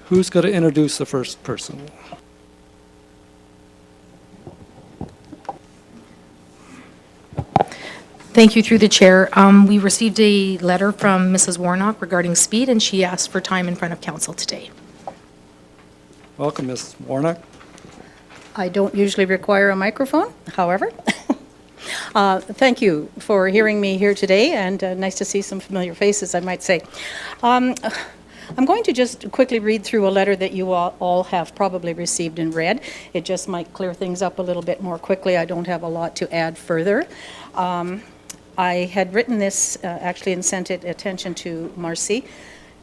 Who's going to introduce the first person? Thank you, through the chair. We received a letter from Mrs. Warnock regarding speed, and she asked for time in front of council today. Welcome, Mrs. Warnock. I don't usually require a microphone, however. Thank you for hearing me here today, and nice to see some familiar faces, I might say. I'm going to just quickly read through a letter that you all have probably received and read. It just might clear things up a little bit more quickly. I don't have a lot to add further. I had written this actually and sent it attention to Marcy,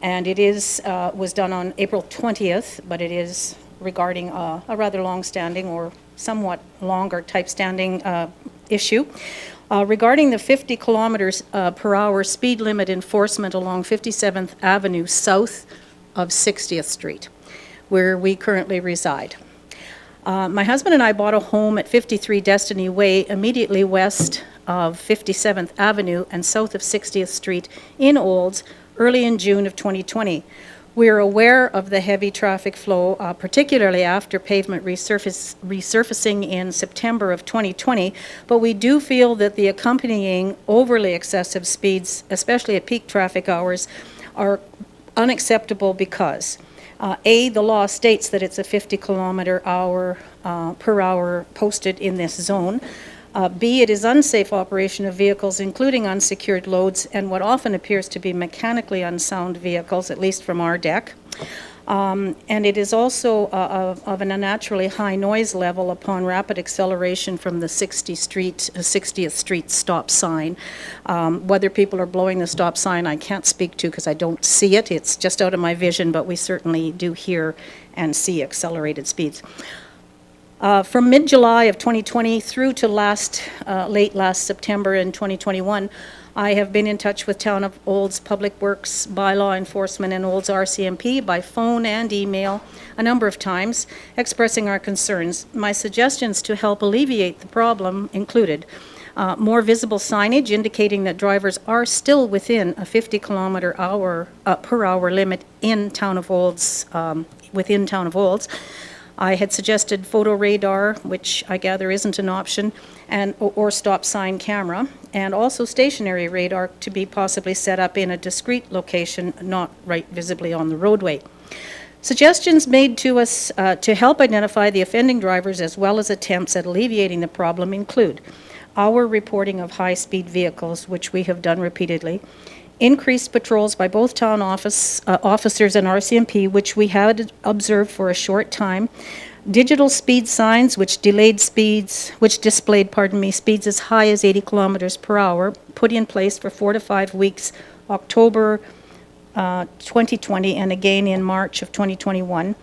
and it was done on April 20th, but it is regarding a rather long-standing or somewhat longer type-standing issue regarding the 50 kilometers per hour speed limit enforcement along 57th Avenue south of 60th Street, where we currently reside. My husband and I bought a home at 53 Destiny Way, immediately west of 57th Avenue and south of 60th Street in Olds, early in June of 2020. We're aware of the heavy traffic flow, particularly after pavement resurfacing in September of 2020, but we do feel that the accompanying overly excessive speeds, especially at peak traffic hours, are unacceptable because A, the law states that it's a 50 kilometer per hour posted in this zone. B, it is unsafe operation of vehicles, including unsecured loads, and what often appears to be mechanically unsound vehicles, at least from our deck. And it is also of an unnaturally high noise level upon rapid acceleration from the 60th Street stop sign. Whether people are blowing the stop sign, I can't speak to because I don't see it. It's just out of my vision, but we certainly do hear and see accelerated speeds. From mid-July of 2020 through to late last September in 2021, I have been in touch with Town of Olds Public Works, Bylaw Enforcement, and Olds RCMP by phone and email a number of times, expressing our concerns. My suggestions to help alleviate the problem included more visible signage indicating that drivers are still within a 50 kilometer per hour limit in Town of Olds, within Town of Olds. I had suggested photo radar, which I gather isn't an option, or stop sign camera, and also stationary radar to be possibly set up in a discrete location, not right visibly on the roadway. Suggestions made to us to help identify the offending drivers as well as attempts at alleviating the problem include our reporting of high-speed vehicles, which we have done repeatedly, increased patrols by both town officers and RCMP, which we had observed for a short time, digital speed signs which displayed speeds as high as 80 kilometers per hour, put in place for 4 to 5 weeks, October 2020 and again in March of 2021,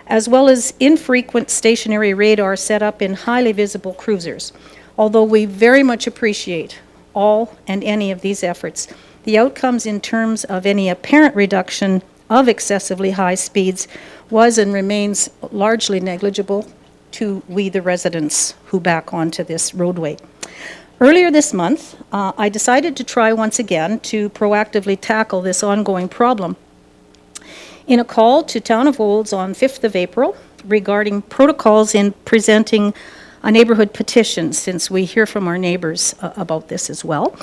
as well as infrequent stationary radar set up in highly visible cruisers. Although we very much appreciate all and any of these efforts, the outcomes in terms of any apparent reduction of excessively high speeds was and remains largely negligible to we the residents who back onto this roadway. Earlier this month, I decided to try once again to proactively tackle this ongoing problem. In a call to Town of Olds on 5th of April regarding protocols in presenting a neighborhood petition, since we hear from our neighbors about this as well,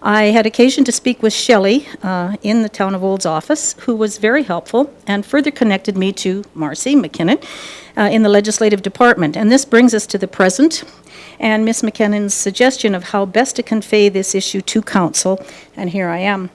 I had occasion to speak with Shelley in the Town of Olds office, who was very helpful and further connected me to Marcy McKinnon in the legislative department. And this brings us to the present and Ms. McKinnon's suggestion of how best to convey this issue to council, and here I am.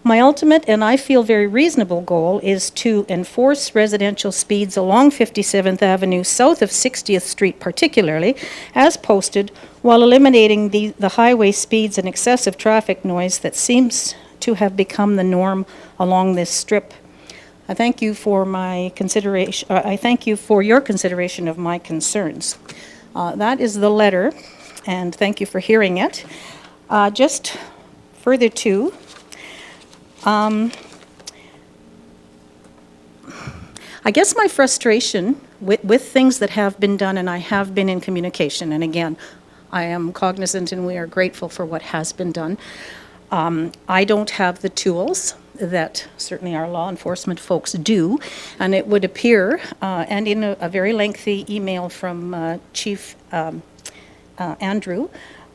My ultimate, and I feel very reasonable goal, is to enforce residential speeds along 57th Avenue south of 60th Street particularly, as posted, while eliminating the highway speeds and excessive traffic noise that seems to have become the norm along this strip. I thank you for my consideration. I thank you for your consideration of my concerns. That is the letter, and thank you for hearing it. Just further to, I guess my frustration with things that have been done, and I have been in communication, and again, I am cognizant and we are grateful for what has been done. I don't have the tools that certainly our law enforcement folks do, and it would appear, and in a very lengthy email from Chief Andrew,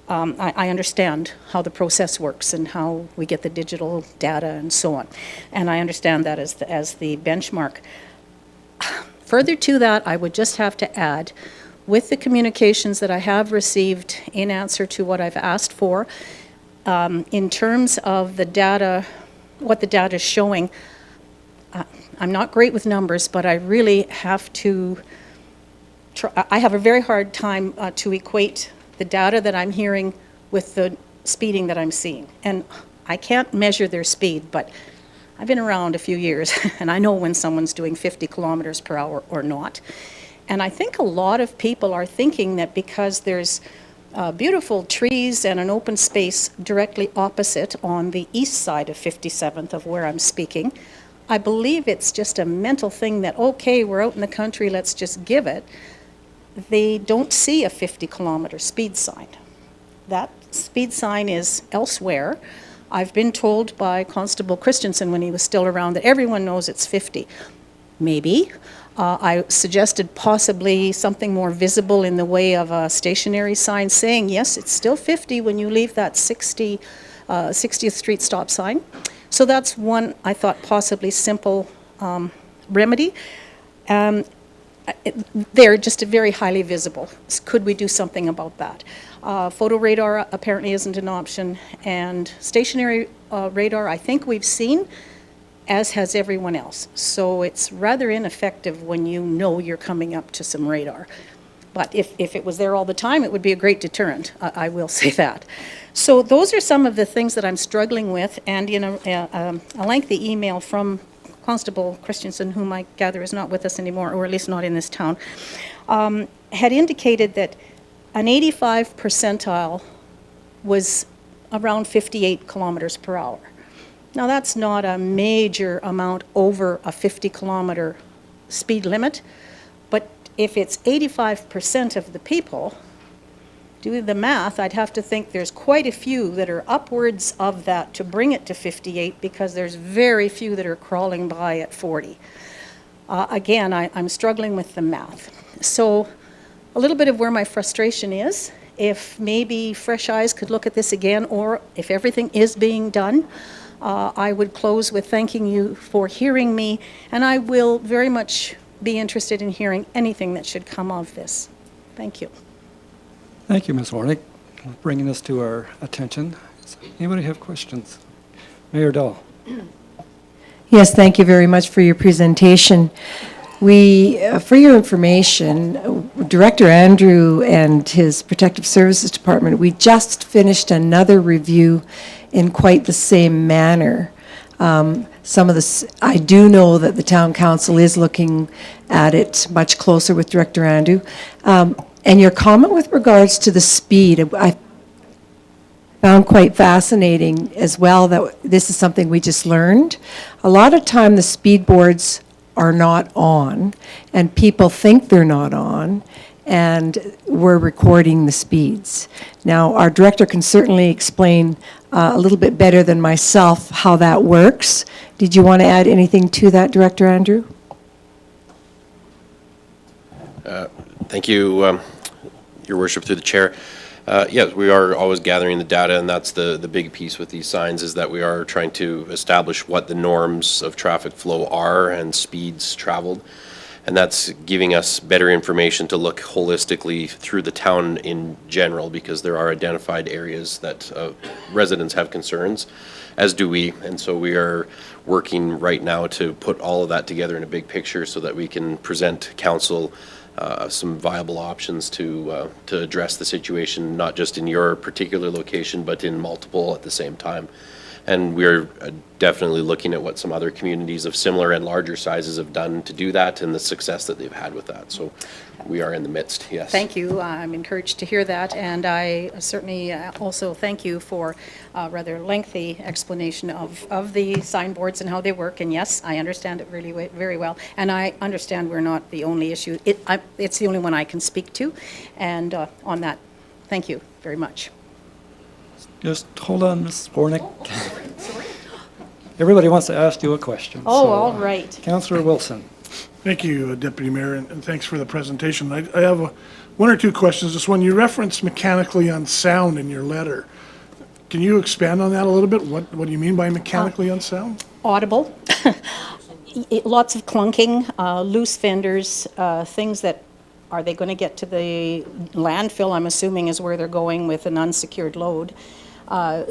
I understand how the process works and how we get the digital data and so on, and I understand that as the benchmark. Further to that, I would just have to add, with the communications that I have received in answer to what I've asked for, in terms of the data, what the data is showing, I'm not great with numbers, but I really have to I have a very hard time to equate the data that I'm hearing with the speeding that I'm seeing. And I can't measure their speed, but I've been around a few years, and I know when someone's doing 50 kilometers per hour or not. And I think a lot of people are thinking that because there's beautiful trees and an open space directly opposite on the east side of 57th of where I'm speaking, I believe it's just a mental thing that, okay, we're out in the country, let's just give it. They don't see a 50-kilometer speed sign. That speed sign is elsewhere. I've been told by Constable Christensen when he was still around that everyone knows it's 50. Maybe. I suggested possibly something more visible in the way of a stationary sign saying, yes, it's still 50 when you leave that 60th Street stop sign. So that's one, I thought, possibly simple remedy. They're just very highly visible. Could we do something about that? Photo radar apparently isn't an option, and stationary radar I think we've seen, as has everyone else. So it's rather ineffective when you know you're coming up to some radar. But if it was there all the time, it would be a great deterrent. I will say that. So those are some of the things that I'm struggling with, and in a lengthy email from Constable Christensen, whom I gather is not with us anymore, or at least not in this town, had indicated that an 85 percentile was around 58 kilometers per hour. Now that's not a major amount over a 50-kilometer speed limit, but if it's 85% of the people, doing the math, I'd have to think there's quite a few that are upwards of that to bring it to 58, because there's very few that are crawling by at 40. Again, I'm struggling with the math. So a little bit of where my frustration is, if maybe fresh eyes could look at this again, or if everything is being done, I would close with thanking you for hearing me, and I will very much be interested in hearing anything that should come of this. Thank you. Thank you, Ms. Warnick, for bringing this to our attention. Does anybody have questions? Mayor Dahl. Yes, thank you very much for your presentation. For your information, Director Andrew and his Protective Services Department, we just finished another review in quite the same manner. I do know that the Town Council is looking at it much closer with Director Andrew. And your comment with regards to the speed, I found quite fascinating as well, that this is something we just learned. A lot of time the speed boards are not on, and people think they're not on, and we're recording the speeds. Now, our director can certainly explain a little bit better than myself how that works. Did you want to add anything to that, Director Andrew? Thank you, Your Worship, through the chair. Yes, we are always gathering the data, and that's the big piece with these signs, is that we are trying to establish what the norms of traffic flow are and speeds traveled. And that's giving us better information to look holistically through the town in general, because there are identified areas that residents have concerns, as do we. And so we are working right now to put all of that together in a big picture so that we can present council some viable options to address the situation, not just in your particular location, but in multiple at the same time. And we're definitely looking at what some other communities of similar and larger sizes have done to do that, and the success that they've had with that. So we are in the midst, yes. Thank you. I'm encouraged to hear that, and I certainly also thank you for a rather lengthy explanation of the signboards and how they work. And yes, I understand it really very well, and I understand we're not the only issue. It's the only one I can speak to, and on that, thank you very much. Just hold on, Ms. Warnick. everybody wants to ask you a question. Oh, so, all right. Councillor Wilson. Thank you, Deputy Mayor, and thanks for the presentation. I have one or two questions. Just one, you referenced mechanically unsound in your letter. Can you expand on that a little bit? What do you mean by mechanically unsound? Audible. Lots of clunking, loose fenders, things that, are they going to get to the landfill, I'm assuming is where they're going with an unsecured load,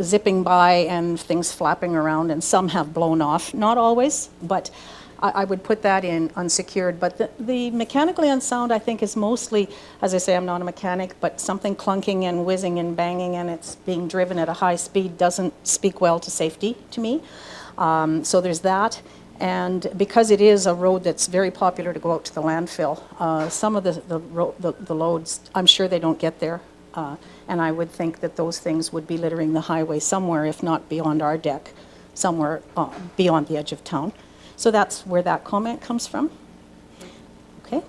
zipping by and things flapping around, and some have blown off. Not always, but I would put that in unsecured. But the mechanically unsound, I think, is mostly, as I say, I'm not a mechanic, but something clunking and whizzing and banging and it's being driven at a high speed doesn't speak well to safety to me. So there's that. And because it is a road that's very popular to go out to the landfill, some of the loads, I'm sure they don't get there. And I would think that those things would be littering the highway somewhere, if not beyond our deck, somewhere beyond the edge of town. So that's where that comment comes from. Okay?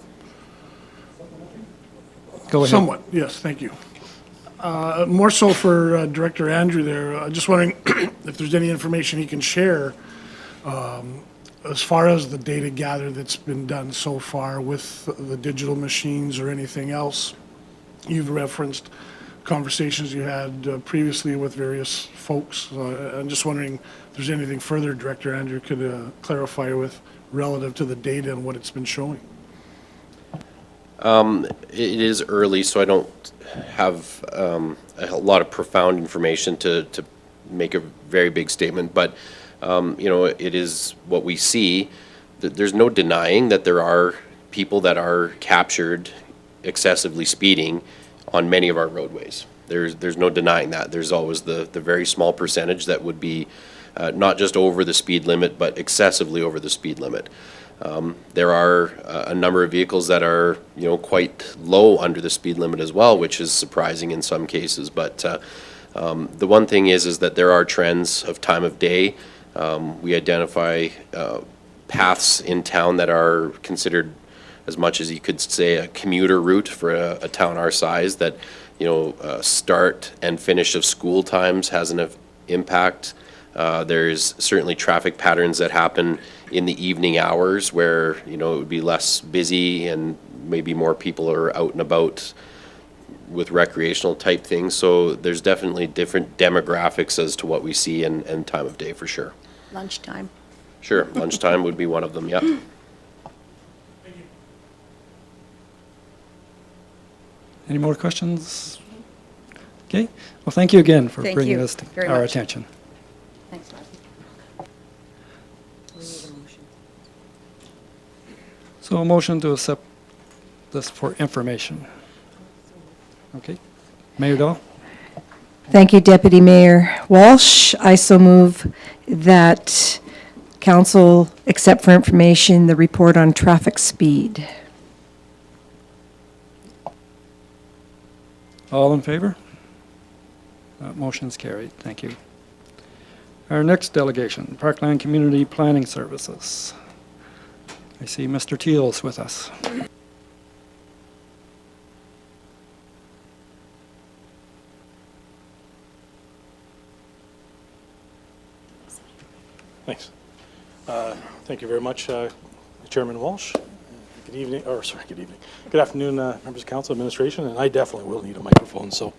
Go ahead. Somewhat, yes, thank you. More so for Director Andrew there, just wondering if there's any information he can share as far as the data gathered that's been done so far with the digital machines or anything else. You've referenced conversations you had previously with various folks. I'm just wondering if there's anything further Director Andrew could clarify with relative to the data and what it's been showing. It is early, so I don't have a lot of profound information to make a very big statement, but you know, it is what we see. There's no denying that there are people that are captured excessively speeding on many of our roadways. There's no denying that. There's always the very small percentage that would be not just over the speed limit, but excessively over the speed limit. There are a number of vehicles that are, you know, quite low under the speed limit as well, which is surprising in some cases. But the one thing is that there are trends of time of day. We identify paths in town that are considered, as much as you could say, a commuter route for a town our size, that, you know, start and finish of school times has an impact. There's certainly traffic patterns that happen in the evening hours where, you know, it would be less busy and maybe more people are out and about with recreational type things. So there's definitely different demographics as to what we see and time of day for sure. Lunchtime. Sure, lunchtime would be one of them, yeah. Any more questions? Okay. Well, thank you again for Thank bringing you this to very our much. attention. Thanks, Mark. So a motion to accept this for information. Okay. Mayor Dahl? Thank you, Deputy Mayor Walsh. I so move that council accept for information the report on traffic speed. All in favor? Motion's carried. Thank you. Our next delegation, Parkland Community Planning Services. I see Mr. Teal's with us. Thanks. Thank you very much, Chairman Walsh. Good evening, or sorry, good evening. Good afternoon, members of council, administration, and I definitely will need a microphone, so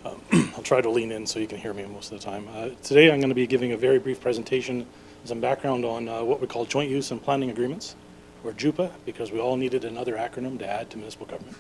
I'll try to lean in so you can hear me most of the time. Today I'm going to be giving a very brief presentation, some background on what we call Joint Use and Planning Agreements, or JUPA, because we all needed another acronym to add to municipal government.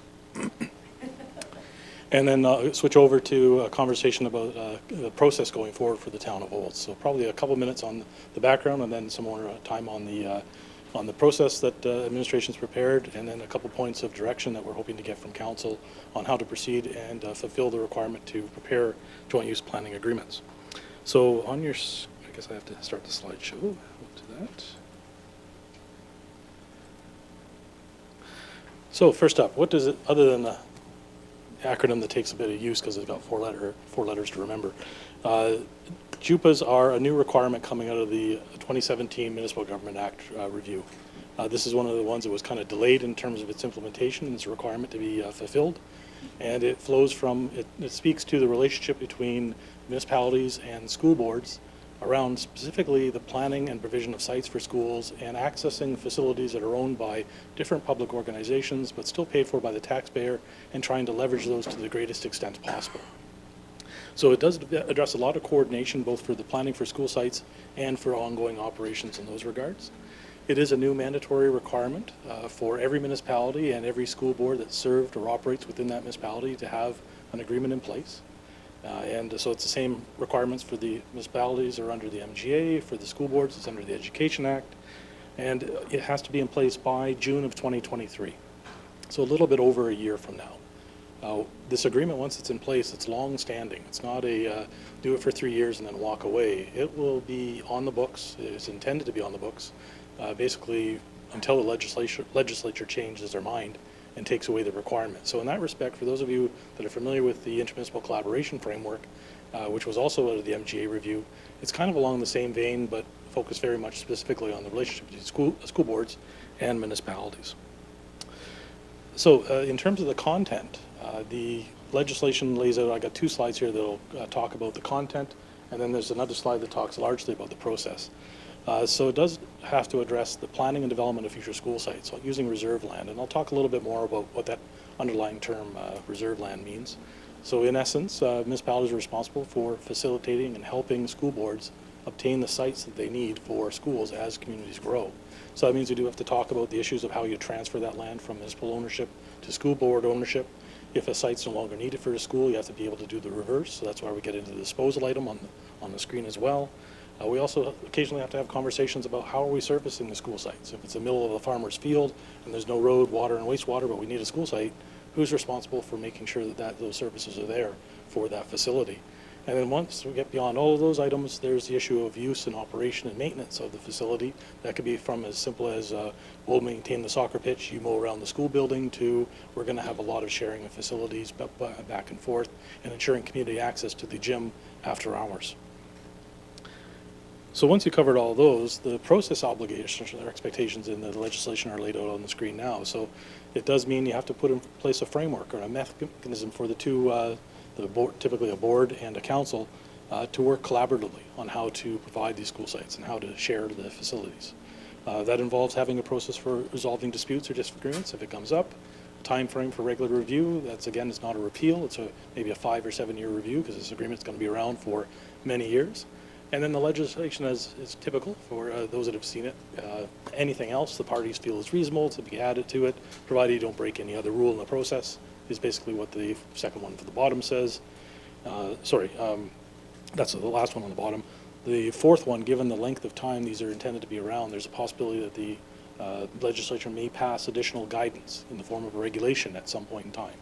And then switch over to a conversation about the process going forward for the town of Olds. So probably a couple minutes on the background, and then some more time on the process that administration's prepared, and then a couple points of direction that we're hoping to get from council on how to proceed and fulfill the requirement to prepare joint use planning agreements. So on your, I guess I have to start the slideshow. We'll do that. So first up, what does it, other than the acronym that takes a bit of use because it's got four letters to remember. JUPAs are a new requirement coming out of the 2017 Municipal Government Act review. This is one of the ones that was kind of delayed in terms of its implementation. It's a requirement to be fulfilled. And it flows from, it speaks to the relationship between municipalities and school boards around specifically the planning and provision of sites for schools and accessing facilities that are owned by different public organizations but still paid for by the taxpayer, and trying to leverage those to the greatest extent possible. So it does address a lot of coordination, both for the planning for school sites and for ongoing operations in those regards. It is a new mandatory requirement for every municipality and every school board that's served or operates within that municipality to have an agreement in place. And so it's the same requirements for the municipalities are under the MGA, for the school boards it's under the Education Act, and it has to be in place by June of 2023. So a little bit over a year from now. This agreement, once it's in place, it's long-standing. It's not a do it for 3 years and then walk away. It will be on the books. It's intended to be on the books, basically until the legislature changes their mind and takes away the requirement. So in that respect, for those of you that are familiar with the intermunicipal collaboration framework, which was also out of the MGA review, it's kind of along the same vein, but focused very much specifically on the relationship between school boards and municipalities. So in terms of the content, the legislation lays out, I got 2 slides here that'll talk about the content, and then there's another slide that talks largely about the process. So it does have to address the planning and development of future school sites using reserve land, and I'll talk a little bit more about what that underlying term reserve land means. So in essence, municipalities are responsible for facilitating and helping school boards obtain the sites that they need for schools as communities grow. So that means we do have to talk about the issues of how you transfer that land from municipal ownership to school board ownership. If a site's no longer needed for a school, you have to be able to do the reverse, so that's why we get into the disposal item on the screen as well. We also occasionally have to have conversations about how are we servicing the school sites. If it's the middle of a farmer's field and there's no road, water, and wastewater, but we need a school site, who's responsible for making sure that those services are there for that facility? And then once we get beyond all of those items, there's the issue of use and operation and maintenance of the facility. That could be from as simple as we'll maintain the soccer pitch, you mow around the school building, to we're going to have a lot of sharing of facilities back and forth, and ensuring community access to the gym after hours. So once you covered all those, the process obligations or expectations in the legislation are laid out on the screen now. So it does mean you have to put in place a framework or a mechanism for the two, typically a board and a council, to work collaboratively on how to provide these school sites and how to share the facilities. That involves having a process for resolving disputes or disagreements if it comes up, a time frame for regular review. That's, again, it's not a repeal. It's maybe a 5 or 7 year review, because this agreement is going to be around for many years. And then the legislation, as is typical for those that have seen it, anything else the parties feel is reasonable to be added to it, provided you don't break any other rule in the process, is basically what the second one from the bottom says. That's the last one on the bottom. The fourth one, given the length of time these are intended to be around, there's a possibility that the legislature may pass additional guidance in the form of a regulation at some point in time.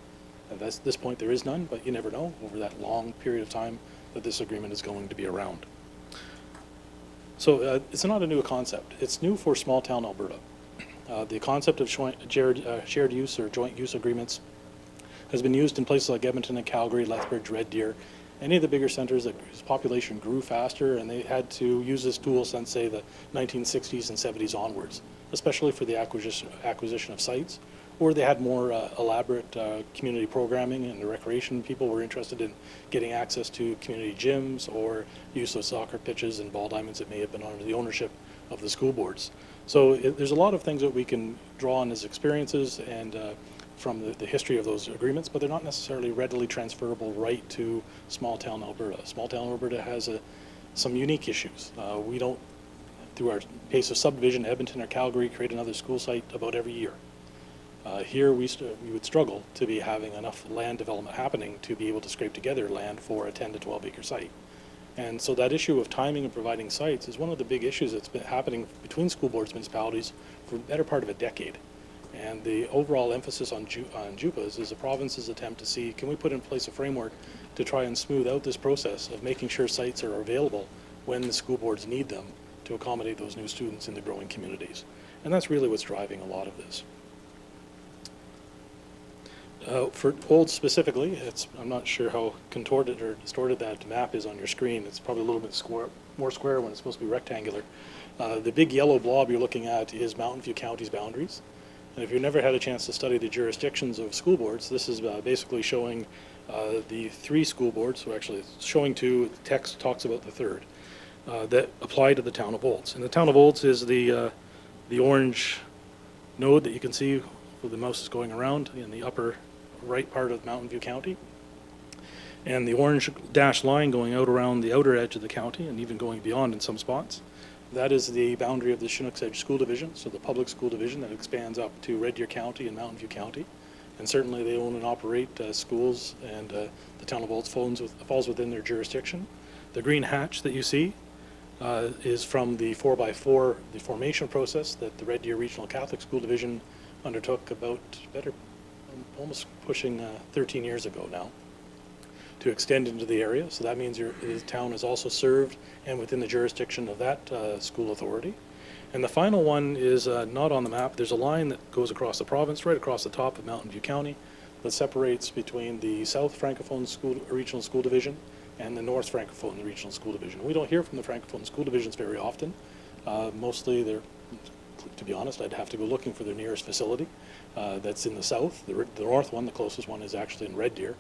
At this point there is none, but you never know over that long period of time that this agreement is going to be around. So it's not a new concept. It's new for small town Alberta. The concept of shared use or joint use agreements has been used in places like Edmonton and Calgary, Lethbridge, Red Deer, any of the bigger centers whose population grew faster, and they had to use this tool since, say, the 1960s and 70s onwards, especially for the acquisition of sites, or they had more elaborate community programming, and the recreation people were interested in getting access to community gyms or use of soccer pitches and ball diamonds that may have been under the ownership of the school boards. So there's a lot of things that we can draw on as experiences and from the history of those agreements, but they're not necessarily readily transferable right to small town Alberta. Small town Alberta has some unique issues. We don't, through our pace of subdivision, Edmonton or Calgary, create another school site about every year. Here we would struggle to be having enough land development happening to be able to scrape together land for a 10 to 12 acre site. And so that issue of timing and providing sites is one of the big issues that's been happening between school boards and municipalities for the better part of a decade. And the overall emphasis on JUPAs is the province's attempt to see, can we put in place a framework to try and smooth out this process of making sure sites are available when the school boards need them to accommodate those new students in the growing communities. And that's really what's driving a lot of this. For Olds specifically, I'm not sure how contorted or distorted that map is on your screen. It's probably a little bit more square when it's supposed to be rectangular. The big yellow blob you're looking at is Mountain View County's boundaries. And if you've never had a chance to study the jurisdictions of school boards, this is basically showing the 3 school boards, so actually it's showing 2, the text talks about the 3rd. that apply to the town of Olds. And the town of Olds is the orange node that you can see where the mouse is going around in the upper right part of Mountain View County. And the orange dashed line going out around the outer edge of the county and even going beyond in some spots. That is the boundary of the Chinook's Edge School Division, so the public school division that expands up to Red Deer County and Mountain View County. And certainly they own and operate schools, and the town of Olds falls within their jurisdiction. The green hatch that you see is from the 4x4, the formation process that the Red Deer Regional Catholic School Division undertook about almost pushing 13 years ago now, to extend into the area. So that means the town is also served and within the jurisdiction of that school authority. And the final one is not on the map. There's a line that goes across the province, right across the top of Mountain View County, that separates between the South Francophone Regional School Division and the North Francophone Regional School Division. We don't hear from the Francophone school divisions very often. Mostly they're, to be honest, I'd have to go looking for their nearest facility that's in the south. The north one, the closest one, is actually in Red Deer.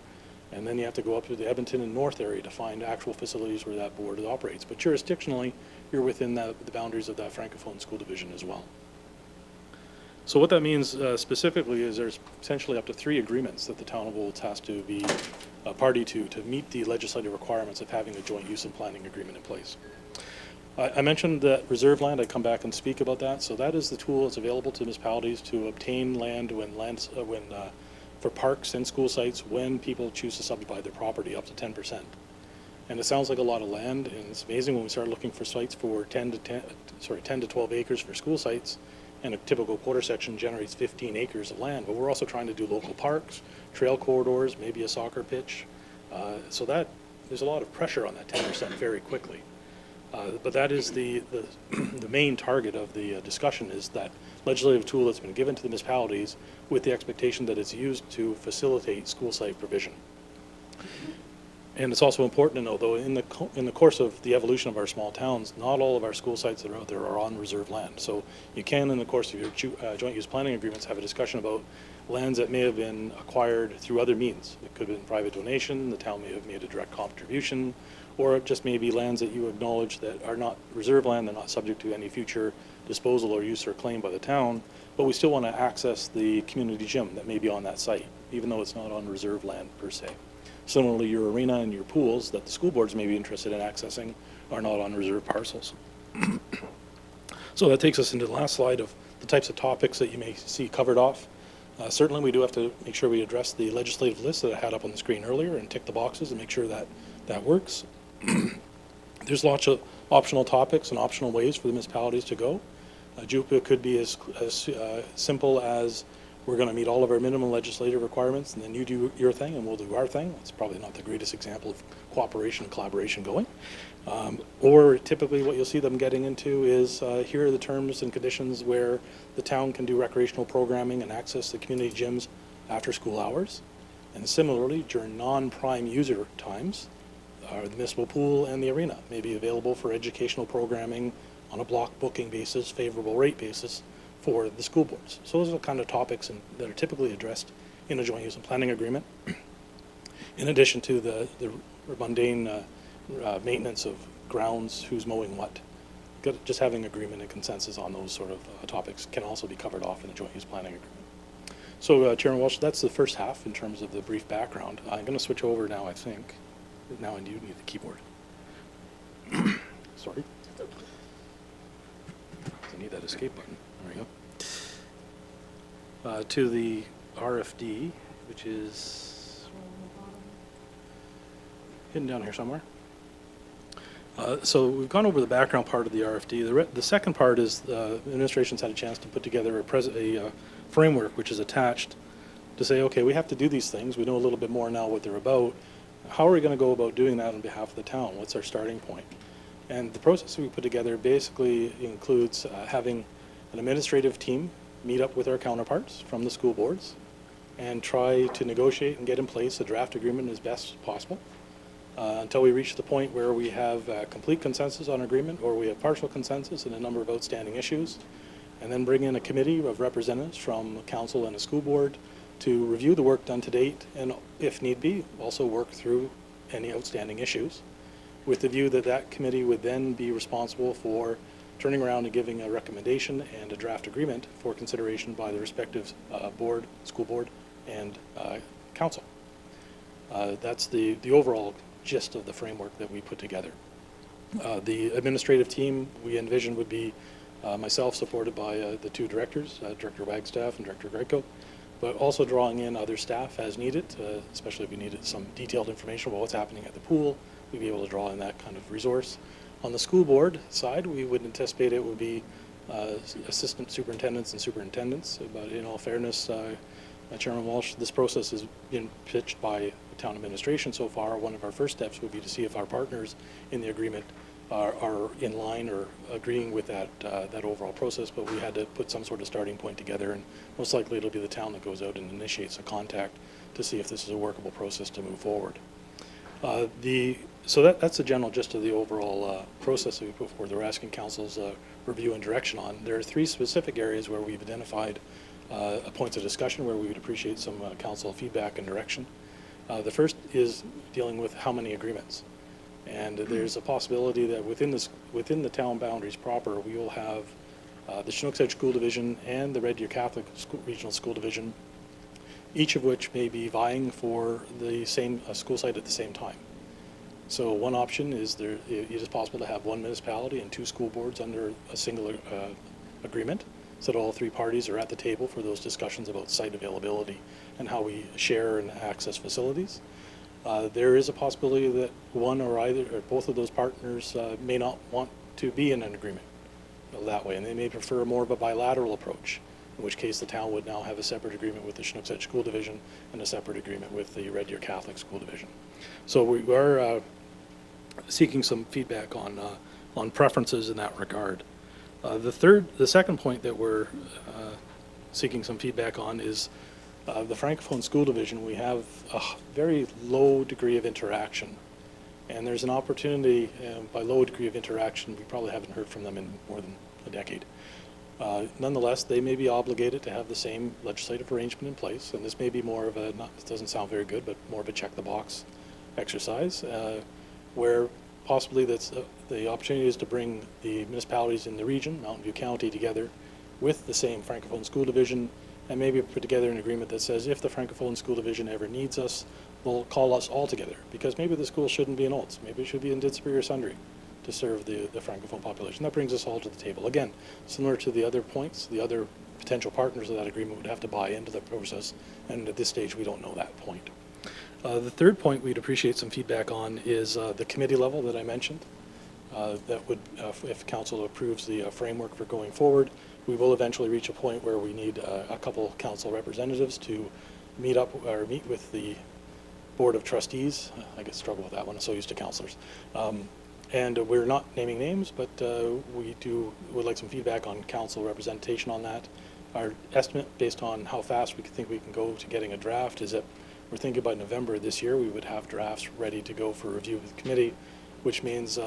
And then you have to go up to the Edmonton and North area to find actual facilities where that board operates. But jurisdictionally, you're within the boundaries of that Francophone school division as well. So what that means specifically is there's essentially up to 3 agreements that the town of Olds has to be a party to meet the legislative requirements of having a joint use and planning agreement in place. I mentioned that reserve land. I'd come back and speak about that. So that is the tool that's available to municipalities to obtain land for parks and school sites when people choose to subdivide their property up to 10%. And it sounds like a lot of land, and it's amazing when we start looking for sites for 10 to 12 acres for school sites, and a typical quarter section generates 15 acres of land. But we're also trying to do local parks, trail corridors, maybe a soccer pitch. So that there's a lot of pressure on that 10% very quickly. But that is the main target of the discussion, is that legislative tool that's been given to the municipalities with the expectation that it's used to facilitate school site provision. And it's also important to know, though, in the course of the evolution of our small towns, not all of our school sites that are out there are on reserve land. So you can, in the course of your joint use planning agreements, have a discussion about lands that may have been acquired through other means. It could have been private donation, the town may have made a direct contribution, or it just may be lands that you acknowledge that are not reserve land, they're not subject to any future disposal or use or claim by the town, but we still want to access the community gym that may be on that site, even though it's not on reserve land per se. Similarly, your arena and your pools that the school boards may be interested in accessing are not on reserve parcels. So that takes us into the last slide of the types of topics that you may see covered off. Certainly, we do have to make sure we address the legislative list that I had up on the screen earlier and tick the boxes and make sure that that works. There's lots of optional topics and optional ways for the municipalities to go. JUPA could be as simple as we're going to meet all of our minimum legislative requirements and then you do your thing and we'll do our thing. It's probably not the greatest example of cooperation and collaboration going. Or typically what you'll see them getting into is here are the terms and conditions where the town can do recreational programming and access the community gyms after school hours. And similarly, during non-prime user times, the municipal pool and the arena may be available for educational programming on a block booking basis, favorable rate basis for the school boards. So those are the kind of topics that are typically addressed in a joint use and planning agreement. In addition to the mundane maintenance of grounds, who's mowing what. Just having agreement and consensus on those sort of topics can also be covered off in the joint use planning agreement. So Chairman Walsh, that's the first half in terms of the brief background. I'm going to switch over now, I think. Now I do need the keyboard. Sorry. I need that escape button. There we go. To the RFD, which is hidden down here somewhere. So we've gone over the background part of the RFD. The second part is the administration's had a chance to put together a framework which is attached to say, okay, we have to do these things. We know a little bit more now what they're about. How are we going to go about doing that on behalf of the town? What's our starting point? And the process we put together basically includes having an administrative team meet up with our counterparts from the school boards and try to negotiate and get in place a draft agreement as best as possible until we reach the point where we have complete consensus on agreement or we have partial consensus in a number of outstanding issues, and then bring in a committee of representatives from council and a school board to review the work done to date and, if need be, also work through any outstanding issues. with the view that that committee would then be responsible for turning around and giving a recommendation and a draft agreement for consideration by the respective board, school board, and council. That's the overall gist of the framework that we put together. The administrative team we envisioned would be myself, supported by the two directors, Director Wagstaff and Director Greco, but also drawing in other staff as needed, especially if we needed some detailed information about what's happening at the pool. We'd be able to draw in that kind of resource. On the school board side, we would anticipate it would be assistant superintendents and superintendents. But in all fairness, Chairman Walsh, this process has been pitched by town administration so far. One of our first steps would be to see if our partners in the agreement are in line or agreeing with that overall process, but we had to put some sort of starting point together, and most likely it'll be the town that goes out and initiates a contact to see if this is a workable process to move forward. So that's the general gist of the overall process that we put forward. We're asking council's review and direction on. There are 3 specific areas where we've identified points of discussion where we would appreciate some council feedback and direction. The first is dealing with how many agreements. And there's a possibility that within the town boundaries proper, we will have the Chinook Edge School Division and the Red Deer Catholic Regional School Division, each of which may be vying for the same school site at the same time. So one option is it is possible to have one municipality and 2 school boards under a single agreement, so that all 3 parties are at the table for those discussions about site availability and how we share and access facilities. There is a possibility that one or either or both of those partners may not want to be in an agreement that way, and they may prefer more of a bilateral approach, in which case the town would now have a separate agreement with the Chinook Edge School Division and a separate agreement with the Red Deer Catholic School Division. So we are seeking some feedback on preferences in that regard. The second point that we're seeking some feedback on is the Francophone School Division. We have a very low degree of interaction, and there's an opportunity, by low degree of interaction, we probably haven't heard from them in more than a decade. Nonetheless, they may be obligated to have the same legislative arrangement in place, and this may be more of a, it doesn't sound very good, but more of a check-the-box exercise, where possibly that's the opportunity is to bring the municipalities in the region, Mountain View County, together with the same Francophone School Division, and maybe put together an agreement that says if the Francophone School Division ever needs us, they'll call us all together, because maybe the school shouldn't be in Olds, maybe it should be in Didsbury or Sundre to serve the Francophone population. That brings us all to the table. Again, similar to the other points, the other potential partners of that agreement would have to buy into the process, and at this stage we don't know that point. The third point we'd appreciate some feedback on is the committee level that I mentioned. That would, if council approves the framework for going forward, we will eventually reach a point where we need a couple council representatives to meet with the Board of Trustees. I get struggle with that one, I'm so used to councillors. And we're not naming names, but would like some feedback on council representation on that. Our estimate, based on how fast we think we can go to getting a draft, is that we're thinking by November this year we would have drafts ready to go for review with the committee, which means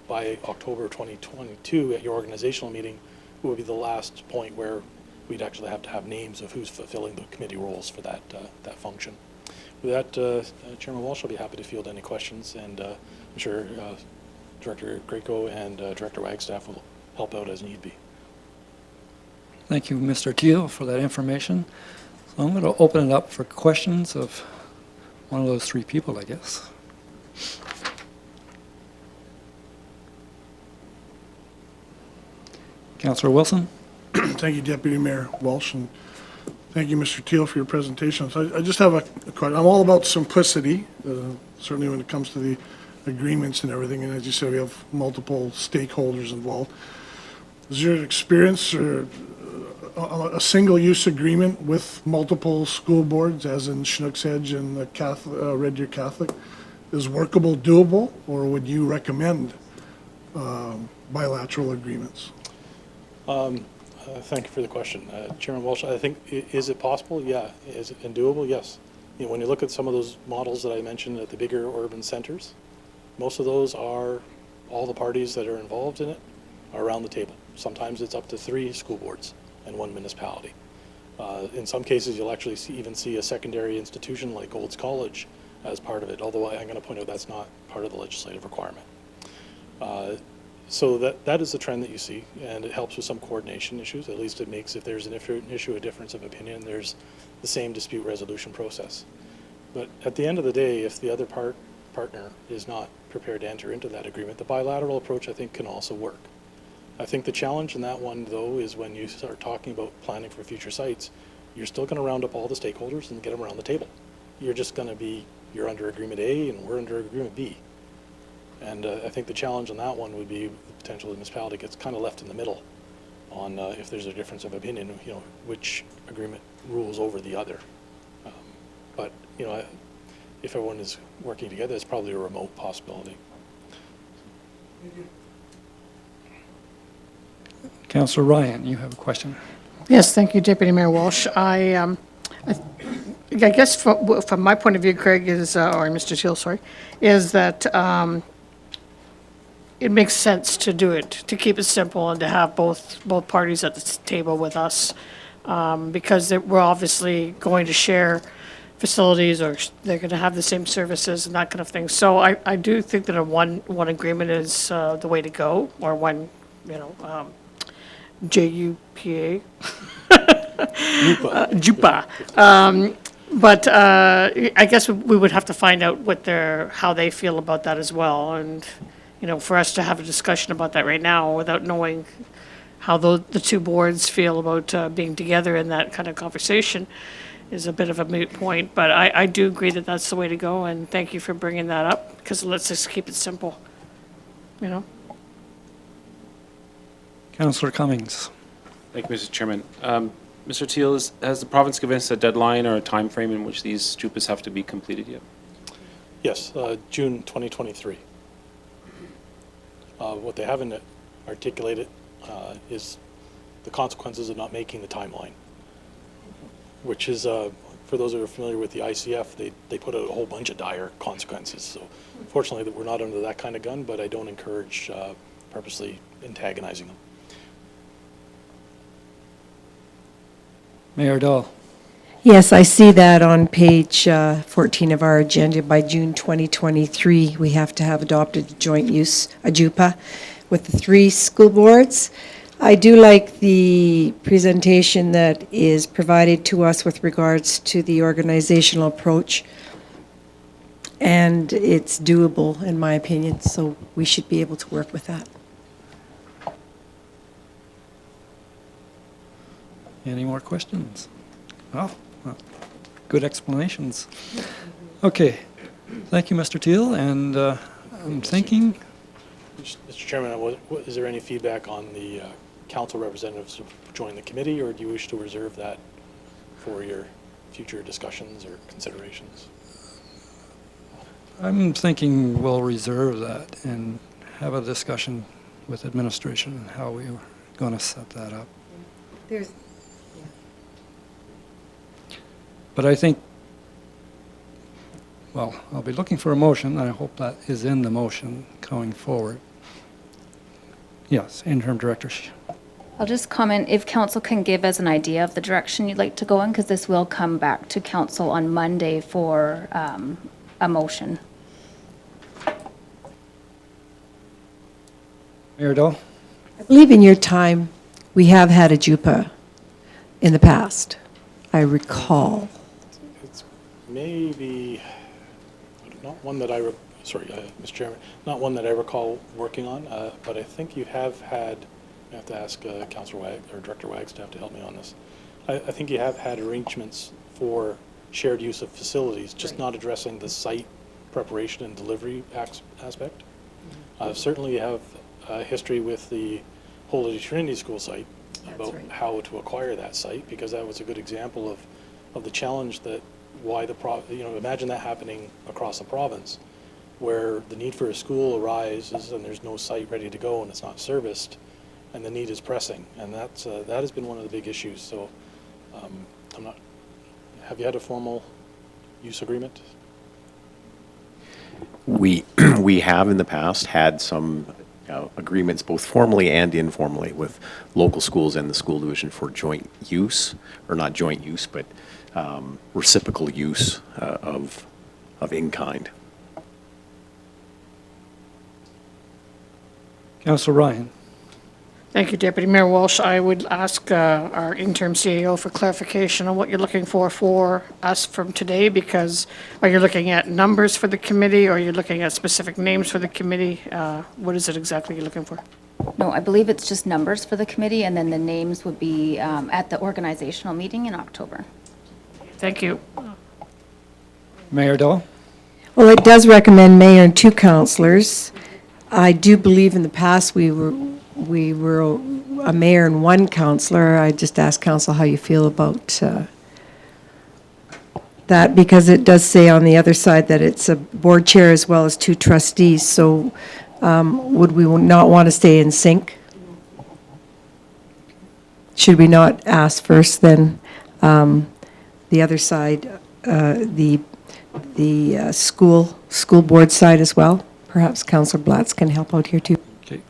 by October 2022 at your organizational meeting would be the last point where we'd actually have to have names of who's fulfilling the committee roles for that function. With that, Chairman Walsh, I'll be happy to field any questions, and I'm sure Director Greco and Director Wagstaff will help out as need be. Thank you, Mr. Teal, for that information. So I'm going to open it up for questions of one of those 3 people, I guess. Councillor Wilson? Thank you, Deputy Mayor Walsh, and thank you, Mr. Teal, for your presentation. So I just have a question. I'm all about simplicity, certainly when it comes to the agreements and everything, and as you said, we have multiple stakeholders involved. Is your experience or a single-use agreement with multiple school boards, as in Chinook Edge and the Red Deer Catholic, is workable, doable, or would you recommend bilateral agreements? Thank you for the question. Chairman Walsh, I think, is it possible? Yeah. Is it doable? Yes. You know, when you look at some of those models that I mentioned at the bigger urban centers, most of those are, all the parties that are involved in it are around the table. Sometimes it's up to 3 school boards and 1 municipality. In some cases, you'll actually even see a secondary institution like Olds College as part of it, although I'm going to point out that's not part of the legislative requirement. So that is the trend that you see, and it helps with some coordination issues. At least it makes, if there's an issue, a difference of opinion, there's the same dispute resolution process. But at the end of the day, if the other partner is not prepared to enter into that agreement, the bilateral approach, I think, can also work. I think the challenge in that one, though, is when you start talking about planning for future sites, you're still going to round up all the stakeholders and get them around the table. You're just going to be, you're under agreement A and we're under agreement B. And I think the challenge on that one would be the potential the municipality gets kind of left in the middle on if there's a difference of opinion, which agreement rules over the other. But, if everyone is working together, it's probably a remote possibility. Councillor Ryan, you have a question. Yes, thank you, Deputy Mayor Walsh. I guess from my point of view, Craig, or Mr. Teal, sorry, is that it makes sense to do it, to keep it simple and to have both parties at the table with us, because we're obviously going to share facilities, or they're going to have the same services and that kind of thing. So I do think that a one agreement is the way to go, or one, JUPA. JUPA. But I guess we would have to find out how they feel about that as well. And, for us to have a discussion about that right now without knowing how the two boards feel about being together in that kind of conversation is a bit of a moot point. But I do agree that that's the way to go, and thank you for bringing that up, because let's just keep it simple, Councillor Cummings. Thank you, Mr. Chairman. Mr. Teal, has the province given us a deadline or a time frame in which these JUPAs have to be completed yet? Yes, June 2023. What they haven't articulated is the consequences of not making the timeline, which is, for those who are familiar with the ICF, they put out a whole bunch of dire consequences. So fortunately that we're not under that kind of gun, but I don't encourage purposely antagonizing them. Mayor Dahl. Yes, I see that on page 14 of our agenda. By June 2023, we have to have adopted a joint use, a JUPA, with the 3 school boards. I do like the presentation that is provided to us with regards to the organizational approach, and it's doable, in my opinion, so we should be able to work with that. Any more questions? Oh, well, good explanations. Okay, thank you, Mr. Teal, and I'm thinking, Mr. Chairman, is there any feedback on the council representatives who join the committee, or do you wish to reserve that for your future discussions or considerations? I'm thinking we'll reserve that and have a discussion with administration and how we're going to set that up. But I think, well, I'll be looking for a motion. I hope that is in the motion going forward. Yes, Interim Director. I'll just comment, if council can give us an idea of the direction you'd like to go in, because this will come back to council on Monday for a motion. Mayor Dahl? I believe in your time, we have had a JUPA in the past, I recall. It's maybe not one that Mr. Chairman, not one that I recall working on, but I think you have had, I have to ask Councillor Wag or Director Wagstaff to help me on this. I think you have had arrangements for shared use of facilities, just not addressing the site preparation and delivery aspect. Certainly you have a history with the Holy Trinity School site about how to acquire that site, because that was a good example of the challenge that why imagine that happening across the province, where the need for a school arises and there's no site ready to go and it's not serviced, and the need is pressing, and that has been one of the big issues. So, have you had a formal use agreement? We have in the past had some agreements, both formally and informally, with local schools and the school division for joint use, or not joint use, but reciprocal use of of in-kind. Councillor Ryan. Thank you, Deputy Mayor Walsh. I would ask our interim CEO for clarification on what you're looking for us from today, because are you looking at numbers for the committee, or are you looking at specific names for the committee? What is it exactly you're looking for? No, I believe it's just numbers for the committee, and then the names would be at the organizational meeting in October. Thank you. Mayor Dole. Well, it does recommend mayor and 2 councillors. I do believe in the past we were a mayor and 1 councillor. I just ask council how you feel about that, because it does say on the other side that it's a board chair as well as 2 trustees. So would we not want to stay in sync? Should we not ask first, then the other side, the school board side as well? Perhaps Councillor Blatz can help out here too. Okay.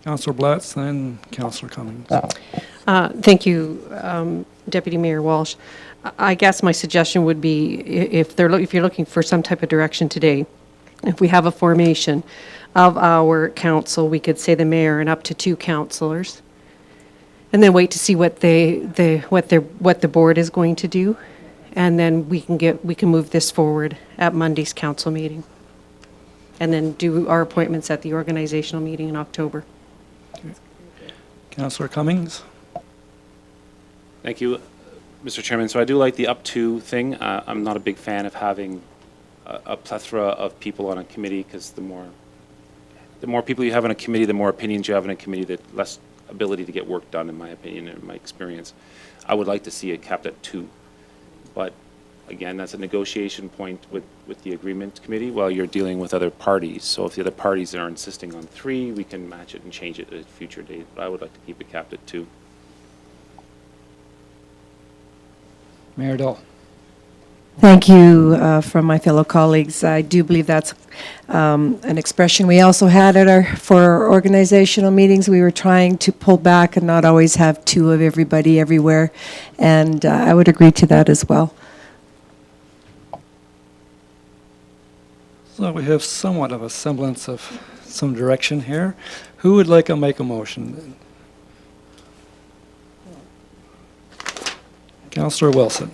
Councillor Blatz, then Councillor Cummings. Thank you, Deputy Mayor Walsh. I guess my suggestion would be, if you're looking for some type of direction today, if we have a formation of our council, we could say the mayor and up to 2 councillors, and then wait to see what the board is going to do, and then we can move this forward at Monday's council meeting, and then do our appointments at the organizational meeting in October. Councillor Cummings. Thank you, Mr. Chairman. So I do like the up to thing. I'm not a big fan of having a plethora of people on a committee, because the more people you have on a committee, the more opinions you have on a committee, the less ability to get work done, in my opinion and in my experience. I would like to see it capped at 2. But again, that's a negotiation point with the agreement committee while you're dealing with other parties. So if the other parties are insisting on 3, we can match it and change it at a future date. But I would like to keep it capped at 2. Mayor Dole. Thank you from my fellow colleagues. I do believe that's an expression we also had at for our organizational meetings. We were trying to pull back and not always have 2 of everybody everywhere, and I would agree to that as well. So we have somewhat of a semblance of some direction here. Who would like to make a motion? Councillor Wilson.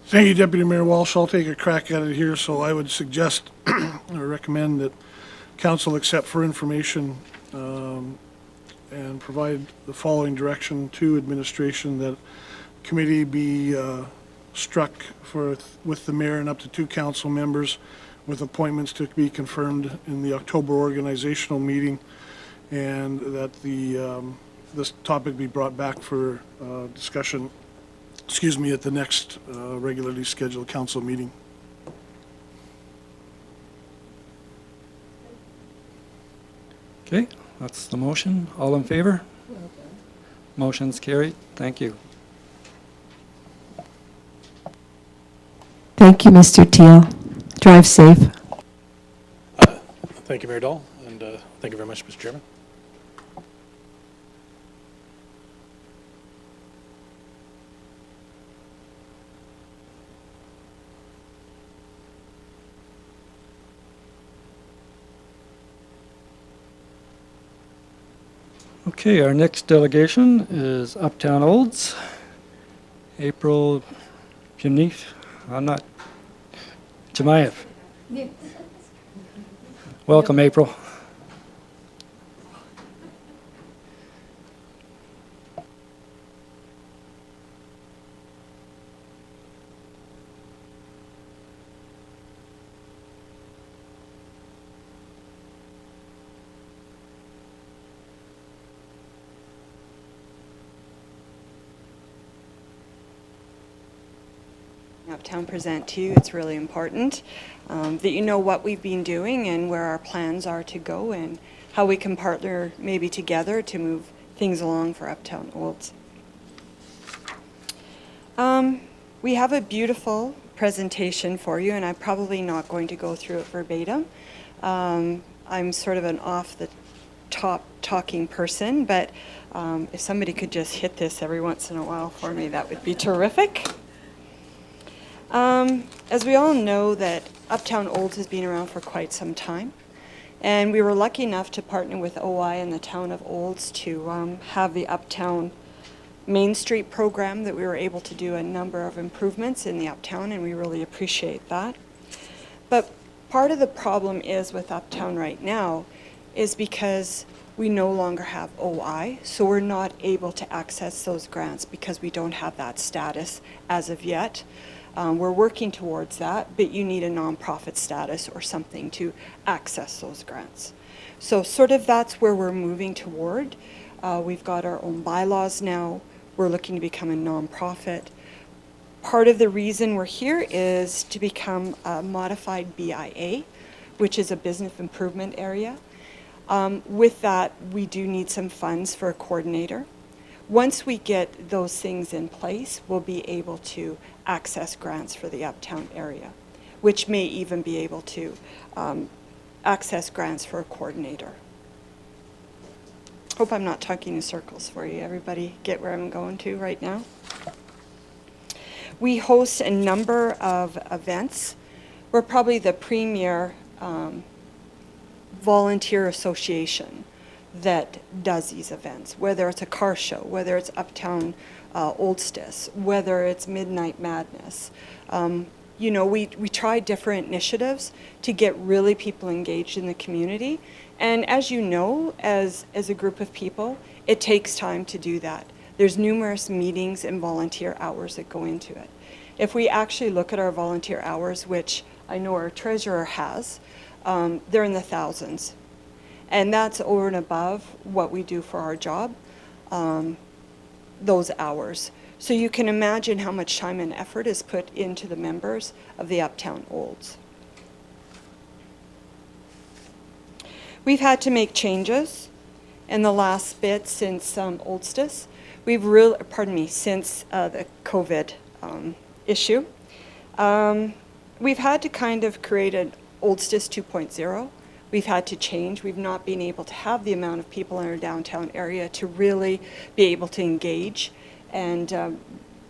Thank you, Deputy Mayor Walsh. I'll take a crack at it here. So I would suggest or recommend that council accept for information and provide the following direction to administration, that committee be struck with the mayor and up to 2 council members, with appointments to be confirmed in the October organizational meeting, and that this topic be brought back for discussion, at the next regularly scheduled council meeting. Okay, that's the motion. All in favor? Motion's carried. Thank you. Thank you, Mr. Teal. Drive safe. Thank you, Mayor Dahl, and thank you very much, Mr. Chairman. Okay, our next delegation is Uptown Olds. April Jimneef, Jemayev. Welcome, April. Uptown present to you. It's really important that you know what we've been doing and where our plans are to go, and how we can partner maybe together to move things along for Uptown Olds. We have a beautiful presentation for you, and I'm probably not going to go through it verbatim. I'm sort of an off-the-top talking person, but if somebody could just hit this every once in a while for me, that would be terrific. As we all know, that Uptown Olds has been around for quite some time. And we were lucky enough to partner with OI and the town of Olds to have the Uptown Main Street program, that we were able to do a number of improvements in the Uptown, and we really appreciate that. But part of the problem is with Uptown right now is because we no longer have OI, so we're not able to access those grants because we don't have that status as of yet. We're working towards that, but you need a nonprofit status or something to access those grants. So sort of that's where we're moving toward. We've got our own bylaws now. We're looking to become a nonprofit. Part of the reason we're here is to become a modified BIA, which is a business improvement area. With that, we do need some funds for a coordinator. Once we get those things in place, we'll be able to access grants for the Uptown area, which may even be able to access grants for a coordinator. Hope I'm not talking in circles for you. Everybody get where I'm going to right now? We host a number of events. We're probably the premier volunteer association that does these events, whether it's a car show, whether it's Uptown Oldstess, whether it's Midnight Madness. You know, we try different initiatives to get really people engaged in the community. And as you know, as a group of people, it takes time to do that. There's numerous meetings and volunteer hours that go into it. If we actually look at our volunteer hours, which I know our treasurer has, they're in the thousands. And that's over and above what we do for our job, those hours. So you can imagine how much time and effort is put into the members of the Uptown Olds. We've had to make changes in the last bit since Oldstess. We've really, since the COVID issue. We've had to kind of create an Oldstess 2.0. We've had to change. We've not been able to have the amount of people in our downtown area to really be able to engage. And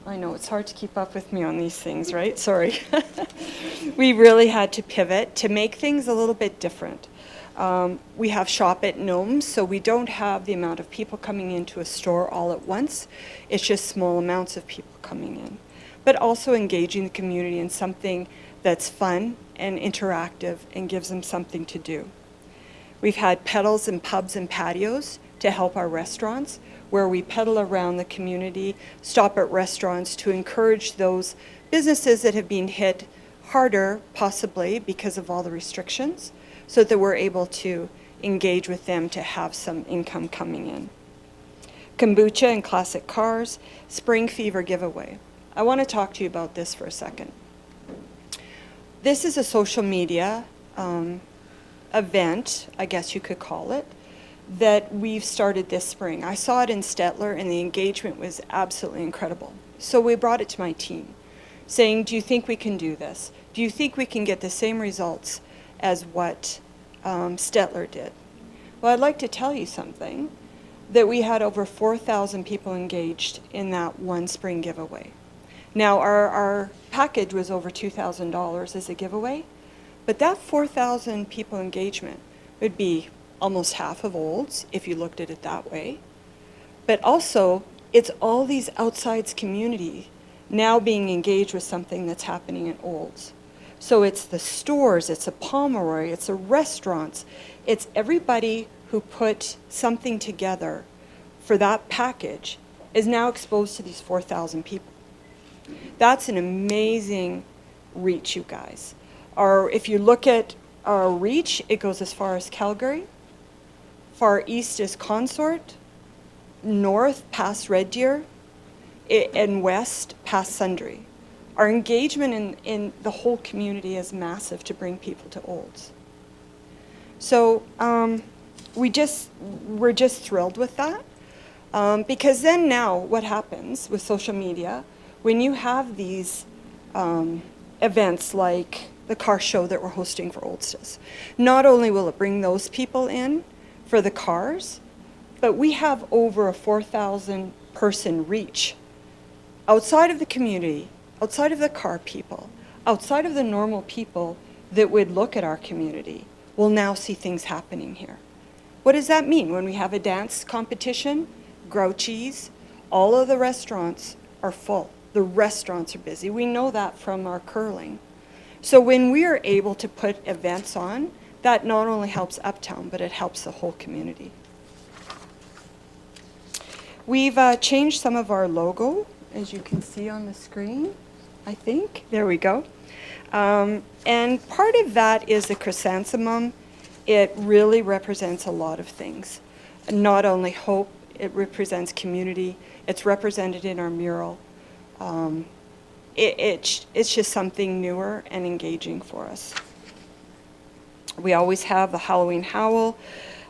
I know it's hard to keep up with me on these things, right? Sorry. We really had to pivot to make things a little bit different. We have shop at Gnomes, so we don't have the amount of people coming into a store all at once. It's just small amounts of people coming in. But also engaging the community in something that's fun and interactive and gives them something to do. We've had pedals and pubs and patios to help our restaurants, where we pedal around the community, stop at restaurants to encourage those businesses that have been hit harder, possibly because of all the restrictions, so that we're able to engage with them to have some income coming in. Kombucha and classic cars, spring fever giveaway. I want to talk to you about this for a second. This is a social media event, I guess you could call it, that we've started this spring. I saw it in Stettler and the engagement was absolutely incredible. So we brought it to my team, saying, do you think we can do this? Do you think we can get the same results as what Stettler did? Well, I'd like to tell you something, that we had over 4,000 people engaged in that one spring giveaway. Now, our package was over $2,000 as a giveaway, but that 4,000 people engagement would be almost half of Olds, if you looked at it that way. But also, it's all these outsides community now being engaged with something that's happening in Olds. So it's the stores, it's the Pomeroy, it's the restaurants, it's everybody who put something together for that package is now exposed to these 4,000 people. That's an amazing reach, you guys. If you look at our reach, it goes as far as Calgary. Far east is Consort, north past Red Deer, and west past Sundre. Our engagement in the whole community is massive to bring people to Olds. So we're just thrilled with that, because then now what happens with social media, when you have these events like the car show that we're hosting for Oldstess, not only will it bring those people in for the cars, but we have over a 4,000 person reach outside of the community outside of the car people, outside of the normal people that would look at our community, will now see things happening here. What does that mean? When we have a dance competition, Grouchy's, all of the restaurants are full. The restaurants are busy. We know that from our curling. So when we are able to put events on, that not only helps Uptown, but it helps the whole community. We've changed some of our logo, as you can see on the screen, I think. There we go. And part of that is the chrysanthemum. It really represents a lot of things. Not only hope, it represents community. It's represented in our mural. It's just something newer and engaging for us. We always have the Halloween Howl.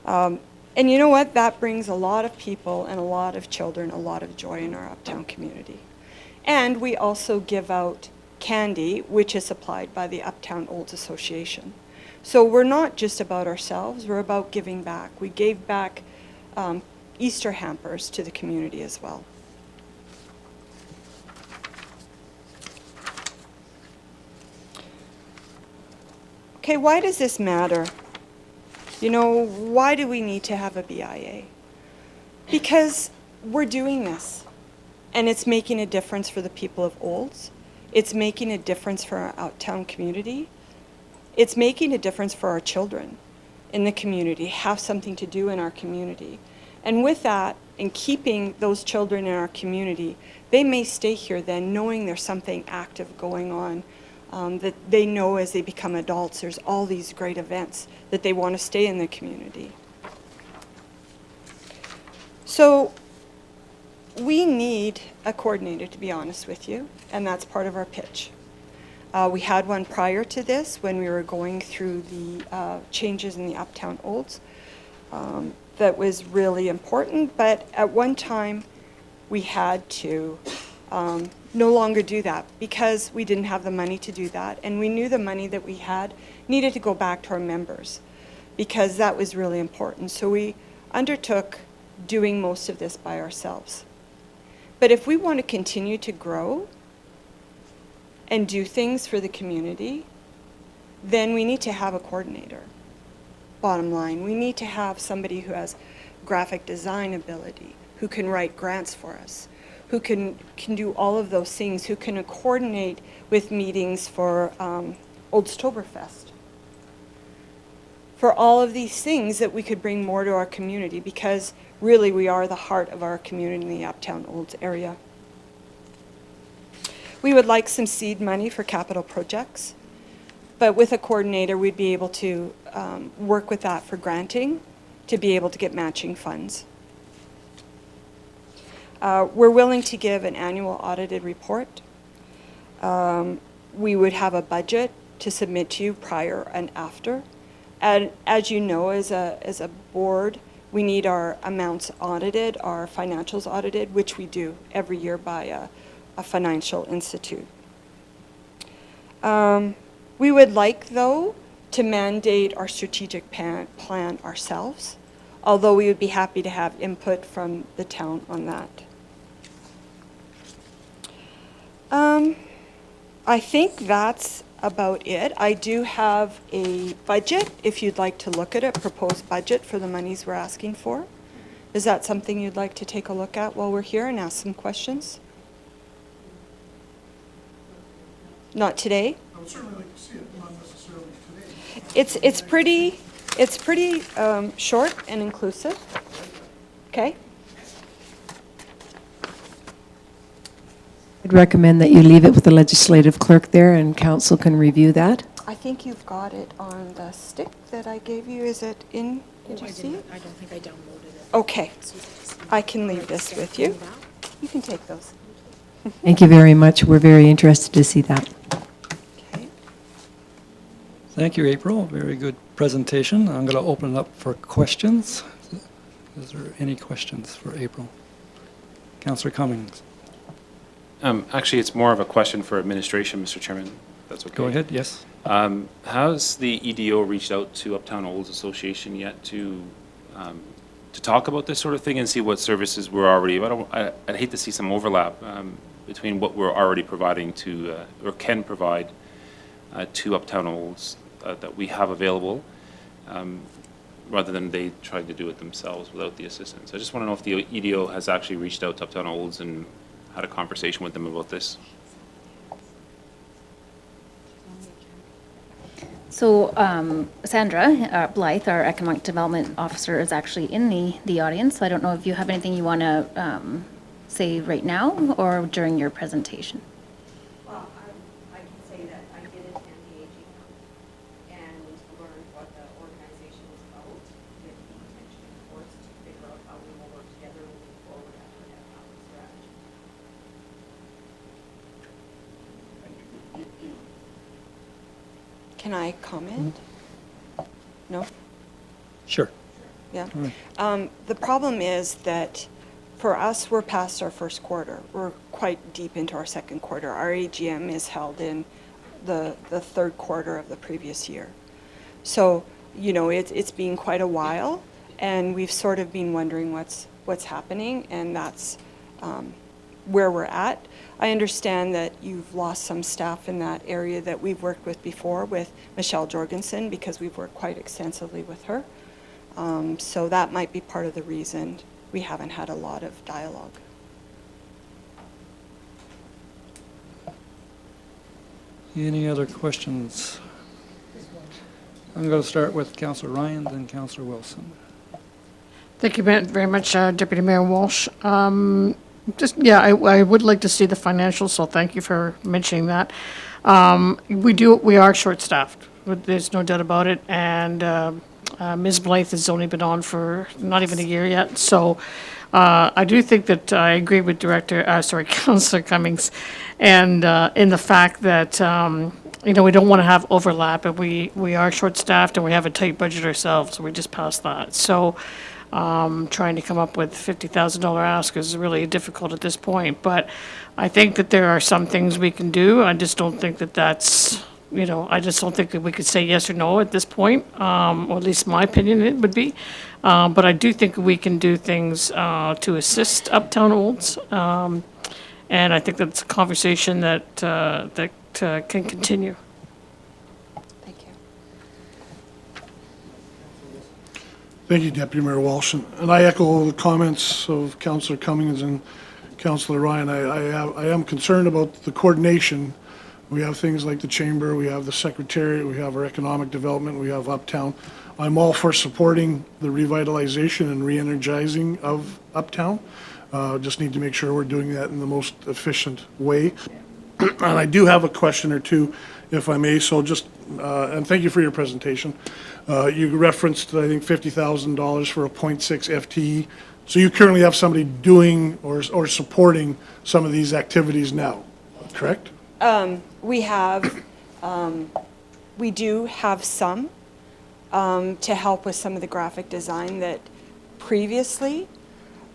And you know what? That brings a lot of people and a lot of children a lot of joy in our Uptown community. And we also give out candy, which is supplied by the Uptown Olds Association. So we're not just about ourselves, we're about giving back. We gave back Easter hampers to the community as well. Okay, why does this matter? You know, why do we need to have a BIA? Because we're doing this, and it's making a difference for the people of Olds. It's making a difference for our Uptown community. It's making a difference for our children in the community, have something to do in our community. And with that, and keeping those children in our community, they may stay here then knowing there's something active going on, that they know as they become adults, there's all these great events that they want to stay in the community. So we need a coordinator, to be honest with you, and that's part of our pitch. We had one prior to this when we were going through the changes in the Uptown Olds. That was really important, but at one time we had to no longer do that because we didn't have the money to do that, and we knew the money that we had needed to go back to our members because that was really important. So we undertook doing most of this by ourselves. But if we want to continue to grow and do things for the community, then we need to have a coordinator. Bottom line, we need to have somebody who has graphic design ability, who can write grants for us, who can do all of those things, who can coordinate with meetings for Oldstoberfest. For all of these things that we could bring more to our community, because really we are the heart of our community in the Uptown Olds area. We would like some seed money for capital projects, but with a coordinator we'd be able to work with that for granting to be able to get matching funds. We're willing to give an annual audited report. We would have a budget to submit to you prior and after. And as you know, as a board, we need our amounts audited, our financials audited, which we do every year by a financial institute. We would like, though, to mandate our strategic plan ourselves, although we would be happy to have input from the town on that. I think that's about it. I do have a budget, if you'd like to look at it, proposed budget for the monies we're asking for. Is that something you'd like to take a look at while we're here and ask some questions? Not today? I would certainly like to see it, not necessarily today. It's pretty short and inclusive. Okay? I'd recommend that you leave it with the legislative clerk there and council can review that. I think you've got it on the stick that I gave you. Is it in? Did you see it? I don't think I downloaded it. Okay. I can leave this with you. You can take those. Thank you very much. We're very interested to see that. Okay. Thank you, April. Very good presentation. I'm going to open it up for questions. Is there any questions for April? Councillor Cummings. Actually, it's more of a question for administration, Mr. Chairman. That's okay. Go ahead, yes. Has the EDO reached out to Uptown Olds Association yet to talk about this sort of thing and see what services we're already? I'd hate to see some overlap. between what we're already providing to, or can provide to Uptown Olds that we have available, rather than they trying to do it themselves without the assistance. I just want to know if the EDO has actually reached out to Uptown Olds and had a conversation with them about this. So Sandra Blythe, our Economic Development Officer, is actually in the audience. So I don't know if you have anything you want to say right now or during your presentation. Well, I can say that I did attend the AG and learned what the organization is about, with the intention, of course, to figure out how we will work together moving forward after that common strategy. Can I comment? No? Sure. Yeah. The problem is that for us, we're past our first quarter. We're quite deep into our second quarter. Our AGM is held in the third quarter of the previous year. So, you know, it's been quite a while, and we've sort of been wondering what's happening, and that's where we're at. I understand that you've lost some staff in that area that we've worked with before with Michelle Jorgensen, because we've worked quite extensively with her. So that might be part of the reason we haven't had a lot of dialogue. Any other questions? I'm going to start with Councillor Ryan, then Councillor Wilson. Thank you very much, Deputy Mayor Walsh. I would like to see the financials, so thank you for mentioning that. We are short-staffed, there's no doubt about it, and Ms. Blythe has only been on for not even a year yet, so I do think that I agree with Councillor Cummings, and in the fact that we don't want to have overlap, and we are short-staffed and we have a tight budget ourselves, so we just passed that. So trying to come up with $50,000 ask is really difficult at this point, but I think that there are some things we can do. I just don't think that that's, I just don't think that we could say yes or no at this point, or at least my opinion it would be. But I do think we can do things to assist Uptown Olds, and I think that's a conversation that can continue. Thank you. Thank you, Deputy Mayor Walsh. And I echo the comments of Councillor Cummings and Councillor Ryan. I am concerned about the coordination. We have things like the Chamber, we have the Secretariat, we have our Economic Development, we have Uptown. I'm all for supporting the revitalization and re-energizing of Uptown. Just need to make sure we're doing that in the most efficient way. And I do have a question or two, if I may, so just, and thank you for your presentation. You referenced, I think, $50,000 for a 0.6 FTE. So you currently have somebody doing or supporting some of these activities now, correct? We do have some to help with some of the graphic design that previously,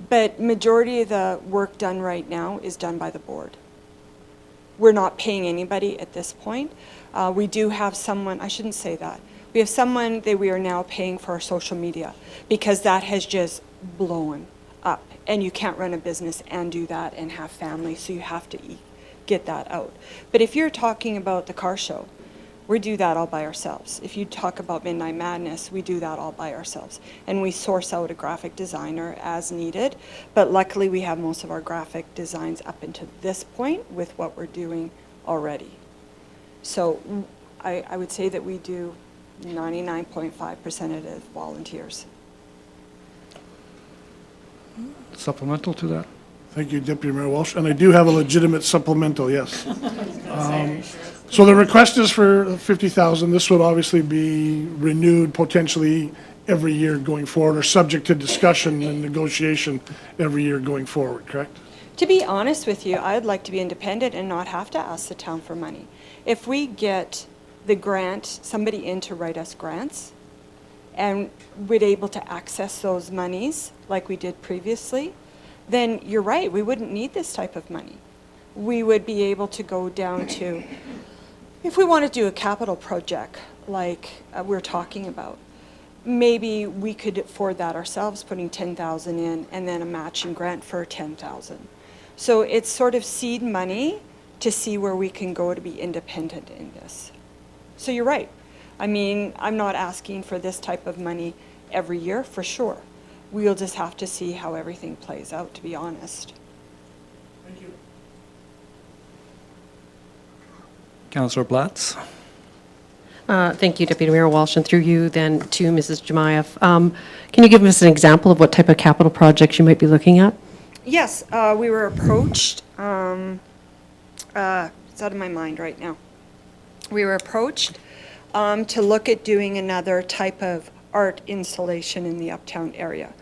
but majority of the work done right now is done by the board. We're not paying anybody at this point. We do have someone, I shouldn't say that. We have someone that we are now paying for our social media, because that has just blown up, and you can't run a business and do that and have family, so you have to get that out. But if you're talking about the car show, we do that all by ourselves. If you talk about Midnight Madness, we do that all by ourselves. And we source out a graphic designer as needed, but luckily we have most of our graphic designs up until this point with what we're doing already. So I would say that we do 99.5% of it volunteers. Supplemental to that? Thank you, Deputy Mayor Walsh. And I do have a legitimate supplemental, yes. So the request is for $50,000. This would obviously be renewed potentially every year going forward, or subject to discussion and negotiation every year going forward, correct? To be honest with you, I'd like to be independent and not have to ask the town for money. If we get the grant, somebody in to write us grants, and we're able to access those monies like we did previously, then you're right, we wouldn't need this type of money. We would be able to go down to, if we want to do a capital project like we're talking about, maybe we could afford that ourselves, putting $10,000 in and then a matching grant for $10,000. So it's sort of seed money to see where we can go to be independent in this. So you're right. I mean, I'm not asking for this type of money every year, for sure. We'll just have to see how everything plays out, to be honest. Councillor Blatz? Thank you, Deputy Mayor Walsh, and through you then to Mrs. Jemayev. Can you give us an example of what type of capital projects you might be looking at? Yes, we were approached, it's out of my mind right now. We were approached to look at doing another type of art installation in the uptown area.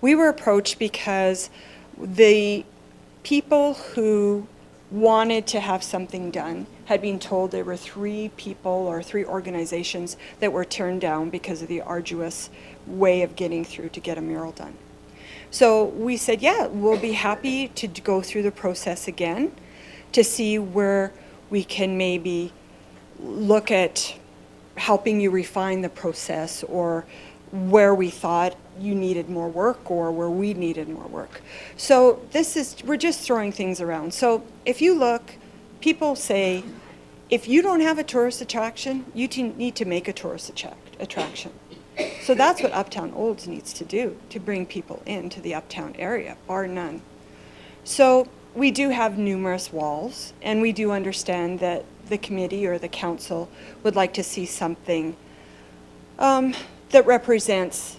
We were approached because the people who wanted to have something done had been told there were 3 people or 3 organizations that were turned down because of the arduous way of getting through to get a mural done. So we said, yeah, we'll be happy to go through the process again to see where we can maybe look at helping you refine the process, or where we thought you needed more work or where we needed more work. So we're just throwing things around. So if you look, people say, if you don't have a tourist attraction, you need to make a tourist attraction. So that's what Uptown Olds needs to do, to bring people into the uptown area, bar none. So we do have numerous walls, and we do understand that the committee or the council would like to see something that represents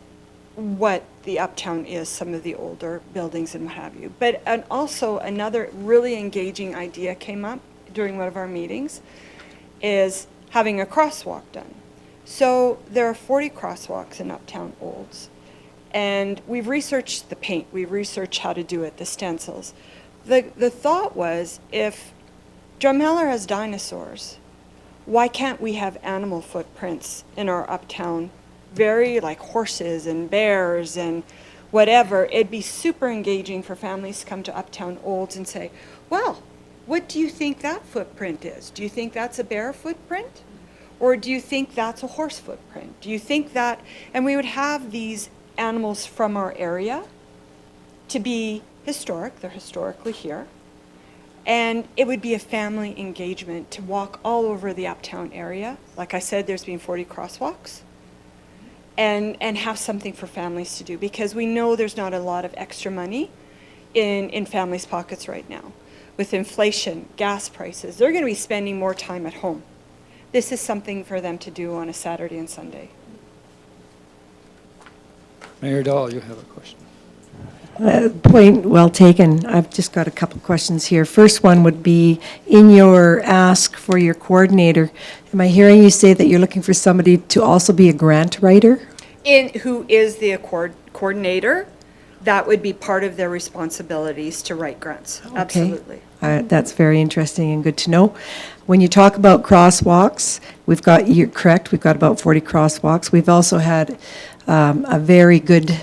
what the uptown is, some of the older buildings and what have you. But also another really engaging idea came up during one of our meetings, is having a crosswalk done. So there are 40 crosswalks in Uptown Olds, and we've researched the paint, we've researched how to do it, the stencils. The thought was, if Drumheller has dinosaurs, why can't we have animal footprints in our uptown, very like horses and bears and whatever? It'd be super engaging for families to come to Uptown Olds and say, well, what do you think that footprint is? Do you think that's a bear footprint? Or do you think that's a horse footprint? Do you think that, and we would have these animals from our area to be historic, they're historically here, and it would be a family engagement to walk all over the uptown area. Like I said, there's been 40 crosswalks, and have something for families to do, because we know there's not a lot of extra money in families' pockets right now. With inflation, gas prices, they're going to be spending more time at home. This is something for them to do on a Saturday and Sunday. Mayor Dahl, you have a question. Point well taken. I've just got a couple questions here. First one would be, in your ask for your coordinator, am I hearing you say that you're looking for somebody to also be a grant writer? Who is the coordinator? That would be part of their responsibilities to write grants. Okay. Absolutely. That's very interesting and good to know. When you talk about crosswalks, you're correct, we've got about 40 crosswalks. We've also had a very good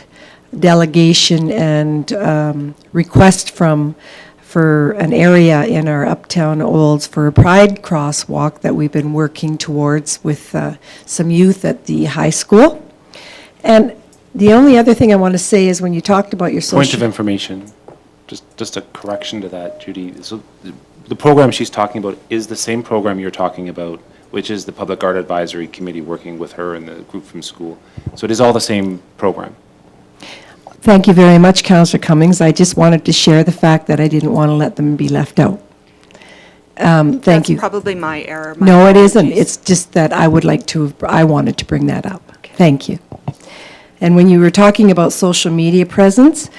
delegation and request for an area in our Uptown Olds for a Pride crosswalk that we've been working towards with some youth at the high school. And the only other thing I want to say is, when you talked about your social... Point of information, just a correction to that, Judy. So the program she's talking about is the same program you're talking about, which is the Public Art Advisory Committee working with her and the group from school. So it is all the same program. Thank you very much, Councillor Cummings. I just wanted to share the fact that I didn't want to let them be left out. Thank you. That's probably my error. My No, it isn't. apologies. It's just that I wanted to bring that up. Thank you. And when you were talking about social media presence,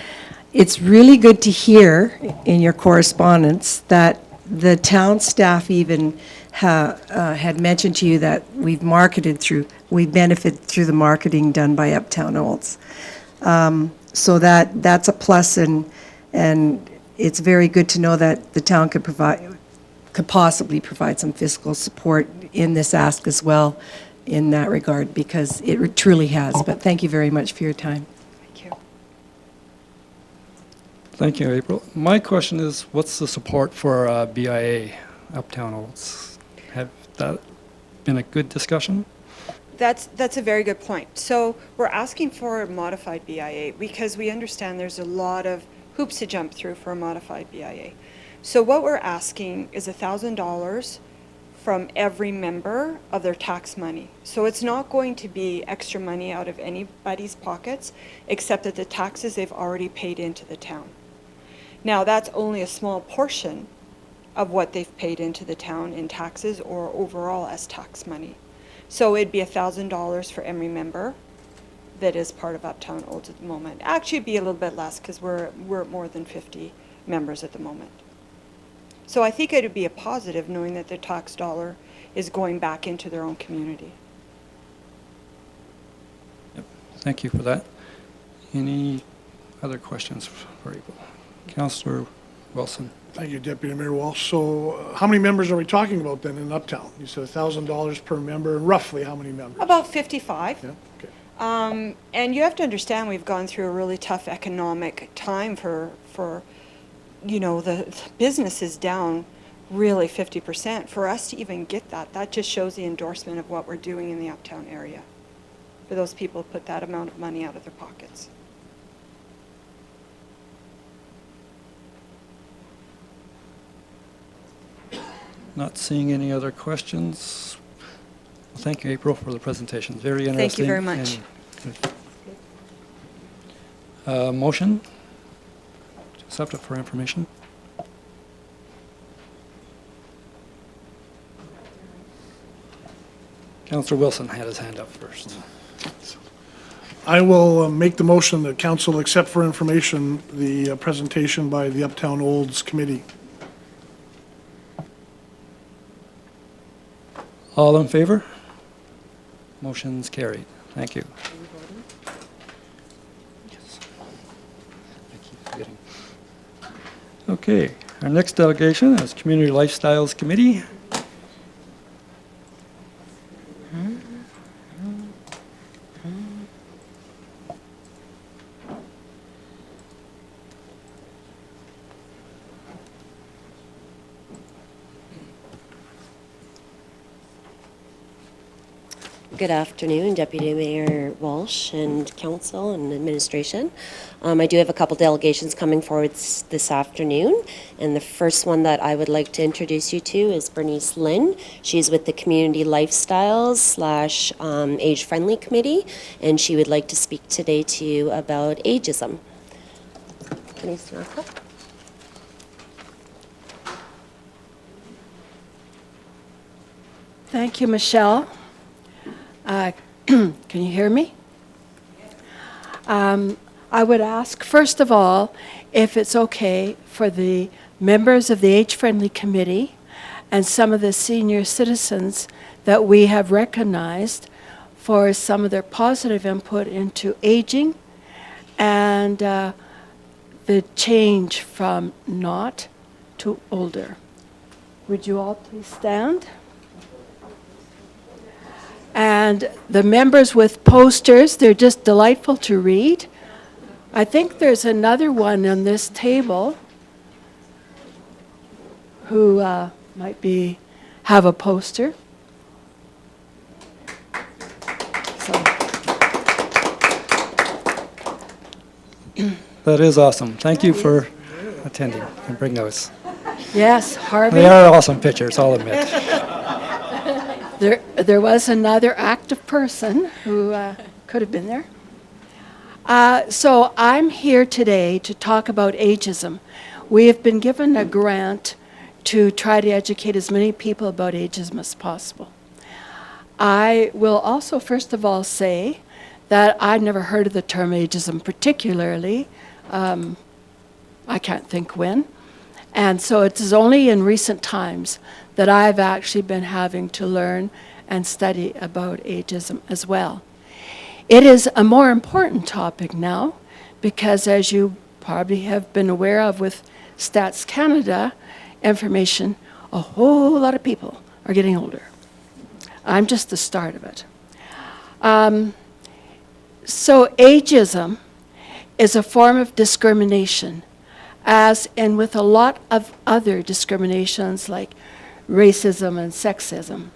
it's really good to hear in your correspondence that the town staff even had mentioned to you that we benefit through the marketing done by Uptown Olds. So that's a plus, and it's very good to know that the town could possibly provide some fiscal support in this ask as well in that regard, because it truly has. But thank you very much for your time. Thank you. Thank you, April. My question is, what's the support for BIA Uptown Olds? Have that been a good discussion? That's a very good point. So we're asking for a modified BIA because we understand there's a lot of hoops to jump through for a modified BIA. So what we're asking is $1,000 from every member of their tax money. So it's not going to be extra money out of anybody's pockets, except that the taxes they've already paid into the town. Now, that's only a small portion of what they've paid into the town in taxes or overall as tax money. So it'd be $1,000 for every member that is part of Uptown Olds at the moment. Actually, it'd be a little bit less because we're at more than 50 members at the moment. So I think it would be a positive knowing that their tax dollar is going back into their own community. Thank you for that. Any other questions for April? Councillor Wilson. Thank you, Deputy Mayor Walsh. So how many members are we talking about then in Uptown? You said $1,000 per member, and roughly how many members? About 55. Yeah, okay. And you have to understand we've gone through a really tough economic time for you know, the business is down really 50%. For us to even get that just shows the endorsement of what we're doing in the Uptown area. For those people who put that amount of money out of their pockets. Not seeing any other questions. Well, thank you, April, for the presentation. Very interesting. Thank you very much. Motion? Accept it for information. Councillor Wilson had his hand up first. I will make the motion that council accept for information the presentation by the Uptown Olds Committee. All in favor? Motion's carried. Thank you. Yes. I keep forgetting. Okay, our next delegation is Community Lifestyles Committee. Good afternoon, Deputy Mayor Walsh and Council and Administration. I do have a couple delegations coming forward this afternoon, and the first one that I would like to introduce you to is Bernice Lynn. She's with the Community Lifestyles / Age Friendly Committee, and she would like to speak today to you about ageism. Bernice, you want to come? Thank you, Michelle. Can you hear me? I would ask, first of all, if it's okay for the members of the Age Friendly Committee and some of the senior citizens that we have recognized for some of their positive input into aging and the change from not to older. Would you all please stand? And the members with posters, they're just delightful to read. I think there's another one on this table who might have a poster. So. That is awesome. Thank you for attending and bring those. Yes, Harvey. They are awesome pictures, I'll admit. There was another active person who could have been there. So I'm here today to talk about ageism. We have been given a grant to try to educate as many people about ageism as possible. I will also, first of all, say that I'd never heard of the term ageism particularly. I can't think when. And so it is only in recent times that I've actually been having to learn and study about ageism as well. It is a more important topic now because, as you probably have been aware of with Stats Canada information, a whole lot of people are getting older. I'm just the start of it. So ageism is a form of discrimination, as in with a lot of other discriminations like racism and sexism.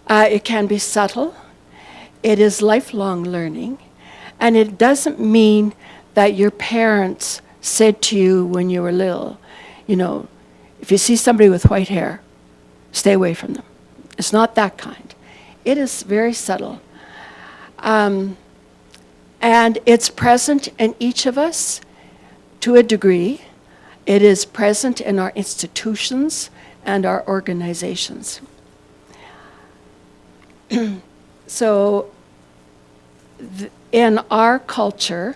It can be subtle, it is lifelong learning, and it doesn't mean that your parents said to you when you were little, you know, if you see somebody with white hair, stay away from them. It's not that kind. It is very subtle. And it's present in each of us to a degree. It is present in our institutions and our organizations. So in our culture,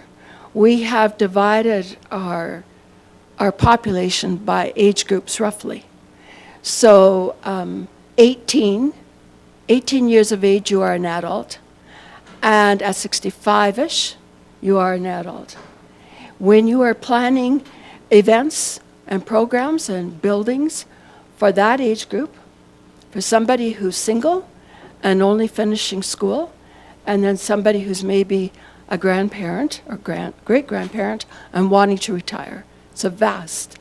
we have divided our population by age groups roughly. So 18 years of age, you are an adult. And at 65-ish, you are an adult. When you are planning events and programs and buildings for that age group, for somebody who's single and only finishing school, and then somebody who's maybe a grandparent or great-grandparent and wanting to retire. It's a vast,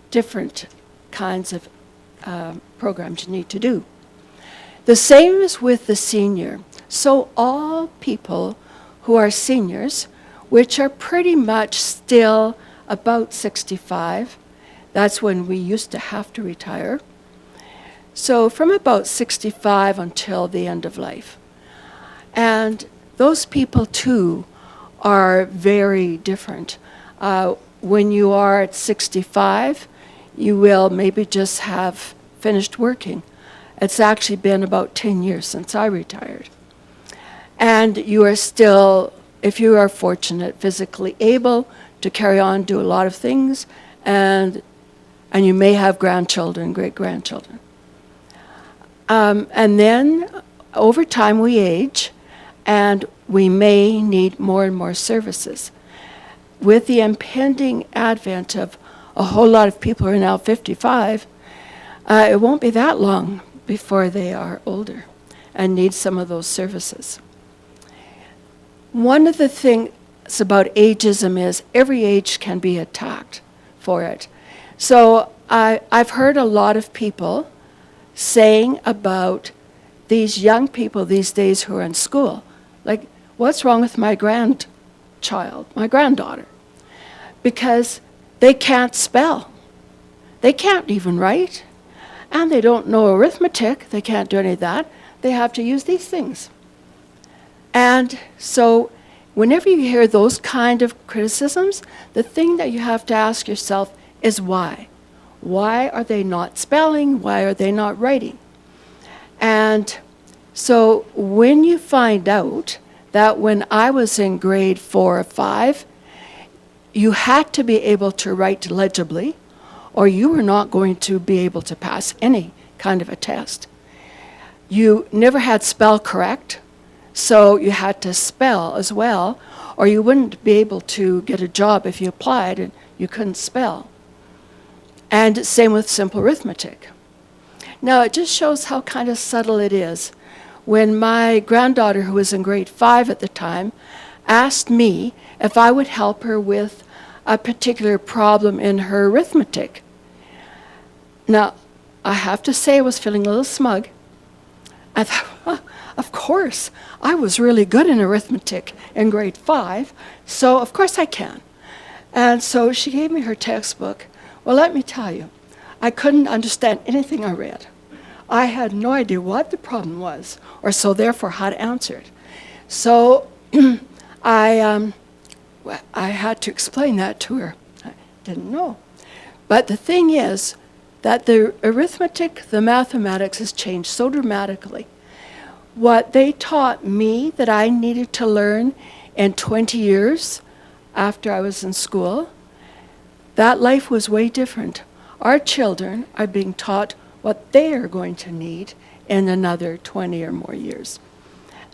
different kinds of programs you need to do. The same is with the senior. So all people who are seniors, which are pretty much still about 65, that's when we used to have to retire. So from about 65 until the end of life. And those people too are very different. When you are at 65, you will maybe just have finished working. It's actually been about 10 years since I retired. And you are still, if you are fortunate, physically able to carry on, do a lot of things, and you may have grandchildren, great-grandchildren. And then over time we age, and we may need more and more services. With the impending advent of a whole lot of people who are now 55, it won't be that long before they are older and need some of those services. One of the things about ageism is every age can be attacked for it. So I've heard a lot of people saying about these young people these days who are in school, like, what's wrong with my grandchild, my granddaughter? Because they can't spell. They can't even write. And they don't know arithmetic. They can't do any of that. They have to use these things. And so whenever you hear those kind of criticisms, the thing that you have to ask yourself is why? Why are they not spelling? Why are they not writing? And so when you find out that when I was in grade 4 or 5, you had to be able to write legibly, or you were not going to be able to pass any kind of a test. You never had spell correct, so you had to spell as well, or you wouldn't be able to get a job if you applied and you couldn't spell. And same with simple arithmetic. Now, it just shows how kind of subtle it is. When my granddaughter, who was in grade 5 at the time, asked me if I would help her with a particular problem in her arithmetic. Now, I have to say I was feeling a little smug. I thought, well, of course, I was really good in arithmetic in grade 5, so of course I can. And so she gave me her textbook. Well, let me tell you, I couldn't understand anything I read. I had no idea what the problem was, or so therefore how to answer it. So I had to explain that to her. I didn't know. But the thing is that the arithmetic, the mathematics has changed so dramatically. What they taught me that I needed to learn in 20 years after I was in school, that life was way different. Our children are being taught what they are going to need in another 20 or more years.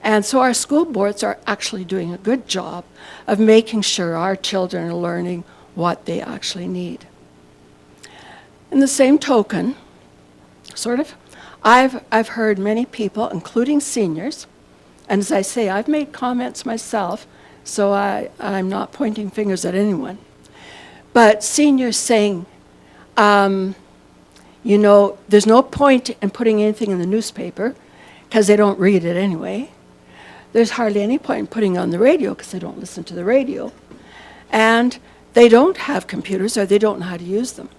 And so our school boards are actually doing a good job of making sure our children are learning what they actually need. In the same token, sort of, I've heard many people, including seniors, and as I say, I've made comments myself, so I'm not pointing fingers at anyone, but seniors saying, you know, there's no point in putting anything in the newspaper because they don't read it anyway. There's hardly any point in putting it on the radio because they don't listen to the radio. And they don't have computers or they don't know how to use them.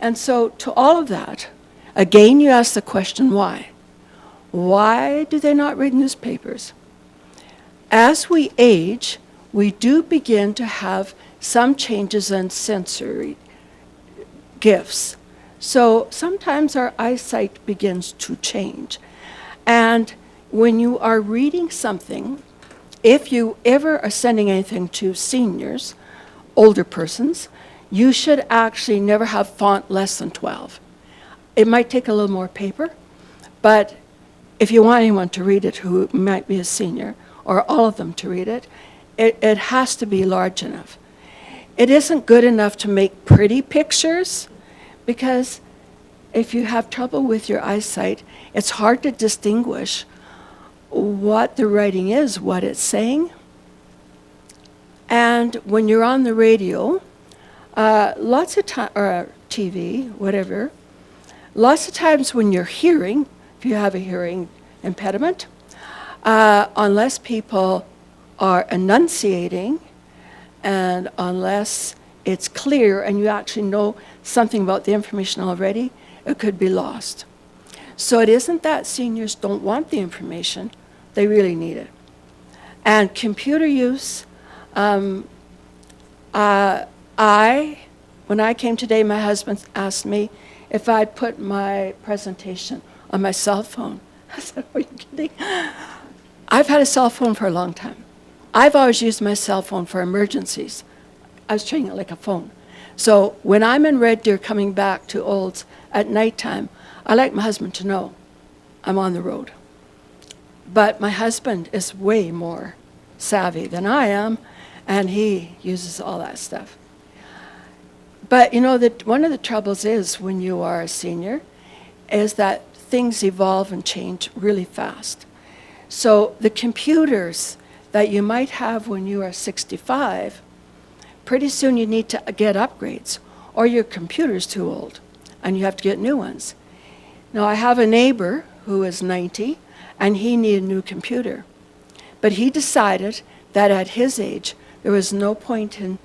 And so to all of that, again, you ask the question, why? Why do they not read newspapers? As we age, we do begin to have some changes in sensory gifts. So sometimes our eyesight begins to change. And when you are reading something, if you ever are sending anything to seniors, older persons, you should actually never have font less than 12. It might take a little more paper, but if you want anyone to read it who might be a senior, or all of them to read it, it has to be large enough. It isn't good enough to make pretty pictures, because if you have trouble with your eyesight, it's hard to distinguish what the writing is, what it's saying. And when you're on the radio, lots of time, or TV, whatever, lots of times when you're hearing, if you have a hearing impediment, unless people are enunciating and unless it's clear and you actually know something about the information already, it could be lost. So it isn't that seniors don't want the information, they really need it. And computer use, when I came today, my husband asked me if I'd put my presentation on my cell phone. I said, are you kidding? I've had a cell phone for a long time. I've always used my cell phone for emergencies. I was treating it like a phone. So when I'm in Red Deer coming back to Olds at nighttime, I like my husband to know I'm on the road. But my husband is way more savvy than I am, and he uses all that stuff. But you know, one of the troubles is when you are a senior is that things evolve and change really fast. So the computers that you might have when you are 65, pretty soon you need to get upgrades, or your computer's too old and you have to get new ones. Now I have a neighbor who is 90 and he needed a new computer. But he decided that at his age there was no point in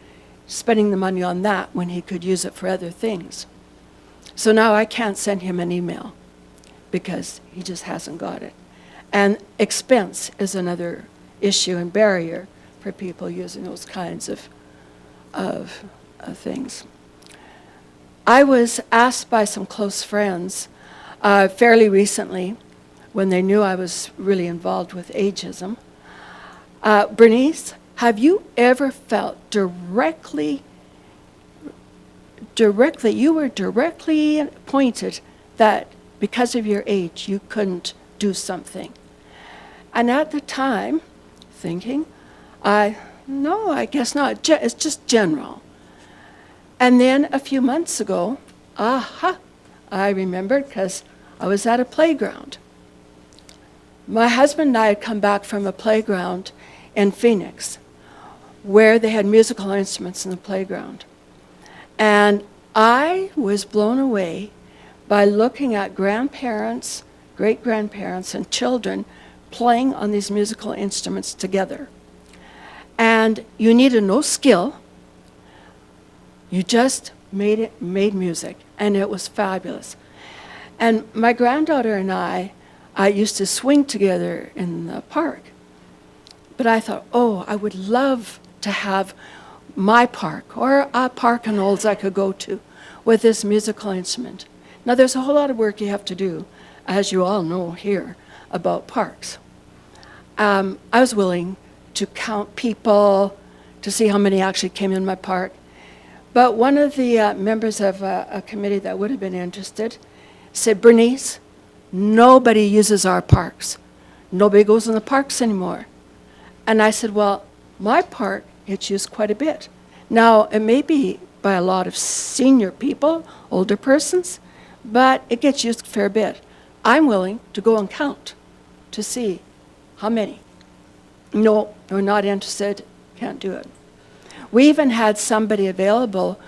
spending the money on that when he could use it for other things. So now I can't send him an email because he just hasn't got it. And expense is another issue and barrier for people using those kinds of things. I was asked by some close friends fairly recently, when they knew I was really involved with ageism, Bernice, have you ever felt directly you were directly pointed that because of your age you couldn't do something? And at the time, thinking, no, I guess not. It's just general. And then a few months ago, I remembered because I was at a playground. My husband and I had come back from a playground in Phoenix where they had musical instruments in the playground. And I was blown away by looking at grandparents, great-grandparents, and children playing on these musical instruments together. And you needed no skill. You just made music, and it was fabulous. And my granddaughter and I used to swing together in the park. But I thought, I would love to have my park or a park in Olds I could go to with this musical instrument. Now, there's a whole lot of work you have to do, as you all know here, about parks. I was willing to count people to see how many actually came in my park. But one of the members of a committee that would have been interested said, Bernice, nobody uses our parks. Nobody goes in the parks anymore. And I said, well, my park gets used quite a bit. Now, it may be by a lot of senior people, older persons, but it gets used a fair bit. I'm willing to go and count to see how many. No, we're not interested, can't do it. We even had somebody available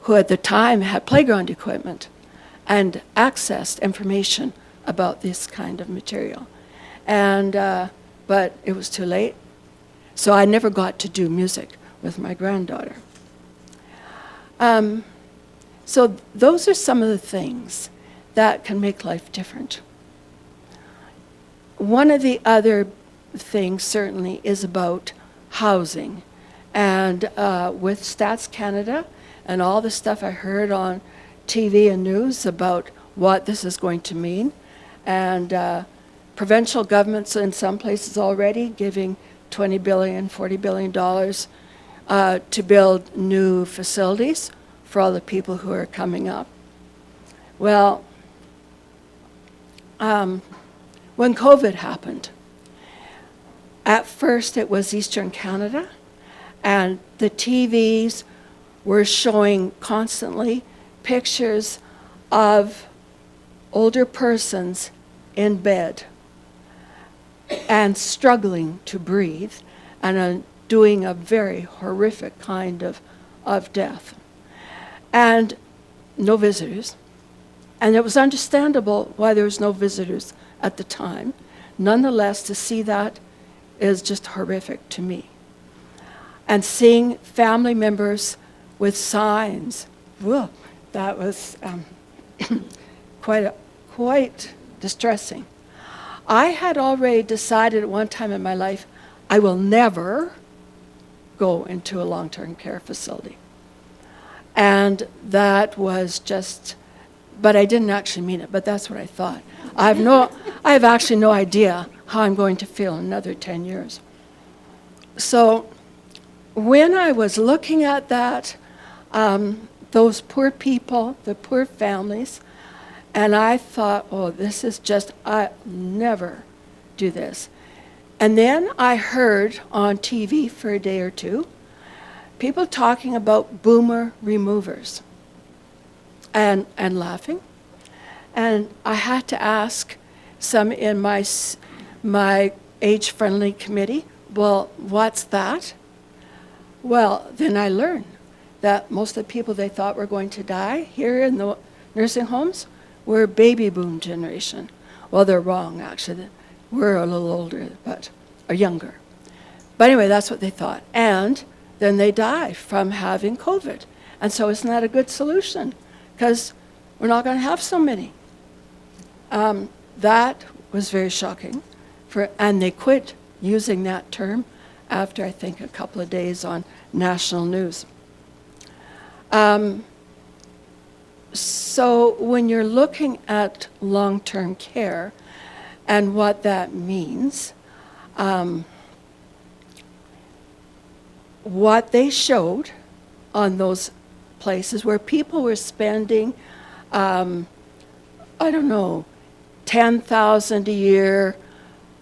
who at the time had playground equipment and accessed information about this kind of material. And, but it was too late. So I never got to do music with my granddaughter. So those are some of the things that can make life different. One of the other things certainly is about housing. And with Stats Canada and all the stuff I heard on TV and news about what this is going to mean, and provincial governments in some places already giving $20 billion, $40 billion to build new facilities for all the people who are coming up. Well, when COVID happened, at first it was Eastern Canada, and the TVs were showing constantly pictures of older persons in bed and struggling to breathe and doing a very horrific kind of death. And no visitors. And it was understandable why there was no visitors at the time. Nonetheless, to see that is just horrific to me. And seeing family members with signs, whoa, that was quite distressing. I had already decided at one time in my life, I will never go into a long-term care facility. And that was just, but I didn't actually mean it, but that's what I thought. I have actually no idea how I'm going to feel in another 10 years. So when I was looking at that, those poor people, the poor families, and I thought, oh, this is just, I'll never do this. And then I heard on TV for a day or two, people talking about boomer removers and laughing. And I had to ask some in my age-friendly committee, well, what's that? Well, then I learned that most of the people they thought were going to die here in the nursing homes were baby boom generation. Well, they're wrong, actually. We're a little older, but or younger. But anyway, that's what they thought. And then they die from having COVID. And so isn't that a good solution? Because we're not going to have so many. That was very shocking. And they quit using that term after, I think, a couple of days on national news. So when you're looking at long-term care and what that means, what they showed on those places where people were spending, I don't know, $10,000 a year,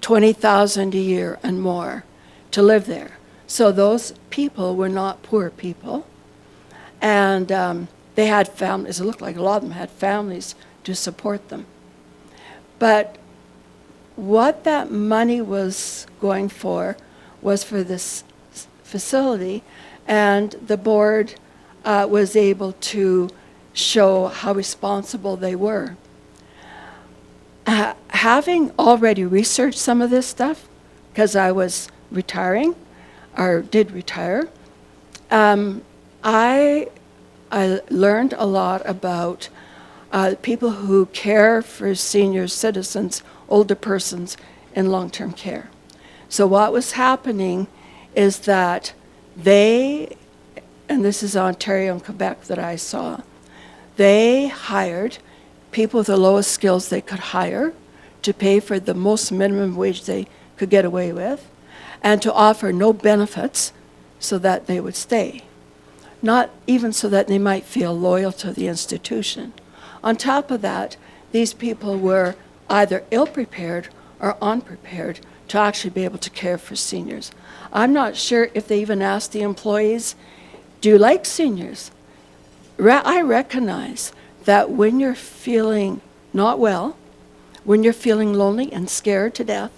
$20,000 a year and more to live there. So those people were not poor people. And they had families. It looked like a lot of them had families to support them. But what that money was going for was for this facility, and the board was able to show how responsible they were. Having already researched some of this stuff, because I was retiring, or did retire, I learned a lot about people who care for senior citizens, older persons in long-term care. So what was happening is that they, and this is Ontario and Quebec that I saw, they hired people with the lowest skills they could hire to pay for the most minimum wage they could get away with, and to offer no benefits so that they would stay. Not even so that they might feel loyal to the institution. On top of that, these people were either ill-prepared or unprepared to actually be able to care for seniors. I'm not sure if they even asked the employees, do you like seniors? I recognize that when you're feeling not well, when you're feeling lonely and scared to death,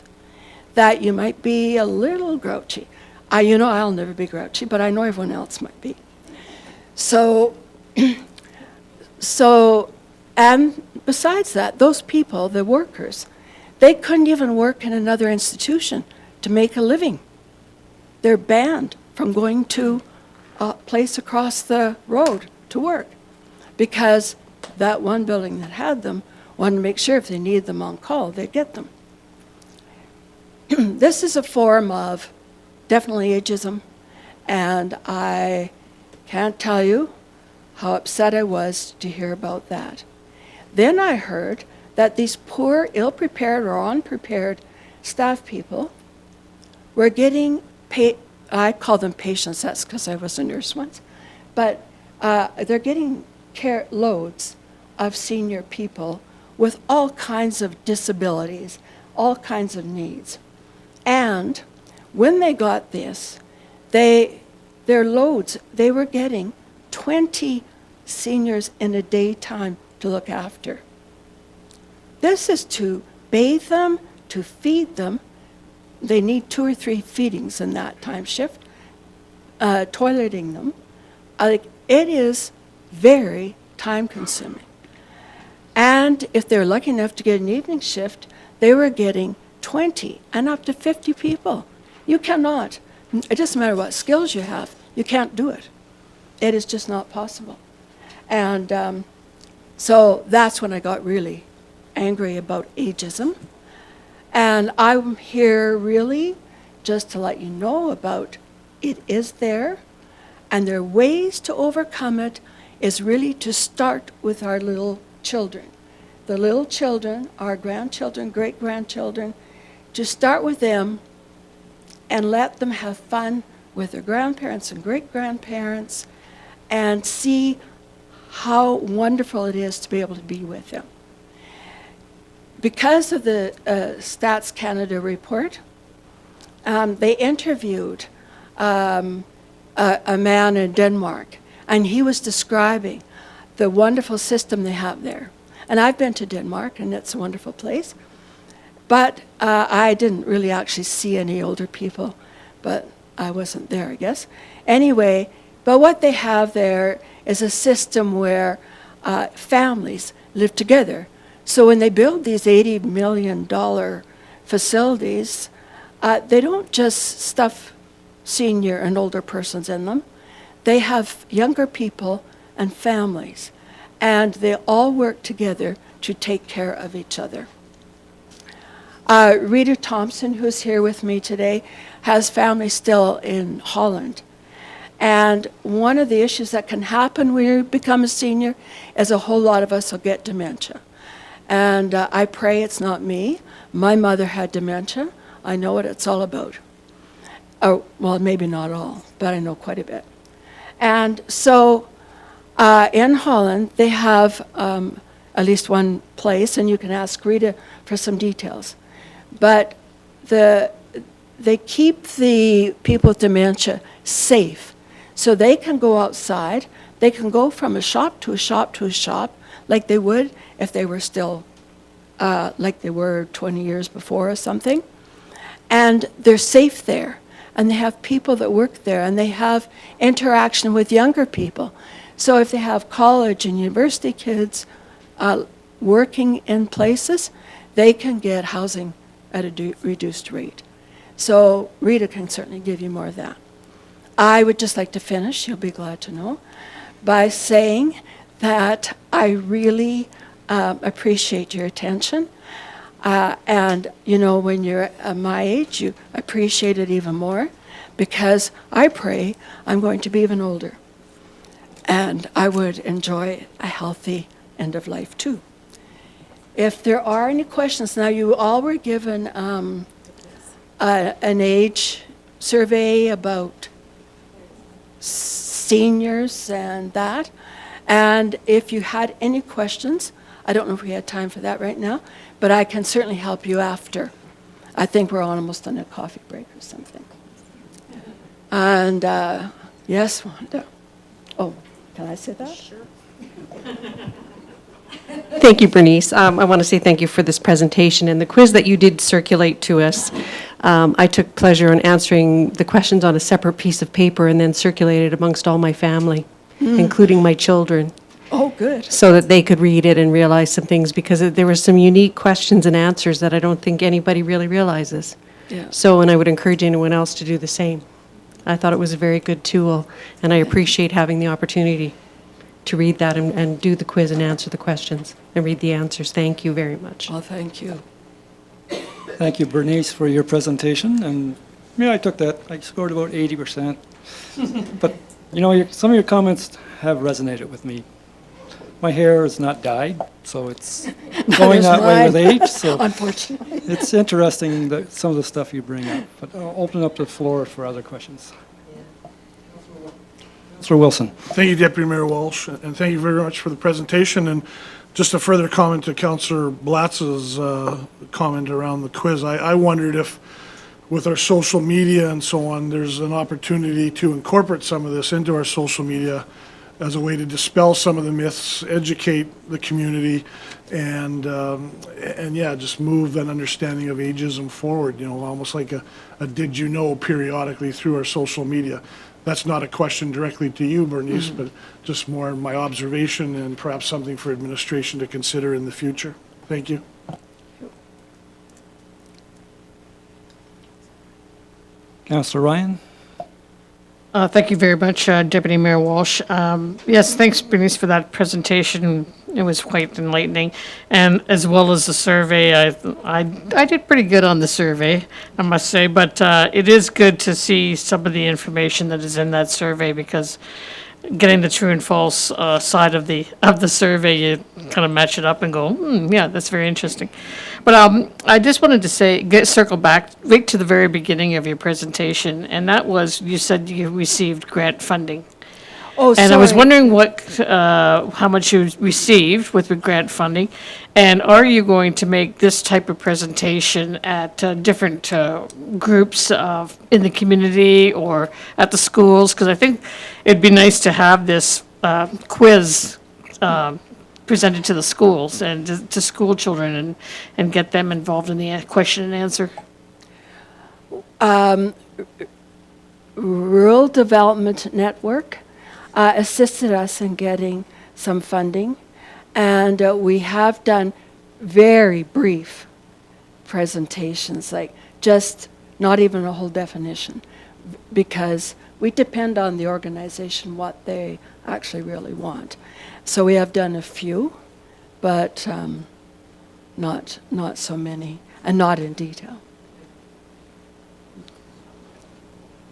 that you might be a little grouchy. I'll never be grouchy, but I know everyone else might be. So, and besides that, those people, the workers, they couldn't even work in another institution to make a living. They're banned from going to a place across the road to work, because that one building that had them wanted to make sure if they needed them on call, they'd get them. This is a form of definitely ageism, and I can't tell you how upset I was to hear about that. Then I heard that these poor, ill-prepared or unprepared staff people were getting paid, I call them patients, that's because I was a nurse once, but they're getting care loads of senior people with all kinds of disabilities, all kinds of needs. And when they got this, their loads, they were getting 20 seniors in a daytime to look after. This is to bathe them, to feed them. They need 2 or 3 feedings in that time shift, toileting them. It is very time consuming. And if they're lucky enough to get an evening shift, they were getting 20 and up to 50 people. You cannot, it doesn't matter what skills you have, you can't do it. It is just not possible. And so that's when I got really angry about ageism. And I'm here really just to let you know about it is there, and there are ways to overcome it is really to start with our little children. The little children, our grandchildren, great-grandchildren, to start with them and let them have fun with their grandparents and great-grandparents and see how wonderful it is to be able to be with them. Because of the Stats Canada report, they interviewed a man in Denmark, and he was describing the wonderful system they have there. And I've been to Denmark, and it's a wonderful place. But I didn't really actually see any older people, but I wasn't there, I guess. Anyway, but what they have there is a system where families live together. So when they build these $80 million facilities, they don't just stuff senior and older persons in them. They have younger people and families, and they all work together to take care of each other. Rita Thompson, who's here with me today, has family still in Holland. And one of the issues that can happen when you become a senior is a whole lot of us will get dementia. And I pray it's not me. My mother had dementia. I know what it's all about. Oh, well, maybe not all, but I know quite a bit. And so in Holland, they have at least one place, and you can ask Rita for some details. But they keep the people with dementia safe. So they can go outside. They can go from a shop to a shop to a shop like they would if they were still like they were 20 years before or something. And they're safe there. And they have people that work there, and they have interaction with younger people. So if they have college and university kids working in places, they can get housing at a reduced rate. So Rita can certainly give you more of that. I would just like to finish, you'll be glad to know, by saying that I really appreciate your attention. And, you know, when you're my age, you appreciate it even more, because I pray I'm going to be even older. And I would enjoy a healthy end of life, too. If there are any questions, now you all were given an age survey about seniors and that. And if you had any questions, I don't know if we had time for that right now, but I can certainly help you after. I think we're almost on a coffee break or something. And yes, Wanda. Oh, can I say that? Sure. Thank you, Bernice. I want to say thank you for this presentation and the quiz that you did circulate to us. I took pleasure in answering the questions on a separate piece of paper and then circulated amongst all my family, including my children. Oh, good. So that they could read it and realize some things, because there were some unique questions and answers that I don't think anybody really realizes. Yeah. So, and I would encourage anyone else to do the same. I thought it was a very good tool, and I appreciate having the opportunity. to read that and do the quiz and answer the questions and read the answers. Thank you very much. Well, thank you. Thank you, Bernice, for your presentation, and yeah, I took that. I scored about 80%. But, you know, some of your comments have resonated with me. My hair is not dyed, so it's going that way with age, so Unfortunately. it's interesting, that some of the stuff you bring up, but I'll open up the floor for other questions. Mr. Wilson. Thank you, Deputy Mayor Walsh, and thank you very much for the presentation. And just a further comment to Councillor Blatz's comment around the quiz. I wondered if, with our social media and so on, there's an opportunity to incorporate some of this into our social media as a way to dispel some of the myths, educate the community, and yeah, just move that understanding of ageism forward, you know, almost like a did you know periodically through our social media. That's not a question directly to you, Bernice, but just more my observation and perhaps something for administration to consider in the future. Thank you. Councillor Ryan? Thank you very much, Deputy Mayor Walsh. Yes, thanks, Bernice, for that presentation. It was quite enlightening, and as well as the survey. I did pretty good on the survey, I must say, but it is good to see some of the information that is in that survey, because getting the true and false side of the survey, you kind of match it up and go, yeah, that's very interesting. But I just wanted to say, circle back right to the very beginning of your presentation, and that was, you said you received grant funding. Oh, And I was sorry. wondering how much you received with the grant funding, and are you going to make this type of presentation at different groups in the community or at the schools? Because I think it'd be nice to have this quiz presented to the schools and to school children and get them involved in the question and answer. Rural Development Network assisted us in getting some funding, and we have done very brief presentations, like just not even a whole definition, because we depend on the organization, what they actually really want. So we have done a few, but not so many, and not in detail.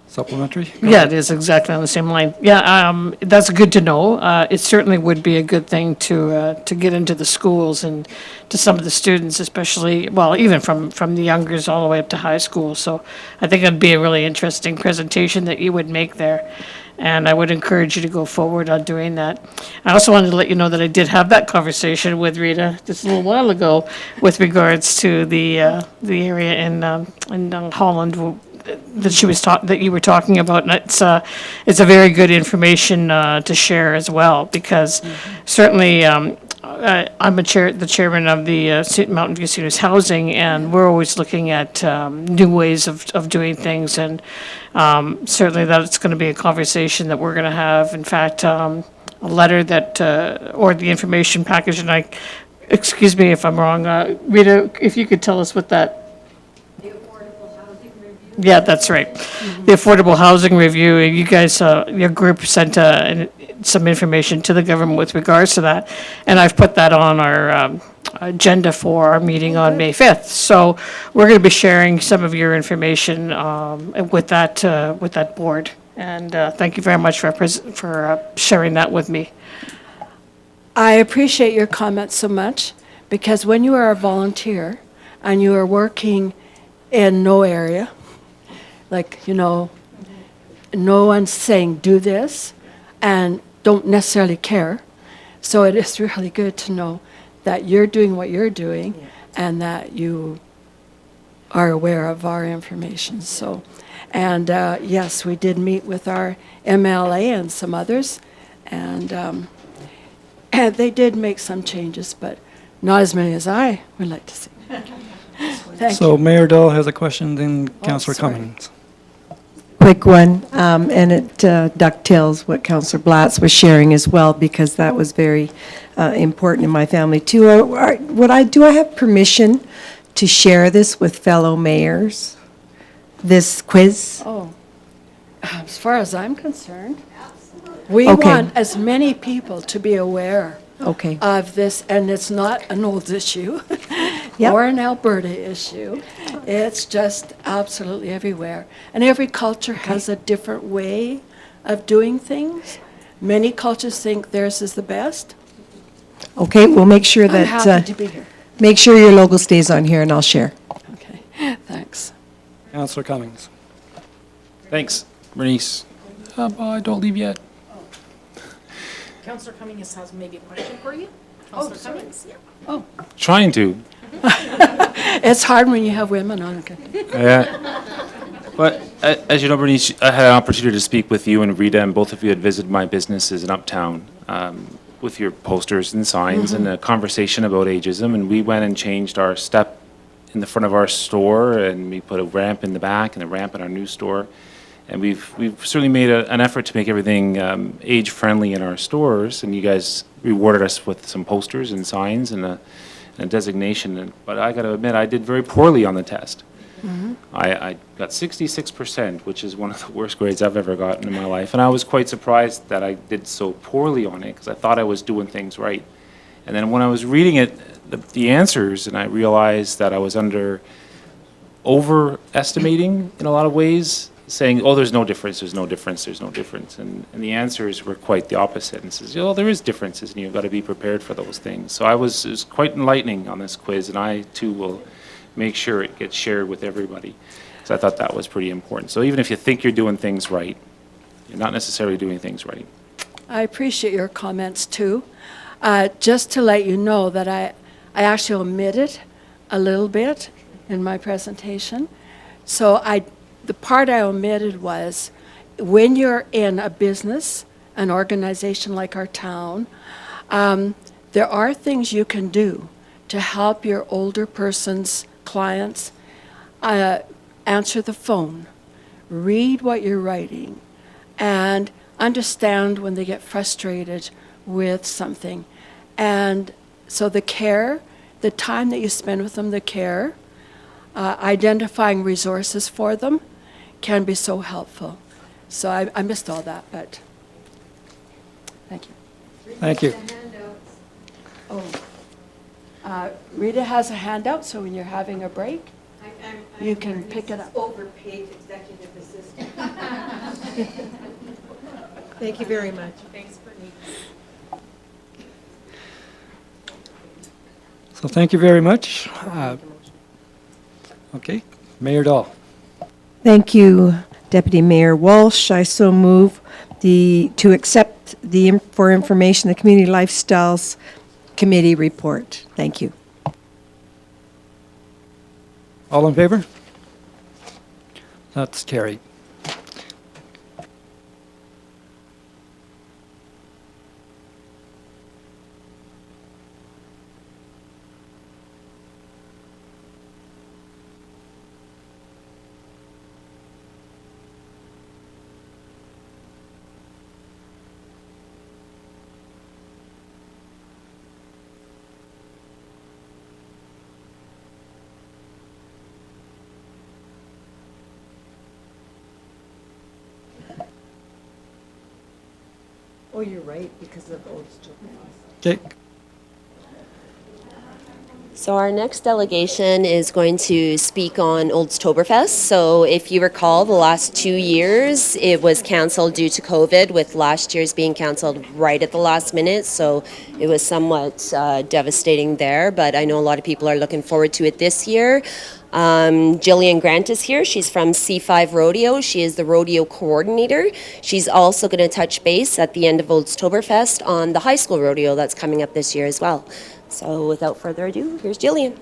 Supplementary? Yeah, it is exactly on the same line. Yeah, that's good to know. It certainly would be a good thing to get into the schools and to some of the students, especially, well, even from the youngers all the way up to high school. So I think it'd be a really interesting presentation that you would make there. And I would encourage you to go forward on doing that. I also wanted to let you know that I did have that conversation with Rita just a little while ago with regards to the area in Holland that she was that you were talking about, and it's a very good information to share as well, because certainly I'm the chairman of the Mountain View Seniors Housing, and we're always looking at new ways of doing things, and certainly that's going to be a conversation that we're going to have. In fact, a letter that or the information package, and excuse me if I'm wrong, Rita, if you could tell us what that. Yeah, that's right. The Affordable Housing Review, you guys, your group sent some information to the government with regards to that, and I've put that on our agenda for our meeting on May 5th. So we're going to be sharing some of your information with that board, and thank you very much for sharing that with me. I appreciate your comments so much, because when you are a volunteer and you are working in no area, like, you know, no one's saying do this and don't necessarily care. So it is really good to know that you're doing what you're doing and that you are aware of our information. So, and yes, we did meet with our MLA and some others, and they did make some changes, but not as many as I would like to see. Thank So you. Mayor Dahl has a question, then Councillor sorry. Cummings. Quick one, and it ducktails what Councillor Blatz was sharing as well, because that was very important in my family too. Do I have permission to share this with fellow mayors, this quiz? Oh, as far as I'm concerned. We Okay. want as many people to be aware Okay. of this, and it's not an Olds issue Yep. or an Alberta issue. It's just absolutely everywhere. And every culture has a different way of doing things. Many cultures think theirs is the best. Okay, we'll make sure I'm that, happy to be here. make sure your logo stays on here and I'll share. Okay, thanks. Councillor Cummings. Thanks, Bernice. Don't leave yet. Councillor Cummings has maybe a question for you? Councillor Cummings? Yeah. Trying to. It's hard when you have women on. Yeah. But as you know, Bernice, I had an opportunity to speak with you and Rita, and both of you had visited my businesses in Uptown with your posters and signs and a conversation about ageism. And we went and changed our step in the front of our store, and we put a ramp in the back and a ramp in our new store. And we've certainly made an effort to make everything age-friendly in our stores, and you guys rewarded us with some posters and signs and a designation. But I got to admit, I did very poorly on the test. I got 66%, which is one of the worst grades I've ever gotten in my life. And I was quite surprised that I did so poorly on it, because I thought I was doing things right. And then when I was reading it, the answers, and I realized that I was overestimating in a lot of ways, saying, oh, there's no difference, there's no difference, there's no difference. And the answers were quite the opposite. And says, oh, there is differences, and you've got to be prepared for those things. So it was quite enlightening on this quiz, and I, too, will make sure it gets shared with everybody. So I thought that was pretty important. So even if you think you're doing things right, you're not necessarily doing things right. I appreciate your comments too. Just to let you know that I actually omitted a little bit in my presentation. So the part I omitted was, when you're in a business, an organization like our town, there are things you can do to help your older person's clients answer the phone, read what you're writing, and understand when they get frustrated with something. And so the care, the time that you spend with them, the care, identifying resources for them can be so helpful. So I missed all that, but thank you. Thank you. Rita has a handout, so when you're having a break, you can pick it up. Overpaid executive assistant. Thank you very much. Thanks, Brittany. So thank you very much. Okay, Mayor Dahl. Thank you, Deputy Mayor Walsh. I so move to accept for information the Community Lifestyles Committee report. Thank you. All in favor? That's carried. Oh, you're right, because of old children. Okay, So our next delegation is going to speak on Oldstoberfest. So if you recall, the last 2 years, it was canceled due to COVID, with last year's being canceled right at the last minute. So it was somewhat devastating there, but I know a lot of people are looking forward to it this year. Jillian Grant is here. She's from C5 Rodeo. She is the rodeo coordinator. She's also going to touch base at the end of Oldstoberfest on the high school rodeo that's coming up this year as well. So without further ado, here's Jillian.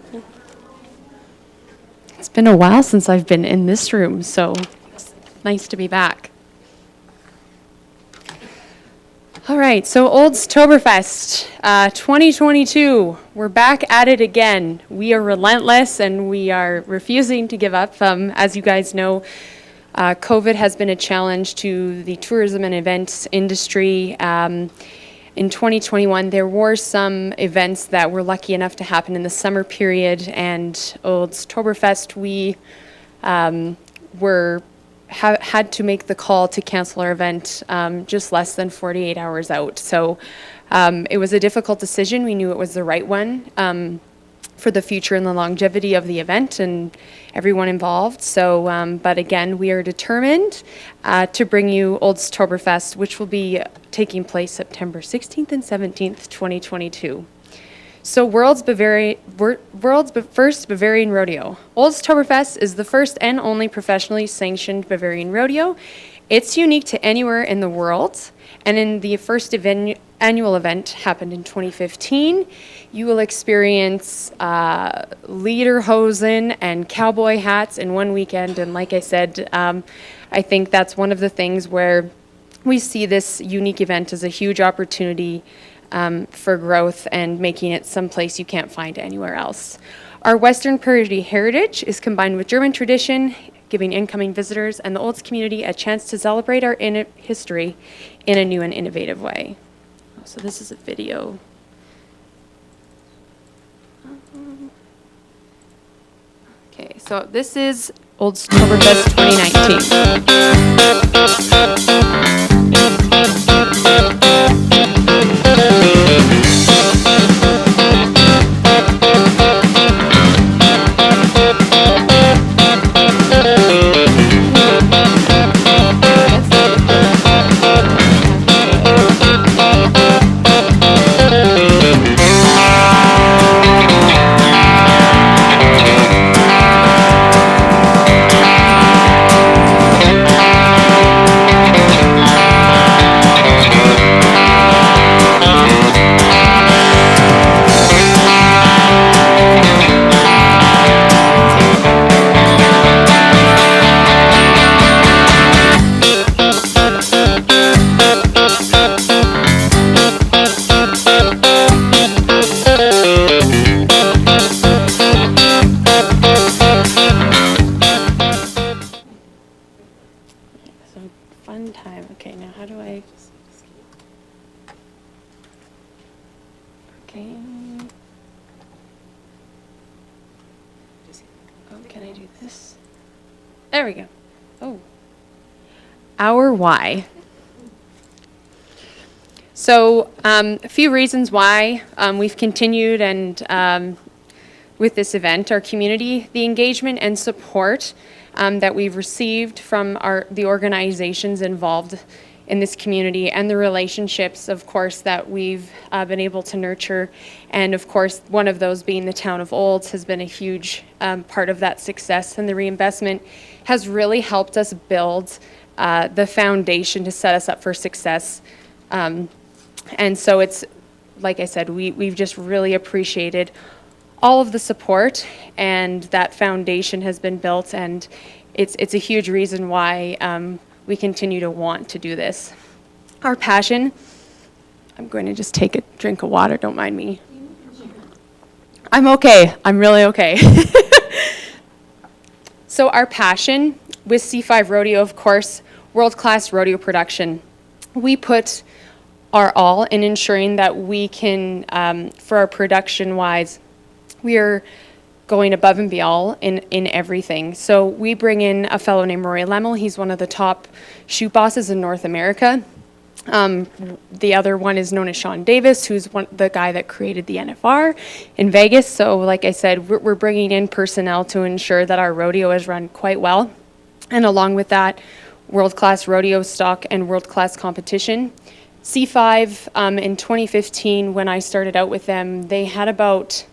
It's been a while since I've been in this room, so it's nice to be back. All right, so Oldstoberfest 2022, we're back at it again. We are relentless and we are refusing to give up. As you guys know, COVID has been a challenge to the tourism and events industry. In 2021, there were some events that were lucky enough to happen in the summer period, and Oldstoberfest, we were had to make the call to cancel our event just less than 48 hours out. So it was a difficult decision. We knew it was the right one for the future and the longevity of the event and everyone involved. So, but again, we are determined to bring you Oldstoberfest, which will be taking place September 16th and 17th, 2022. So first Bavarian Rodeo. Oldstoberfest is the first and only professionally sanctioned Bavarian rodeo. It's unique to anywhere in the world, and in the first annual event happened in 2015. You will experience lederhosen and cowboy hats in one weekend, and like I said, I think that's one of the things where we see this unique event as a huge opportunity for growth and making it someplace you can't find anywhere else. Our Western Prairie heritage is combined with German tradition, giving incoming visitors and the Olds community a chance to celebrate our history in a new and innovative way. So this is a video. Okay, so this is Oldstoberfest 2019. So fun time. Okay, now how do I? Okay. Oh, can I do this? There we go. Oh. Our why. So a few reasons why we've continued and with this event, our community, the engagement and support that we've received from the organizations involved in this community, and the relationships, of course, that we've been able to nurture. And of course, one of those being the town of Olds has been a huge part of that success, and the reinvestment has really helped us build the foundation to set us up for success. And so it's, like I said, we've just really appreciated all of the support, and that foundation has been built, and it's a huge reason why we continue to want to do this. Our passion, I'm going to just take a drink of water, don't mind me. I'm okay, I'm really okay. So our passion with C5 Rodeo, of course, world-class rodeo production. We put our all in ensuring that we can, for our production-wise, we are going above and beyond in everything. So we bring in a fellow named Rory Lemmel. He's one of the top shoot bosses in North America. The other one is known as Sean Davis, who's the guy that created the NFR in Vegas. So like I said, we're bringing in personnel to ensure that our rodeo is run quite well. And along with that, world-class rodeo stock and world-class competition. C5, in 2015, when I started out with them, they had about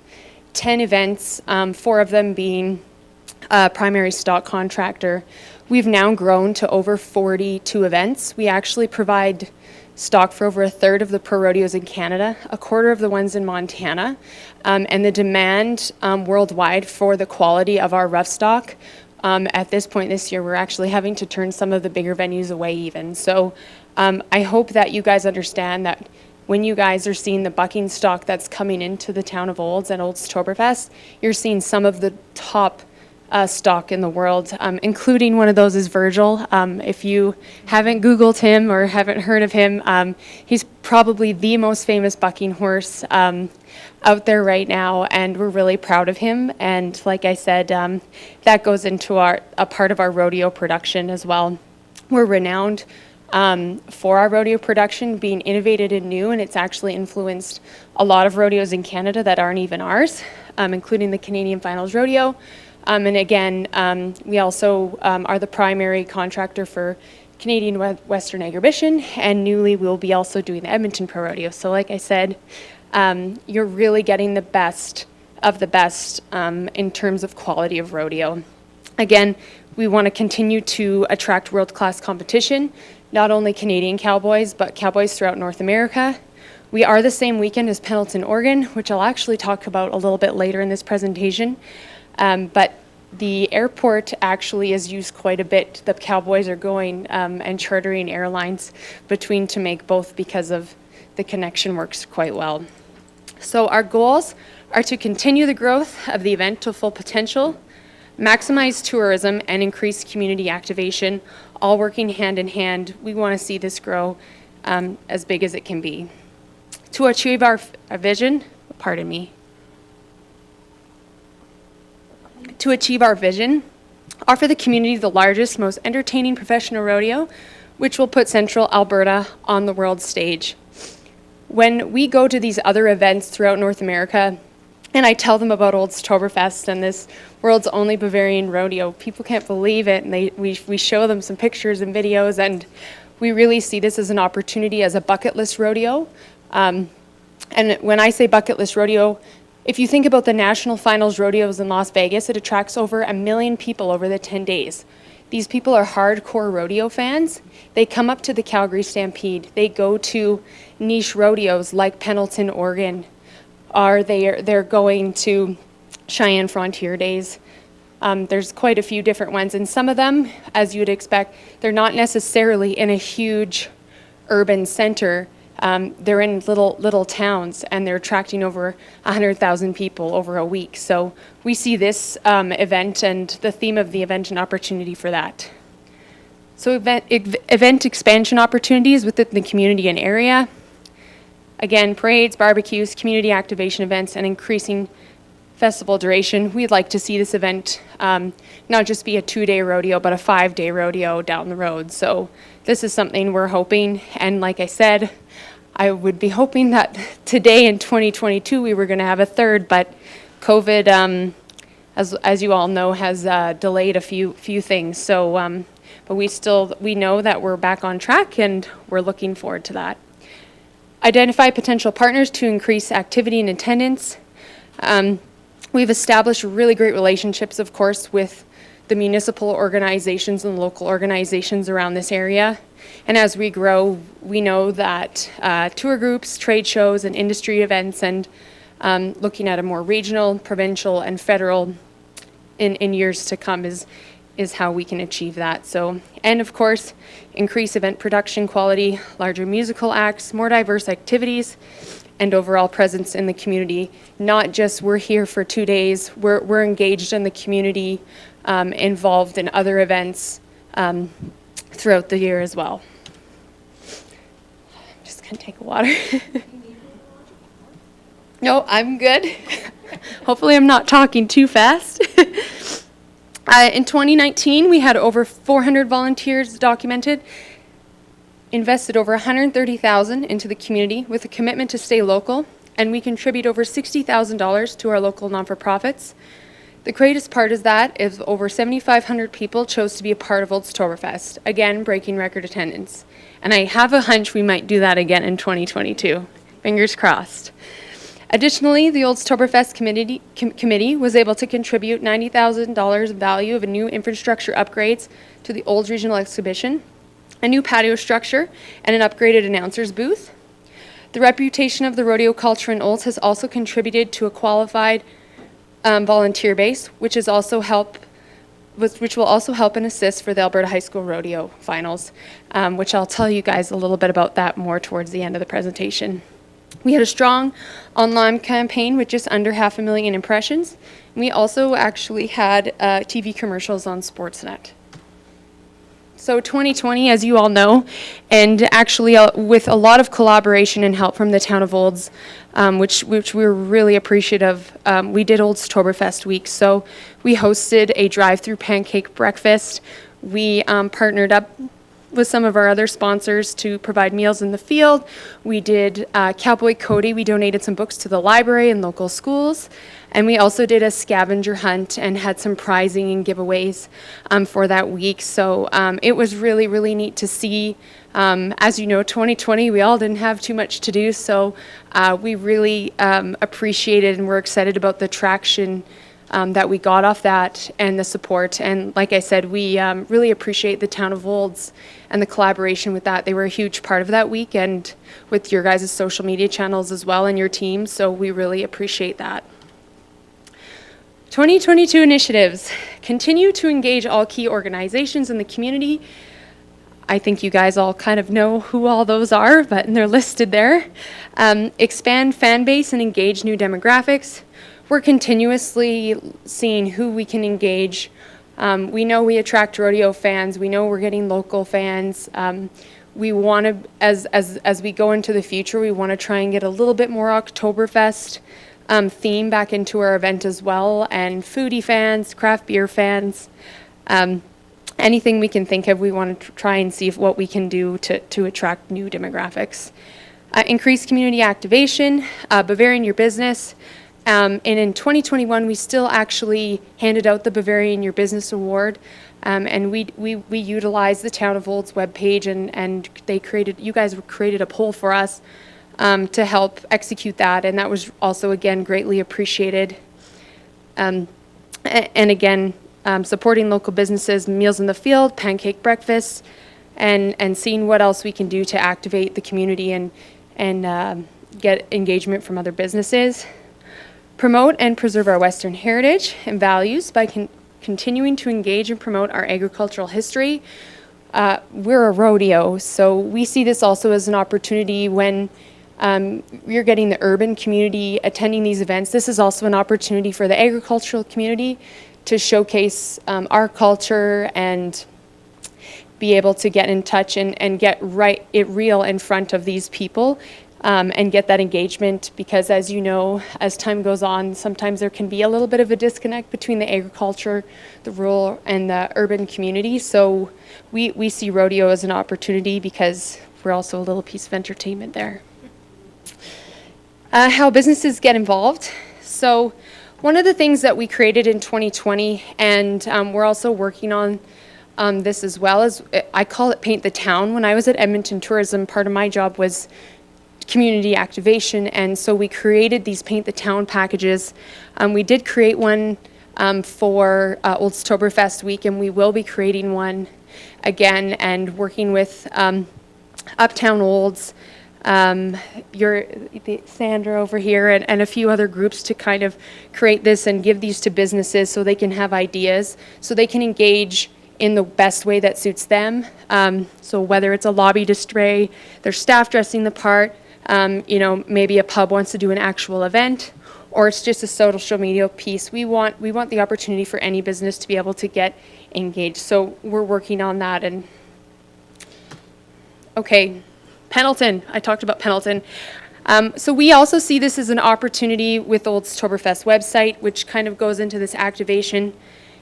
10 events, 4 of them being a primary stock contractor. We've now grown to over 42 events. We actually provide stock for over a third of the pro rodeos in Canada, a quarter of the ones in Montana, and the demand worldwide for the quality of our rough stock. At this point this year, we're actually having to turn some of the bigger venues away even. So I hope that you guys understand that when you guys are seeing the bucking stock that's coming into the town of Olds and Oldstoberfest, you're seeing some of the top stock in the world, including one of those is Virgil. If you haven't Googled him or haven't heard of him, he's probably the most famous bucking horse out there right now, and we're really proud of him. And like I said, that goes into a part of our rodeo production as well. We're renowned for our rodeo production being innovative and new, and it's actually influenced a lot of rodeos in Canada that aren't even ours, including the Canadian Finals Rodeo. And again, we also are the primary contractor for Canadian Western Exhibition, and newly we'll be also doing the Edmonton Pro Rodeo. So like I said, you're really getting the best of the best in terms of quality of rodeo. Again, we want to continue to attract world-class competition, not only Canadian cowboys, but cowboys throughout North America. We are the same weekend as Pendleton, Oregon, which I'll actually talk about a little bit later in this presentation. But the airport actually is used quite a bit. The cowboys are going and chartering airlines between to make both because of the connection works quite well. So our goals are to continue the growth of the event to full potential, maximize tourism, and increase community activation, all working hand in hand. We want to see this grow as big as it can be. To achieve our vision, To achieve our vision, offer the community the largest, most entertaining professional rodeo, which will put Central Alberta on the world stage. When we go to these other events throughout North America, and I tell them about Old Oktoberfest and this world's only Bavarian rodeo, people can't believe it, and we show them some pictures and videos, and we really see this as an opportunity as a bucket list rodeo. And when I say bucket list rodeo, if you think about the national finals rodeos in Las Vegas, it attracts over 1 million people over the 10 days. These people are hardcore rodeo fans. They come up to the Calgary Stampede. They go to niche rodeos like Pendleton, Oregon, or they're going to Cheyenne Frontier Days. There's quite a few different ones, and some of them, as you'd expect, they're not necessarily in a huge urban center. They're in little towns, and they're attracting over 100,000 people over a week. So we see this event and the theme of the event an opportunity for that. So event expansion opportunities within the community and area. Again, parades, barbecues, community activation events, and increasing festival duration. We'd like to see this event not just be a 2-day rodeo, but a 5-day rodeo down the road. So this is something we're hoping, and like I said, I would be hoping that today in 2022 we were going to have a third, but COVID, as you all know, has delayed a few things. So, but we know that we're back on track, and we're looking forward to that. Identify potential partners to increase activity and attendance. We've established really great relationships, of course, with the municipal organizations and local organizations around this area. And as we grow, we know that tour groups, trade shows, and industry events, and looking at a more regional, provincial, and federal in years to come is how we can achieve that. So, and of course, increase event production quality, larger musical acts, more diverse activities, and overall presence in the community. Not just we're here for 2 days, we're engaged in the community, involved in other events throughout the year as well. I'm just gonna take a water. No, I'm good. Hopefully I'm not talking too fast. In 2019, we had over 400 volunteers documented, invested over $130,000 into the community with a commitment to stay local, and we contribute over $60,000 to our local non-for-profits. The greatest part is that is over 7,500 people chose to be a part of Old Oktoberfest, again breaking record attendance. And I have a hunch we might do that again in 2022. Fingers crossed. Additionally, the Old Oktoberfest committee was able to contribute $90,000 in value of a new infrastructure upgrades to the Old Regional Exhibition, a new patio structure, and an upgraded announcer's booth. The reputation of the rodeo culture in Olds has also contributed to a qualified volunteer base, which will also help and assist for the Alberta High School Rodeo Finals, which I'll tell you guys a little bit about that more towards the end of the presentation. We had a strong online campaign with just under 500,000 impressions. We also actually had TV commercials on Sportsnet. So 2020, as you all know, and actually with a lot of collaboration and help from the town of Olds, which we were really appreciative of, we did Oldstoberfest week. So we hosted a drive-through pancake breakfast. We partnered up with some of our other sponsors to provide meals in the field. We did Cowboy Cody. We donated some books to the library and local schools. And we also did a scavenger hunt and had some prizing and giveaways for that week. So it was really, really neat to see. As you know, 2020, we all didn't have too much to do. So we really appreciated and we're excited about the traction that we got off that and the support. And like I said, we really appreciate the town of Olds and the collaboration with that. They were a huge part of that week and with your guys' social media channels as well and your team. So we really appreciate that. 2022 initiatives. Continue to engage all key organizations in the community. I think you guys all kind of know who all those are, but they're listed there. Expand fan base and engage new demographics. We're continuously seeing who we can engage. We know we attract rodeo fans. We know we're getting local fans. We want to, as we go into the future, we want to try and get a little bit more Oktoberfest theme back into our event as well, and foodie fans, craft beer fans, anything we can think of, we want to try and see what we can do to attract new demographics. Increase community activation, Bavarian Your Business. And in 2021, we still actually handed out the Bavarian Your Business Award, and we utilized the Town of Olds webpage, and you guys created a poll for us to help execute that, and that was also, again, greatly appreciated. And again, supporting local businesses, meals in the field, pancake breakfasts, and seeing what else we can do to activate the community and get engagement from other businesses. Promote and preserve our Western heritage and values by continuing to engage and promote our agricultural history. We're a rodeo, so we see this also as an opportunity when you're getting the urban community attending these events. This is also an opportunity for the agricultural community to showcase our culture and be able to get in touch and get real in front of these people and get that engagement, because as you know, as time goes on, sometimes there can be a little bit of a disconnect between the agriculture, the rural, and the urban community. So we see rodeo as an opportunity because we're also a little piece of entertainment there. How businesses get involved. So one of the things that we created in 2020, and we're also working on this as well, is I call it Paint the Town. When I was at Edmonton Tourism, part of my job was community activation, and so we created these Paint the Town packages. We did create one for Oldstoberfest week, and we will be creating one again and working with Uptown Olds, Sandra over here, and a few other groups to kind of create this and give these to businesses so they can have ideas, so they can engage in the best way that suits them. So whether it's a lobby display, their staff dressing the part, maybe a pub wants to do an actual event, or it's just a social media piece. We want the opportunity for any business to be able to get engaged. So we're working on that. And okay, Pendleton. I talked about Pendleton. So we also see this as an opportunity with Oldstoberfest website, which kind of goes into this activation.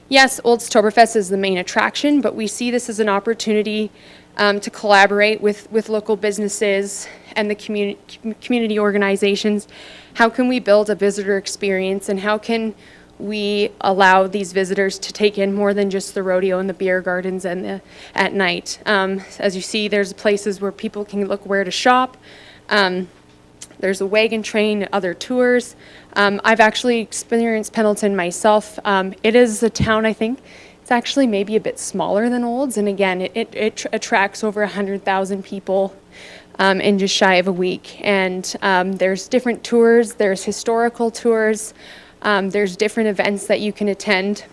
Yes, Oldstoberfest is the main attraction, but we see this as an opportunity to collaborate with local businesses and the community organizations. How can we build a visitor experience, and how can we allow these visitors to take in more than just the rodeo and the beer gardens and at night? As you see, there's places where people can look where to shop. There's a wagon train, other tours. I've actually experienced Pendleton myself. It is a town, I think, it's actually maybe a bit smaller than Olds, and again, it attracts over 100,000 people in just shy of a week. And there's different tours, there's historical tours, there's different events that you can attend.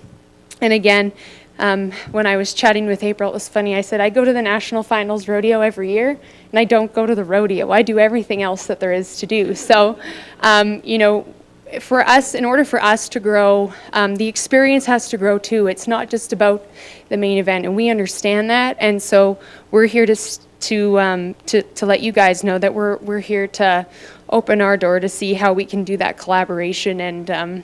And again, when I was chatting with April, it was funny. I said, I go to the National Finals Rodeo every year, and I don't go to the rodeo. I do everything else that there is to do. So, you know, for us, in order for us to grow, the experience has to grow too. It's not just about the main event, and we understand that. And so we're here to let you guys know that we're here to open our door to see how we can do that collaboration and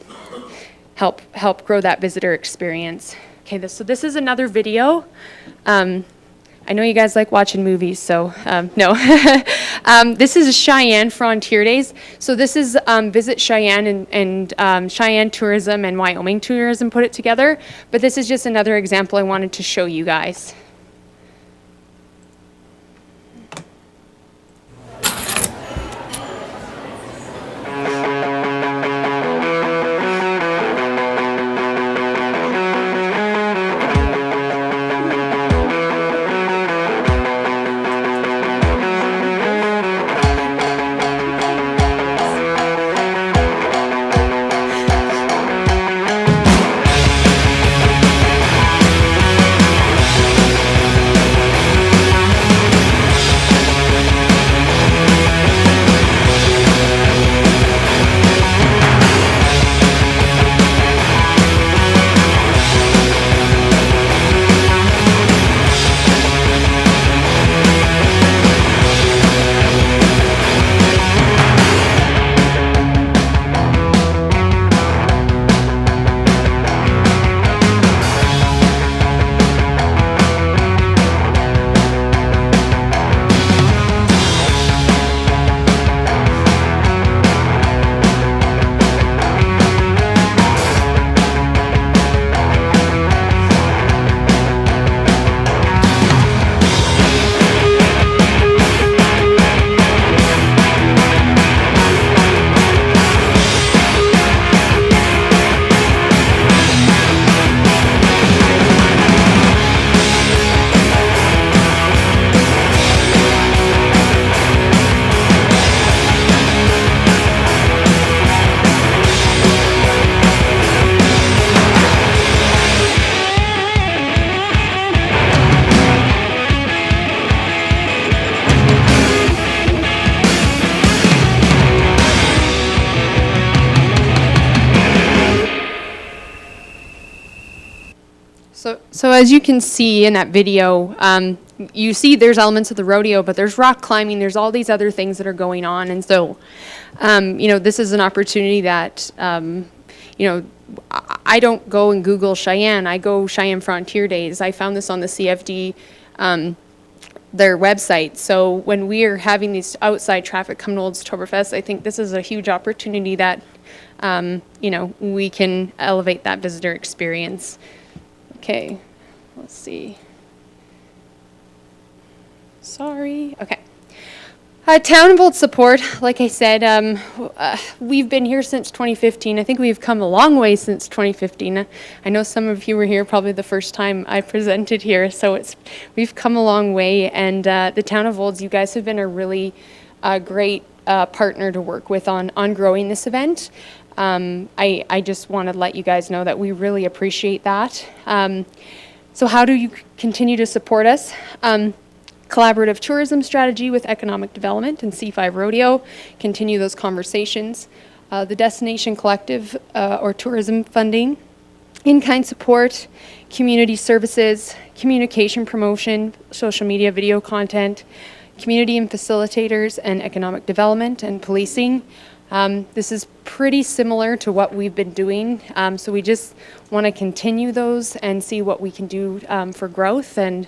help grow that visitor experience. Okay, so this is another video. I know you guys like watching movies, so no. This is Cheyenne Frontier Days. So this is Visit Cheyenne and Cheyenne Tourism and Wyoming Tourism put it together. But this is just another example I wanted to show you guys. So as you can see in that video, you see there's elements of the rodeo, but there's rock climbing, there's all these other things that are going on. And so, you know, this is an opportunity that, you know, I don't go and Google Cheyenne, I go Cheyenne Frontier Days. I found this on the CFD, their website. So when we are having these outside traffic come to Oldstoberfest, I think this is a huge opportunity that, you know, we can elevate that visitor experience. Okay, let's see. Sorry, okay. Town of Old support, like I said, we've been here since 2015. I think we've come a long way since 2015. I know some of you were here probably the first time I presented here, so we've come a long way. And the Town of Olds, you guys have been a really great partner to work with on growing this event. I just want to let you guys know that we really appreciate that. So how do you continue to support us? Collaborative tourism strategy with economic development and C5 Rodeo, continue those conversations. The Destination Collective or tourism funding, in-kind support, community services, communication promotion, social media video content, community and facilitators, and economic development and policing. This is pretty similar to what we've been doing, so we just want to continue those and see what we can do for growth. And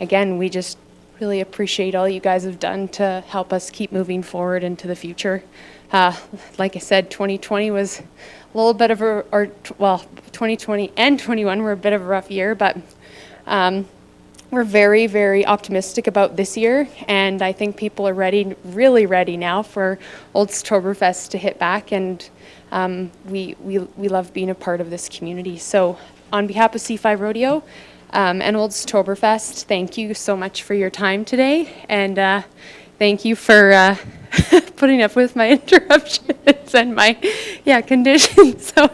again, we just really appreciate all you guys have done to help us keep moving forward into the future. Like I said, 2020 was a little bit of well, 2020 and 21 were a bit of a rough year, but we're very, very optimistic about this year, and I think people are ready, really ready now for Oldstoberfest to hit back, and we love being a part of this community. So on behalf of C5 Rodeo and Oldstoberfest, thank you so much for your time today, and Thank you for putting up with my interruptions and my, conditions. So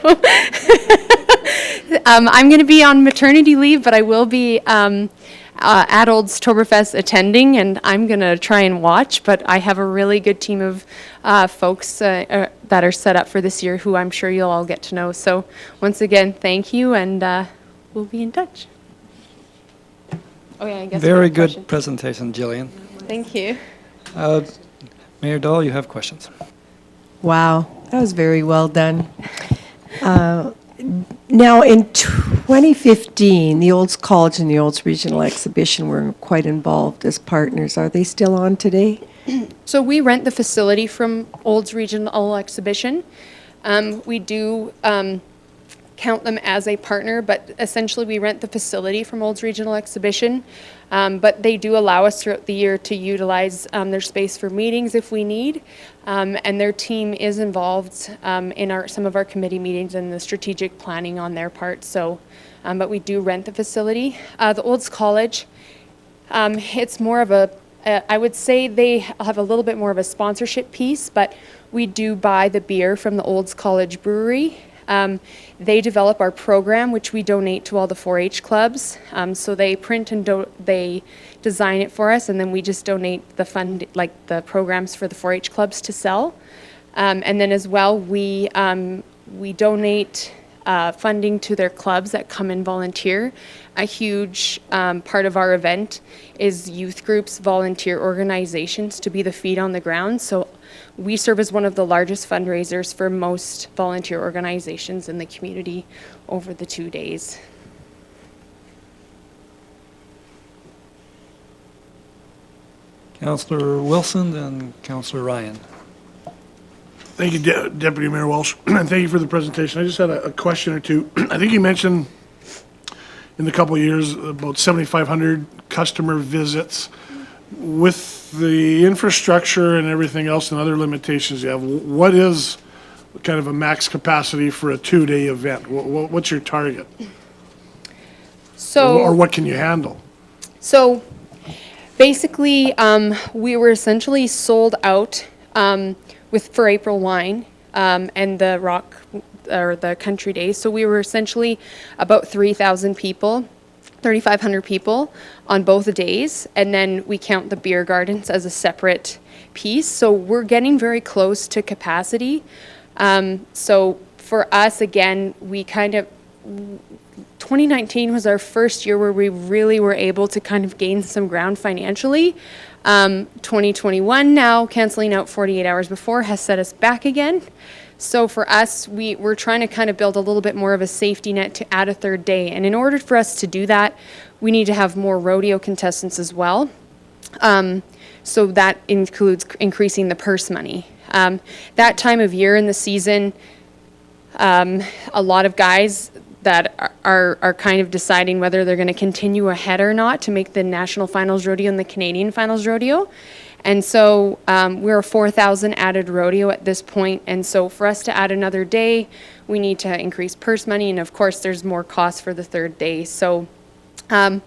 I'm going to be on maternity leave, but I will be at Oldstoberfest attending, and I'm going to try and watch, but I have a really good team of folks that are set up for this year who I'm sure you'll all get to know. So once again, thank you, and we'll be in touch. Oh yeah, I guess. Very good presentation, Jillian. Thank you. Mayor Dahl, you have questions. Wow, that was very well done. Now, in 2015, the Olds College and the Olds Regional Exhibition were quite involved as partners. Are they still on today? So we rent the facility from Olds Regional Exhibition. We do count them as a partner, but essentially we rent the facility from Olds Regional Exhibition. But they do allow us throughout the year to utilize their space for meetings if we need. And their team is involved in some of our committee meetings and the strategic planning on their part. So, but we do rent the facility. The Olds College, it's more of a, I would say they have a little bit more of a sponsorship piece, but we do buy the beer from the Olds College Brewery. They develop our program, which we donate to all the 4-H clubs. So they print and they design it for us, and then we just donate the fund, like the programs for the 4-H clubs to sell. And then as well, we donate funding to their clubs that come and volunteer. A huge part of our event is youth groups, volunteer organizations to be the feet on the ground. So we serve as one of the largest fundraisers for most volunteer organizations in the community over the 2 days. Councillor Wilson and Councillor Ryan. Thank you, Deputy Mayor Walsh, and thank you for the presentation. I just had a question or two. I think you mentioned in the couple of years about 7,500 customer visits. With the infrastructure and everything else and other limitations you have, what is kind of a max capacity for a 2-day event? What's your target? So, or what can you handle? So basically, we were essentially sold out for April wine and the rock or the country days. So we were essentially about 3,000 people, 3,500 people on both days, and then we count the beer gardens as a separate piece. So we're getting very close to capacity. So for us, again, we kind of 2019 was our first year where we really were able to kind of gain some ground financially. 2021 now, canceling out 48 hours before, has set us back again. So for us, we're trying to kind of build a little bit more of a safety net to add a third day. And in order for us to do that, we need to have more rodeo contestants as well. So that includes increasing the purse money. That time of year in the season, a lot of guys that are kind of deciding whether they're going to continue ahead or not to make the National Finals Rodeo and the Canadian Finals Rodeo. And so we're a 4,000 added rodeo at this point. And so for us to add another day, we need to increase purse money. And of course, there's more costs for the third day. So I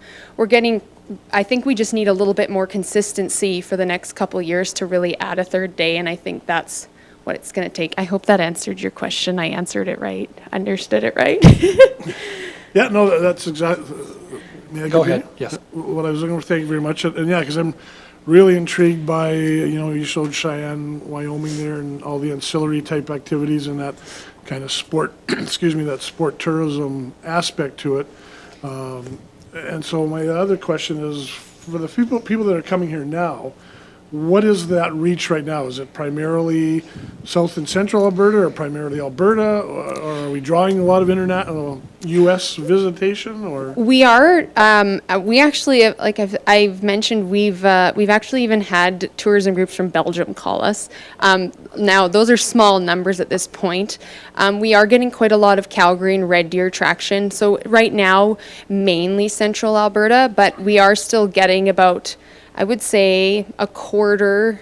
think we just need a little bit more consistency for the next couple of years to really add a third day. And I think that's what it's going to take. I hope that answered your question. I answered it right, understood it right. Yeah, no, that's exactly. Go ahead, yes. What I was looking for, thank you very much. And yeah, because I'm really intrigued by, you showed Cheyenne, Wyoming there and all the ancillary type activities and that kind of sport, that sport tourism aspect to it. And so my other question is, for the people that are coming here now, what is that reach right now? Is it primarily South and Central Alberta or primarily Alberta? Or are we drawing a lot of international U.S. visitation? Or we are. We actually, like I've mentioned, we've actually even had tourism groups from Belgium call us. Now, those are small numbers at this point. We are getting quite a lot of Calgary and Red Deer traction. So right now, mainly Central Alberta, but we are still getting about, I would say, a quarter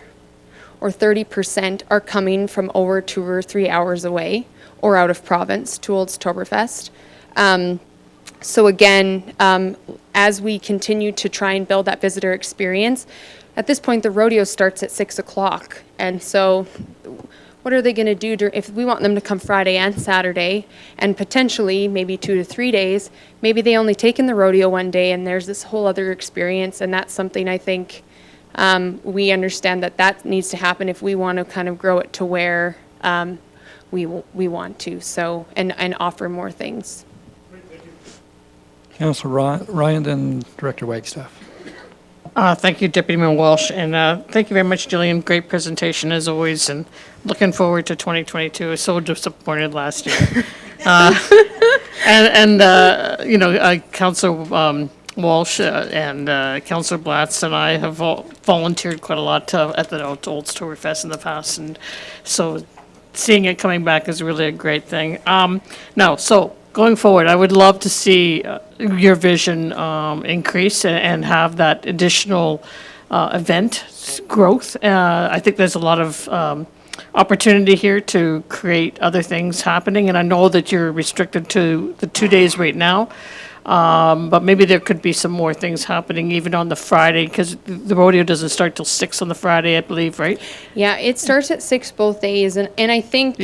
or 30% are coming from over 2 or 3 hours away or out of province to Oldstoberfest. So again, as we continue to try and build that visitor experience, at this point, the rodeo starts at 6 o'clock. And so what are they going to do if we want them to come Friday and Saturday and potentially maybe 2 to 3 days, maybe they only take in the rodeo one day and there's this whole other experience. And that's something I think we understand that needs to happen if we want to kind of grow it to where we want to, so, and offer more things. Councillor Ryan and Director Wagstaff. Thank you, Deputy Mayor Walsh, and thank you very much, Jillian. Great presentation as always, and looking forward to 2022. I was so disappointed last year. Councillor Walsh and Councillor Blatz and I have all volunteered quite a lot at the Oldstoberfest in the past, and so seeing it coming back is really a great thing. So going forward, I would love to see your vision increase and have that additional event growth. I think there's a lot of opportunity here to create other things happening, and I know that you're restricted to the 2 days right now. But maybe there could be some more things happening even on the Friday, because the rodeo doesn't start till 6 on the Friday, I believe, right? Yeah, it starts at 6 both days, and I think,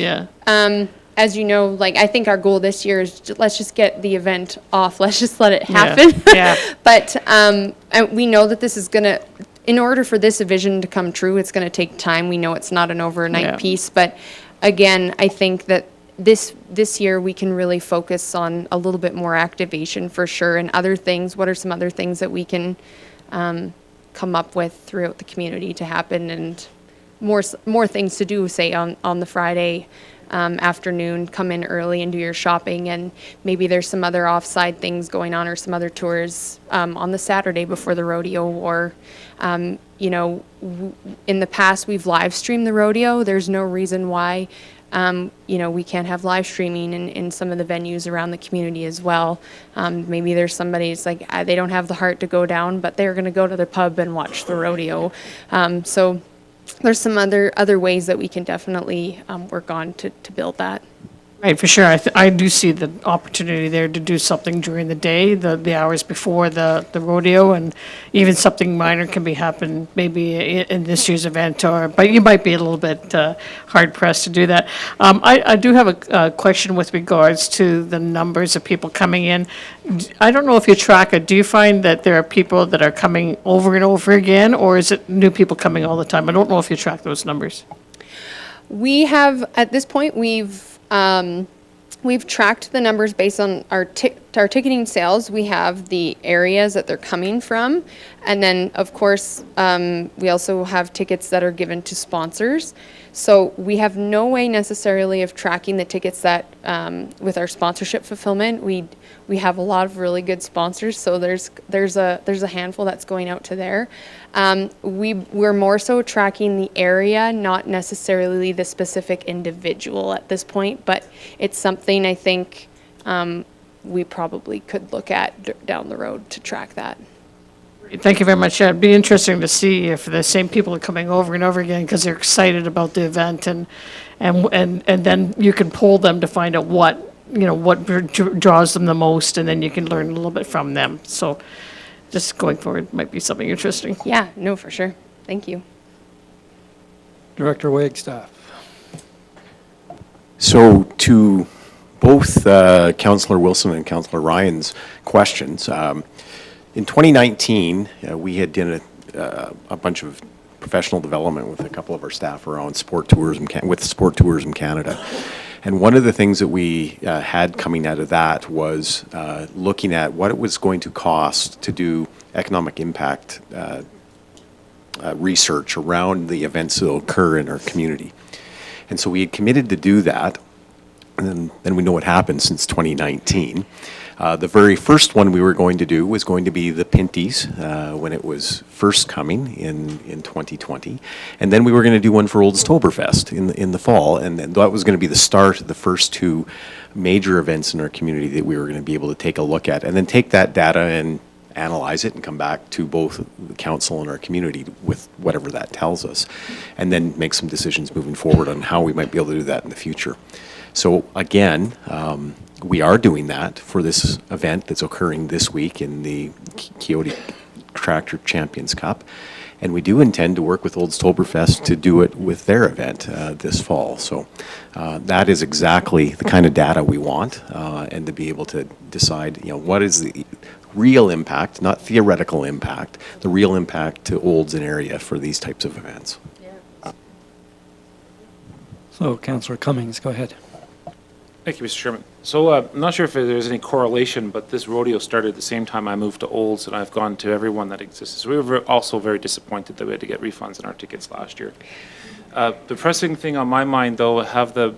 as you know, like, I think our goal this year is let's just get the event off. Let's just let it happen. Yeah. But and we know that this is going to, in order for this vision to come true, it's going to take time. We know it's not an overnight piece, but again, I think that this year we can really focus on a little bit more activation for sure, and other things. What are some other things that we can come up with throughout the community to happen, and more things to do, say on the Friday afternoon, come in early and do your shopping, and maybe there's some other offside things going on or some other tours on the Saturday before the rodeo, or in the past we've live streamed the rodeo. There's no reason why we can't have live streaming in some of the venues around the community as well. Maybe there's somebody's like, they don't have the heart to go down, but they're going to go to the pub and watch the rodeo. So there's some other ways that we can definitely work on to build that. Right, for sure. I do see the opportunity there to do something during the day, the hours before the rodeo, and even something minor can be happen maybe in this year's event, but you might be a little bit hard pressed to do that. I do have a question with regards to the numbers of people coming in. I don't know if you track it. Do you find that there are people that are coming over and over again, or is it new people coming all the time? I don't know if you track those numbers. We have, at this point, we've tracked the numbers based on our ticketing sales. We have the areas that they're coming from, and then of course we also have tickets that are given to sponsors. So we have no way necessarily of tracking the tickets that with our sponsorship fulfillment. We have a lot of really good sponsors, so there's a handful that's going out to there. We're more so tracking the area, not necessarily the specific individual at this point, but it's something I think we probably could look at down the road to track that. Thank you very much. It'd be interesting to see if the same people are coming over and over again because they're excited about the event, and then you can poll them to find out what draws them the most, and then you can learn a little bit from them. So just going forward might be something interesting. Yeah, no, for sure. Thank you. Director Wagstaff. So to both Councillor Wilson and Councillor Ryan's questions, in 2019, we had done a bunch of professional development with a couple of our staff around Sport Tourism Canada. And one of the things that we had coming out of that was looking at what it was going to cost to do economic impact research around the events that will occur in our community. And so we had committed to do that, and then we know what happened since 2019. The very first one we were going to do was going to be the Pinties when it was first coming in 2020. And then we were going to do one for Oldstoberfest in the fall. And that was going to be the start of the first two major events in our community that we were going to be able to take a look at. And then take that data and analyze it and come back to both the council and our community with whatever that tells us. And then make some decisions moving forward on how we might be able to do that in the future. So again, we are doing that for this event that's occurring this week in the Coyote Tractor Champions Cup. And we do intend to work with Oldstoberfest to do it with their event this fall. So that is exactly the kind of data we want, and to be able to decide, what is the real impact, not theoretical impact, the real impact to Olds and area for these types of events. So, Councillor Cummings, go ahead. Thank you, Mr. Chairman. So I'm not sure if there's any correlation, but this rodeo started at the same time I moved to Olds, and I've gone to every one that exists. So we were also very disappointed that we had to get refunds on our tickets last year. The pressing thing on my mind, though, have the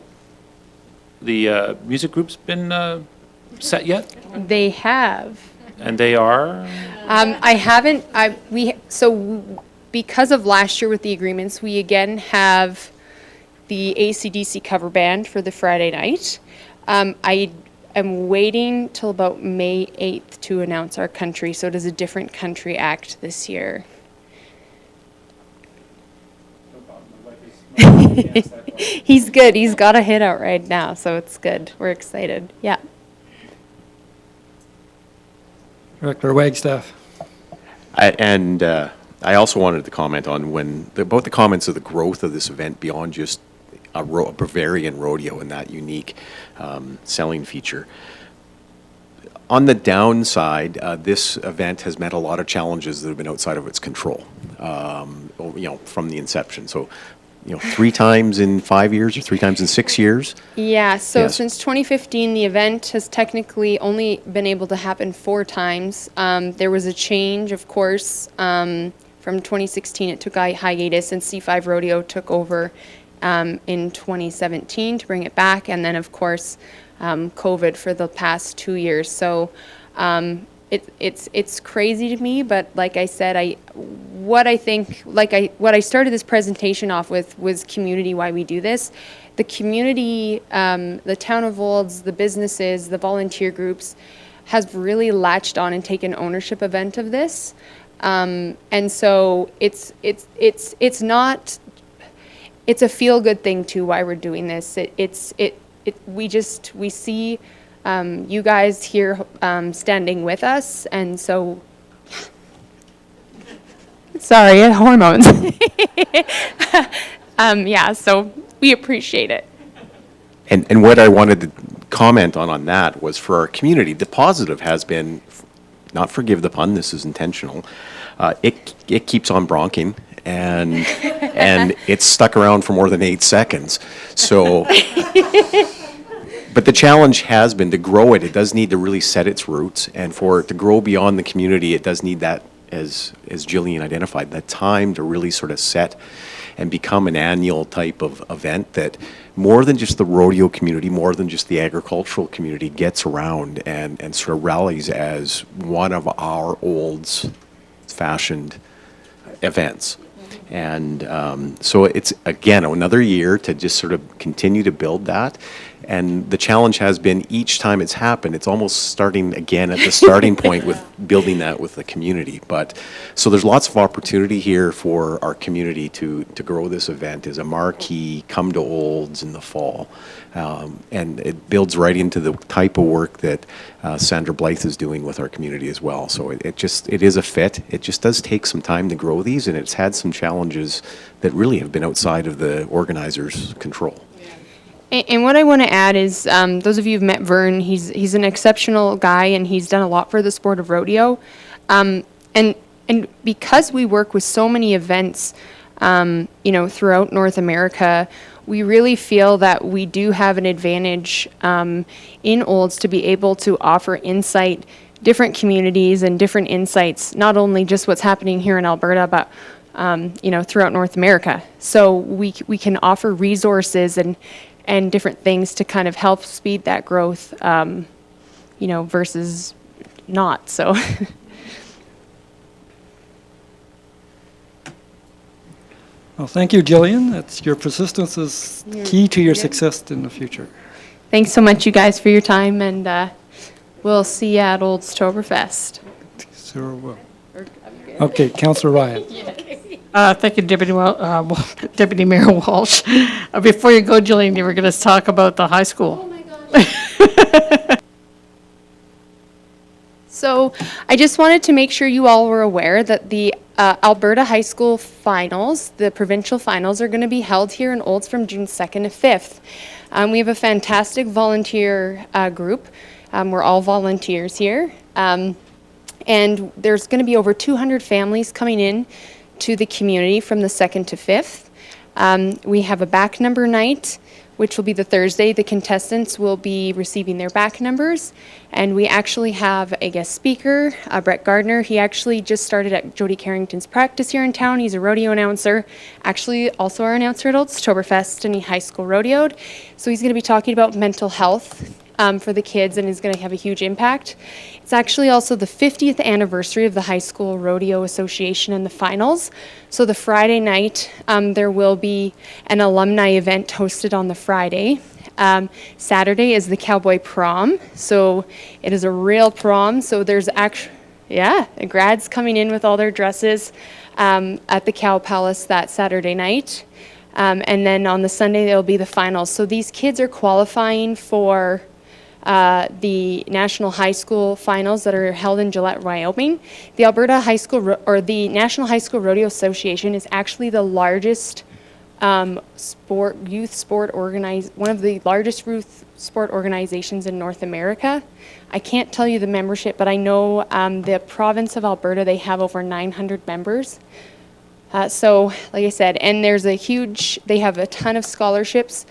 music groups been set yet? They have. And they are? I haven't, because of last year with the agreements, we again have the AC/DC cover band for the Friday night. I am waiting till about May 8th to announce our country, so it is a different country act this year. He's good. He's got a hit out right now, so it's good. We're excited. Yeah. Director Wagstaff. I also wanted to comment on about the comments of the growth of this event beyond just a Bavarian rodeo and that unique selling feature. On the downside, this event has met a lot of challenges that have been outside of its control, from the inception. So, 3 times in 5 years or 3 times in 6 years? Yeah, so Yes. since 2015, the event has technically only been able to happen 4 times. There was a change, of course. From 2016, it took a hiatus, and C5 Rodeo took over in 2017 to bring it back, and then, of course, COVID for the past 2 years. So it's crazy to me, but like I said, what I started this presentation off with was community, why we do this. The community, the town of Olds, the businesses, the volunteer groups has really latched on and taken ownership of this. And so it's a feel-good thing too, why we're doing this. We see you guys here standing with us, and so sorry, hormones. So we appreciate it. And what I wanted to comment on that was, for our community, the positive has been, not forgive the pun, this is intentional, it keeps on bronking, and it's stuck around for more than 8 seconds. So, but the challenge has been to grow it. It does need to really set its roots, and for it to grow beyond the community, it does need that, as Jillian identified, that time to really sort of set and become an annual type of event that more than just the rodeo community, more than just the agricultural community, gets around and sort of rallies as one of our old-fashioned events. And so it's, again, another year to just sort of continue to build that. And the challenge has been, each time it's happened, it's almost starting again at the starting point with building that with the community. But so there's lots of opportunity here for our community to grow this event as a marquee come to Olds in the fall. And it builds right into the type of work that Sandra Blythe is doing with our community as well. So it is a fit. It just does take some time to grow these, and it's had some challenges that really have been outside of the organizers' control. And what I want to add is, those of you who've met Vern, he's an exceptional guy, and he's done a lot for the sport of rodeo. And because we work with so many events, throughout North America, we really feel that we do have an advantage in Olds to be able to offer insight, different communities and different insights, not only just what's happening here in Alberta, but throughout North America. So we can offer resources and different things to kind of help speed that growth, versus not. So. Well, thank you, Jillian. Your persistence is key to your success in the future. Thanks so much, you guys, for your time, and we'll see you at Oldstoberfest. Sure will. Okay, Councillor Ryan. Thank you, Deputy Mayor Walsh. Before you go, Jillian, you were going to talk about the high school. Oh, my gosh. So I just wanted to make sure you all were aware that the Alberta High School Finals, the provincial finals, are going to be held here in Olds from June 2nd to 5th. We have a fantastic volunteer group. We're all volunteers here. And there's going to be over 200 families coming in to the community from the 2nd to 5th. We have a back number night, which will be the Thursday. The contestants will be receiving their back numbers. And we actually have a guest speaker, Brett Gardner. He actually just started at Jody Carrington's practice here in town. He's a rodeo announcer, actually also our announcer at Oktoberfest, and he high school rodeoed. So he's going to be talking about mental health for the kids, and is going to have a huge impact. It's actually also the 50th anniversary of the High School Rodeo Association and the finals. So the Friday night, there will be an alumni event hosted on the Friday. Saturday is the Cowboy Prom. So it is a real prom. So there's actually, yeah, the grads coming in with all their dresses at the Cow Palace that Saturday night. And then on the Sunday, there'll be the finals. So these kids are qualifying for the National High School Finals that are held in Gillette, Wyoming. The Alberta High School, or the National High School Rodeo Association is actually the largest one of the largest youth sport organizations in North America. I can't tell you the membership, but I know the province of Alberta, they have over 900 members. So, like I said, and they have a ton of scholarships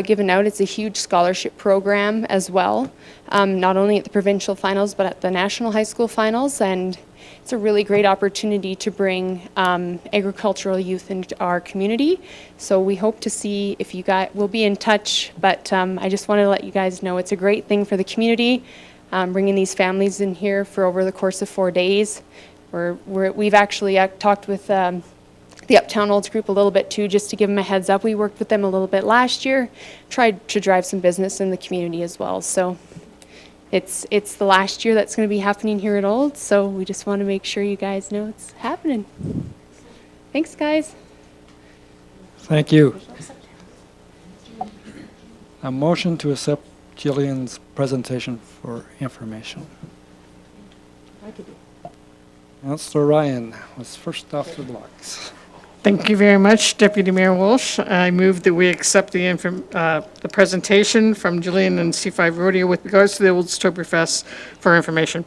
given out. It's a huge scholarship program as well, not only at the provincial finals, but at the national high school finals. And it's a really great opportunity to bring agricultural youth into our community. So we hope to see if you guys, we'll be in touch, but I just wanted to let you guys know it's a great thing for the community, bringing these families in here for over the course of 4 days. We've actually talked with the Uptown Olds group a little bit too, just to give them a heads up. We worked with them a little bit last year, tried to drive some business in the community as well. So it's the last year that's going to be happening here at Olds, so we just want to make sure you guys know it's happening. Thanks, guys. Thank you. A motion to accept Jillian's presentation for information. Councillor Ryan was first off the blocks. Thank you very much, Deputy Mayor Walsh. I move that we accept the presentation from Jillian and C5 Rodeo with regards to the Oktoberfest for information.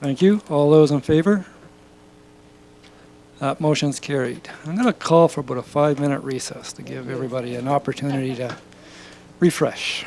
Thank you. All those in favor? That motion's carried. I'm going to call for about a 5-minute recess to give everybody an opportunity to refresh.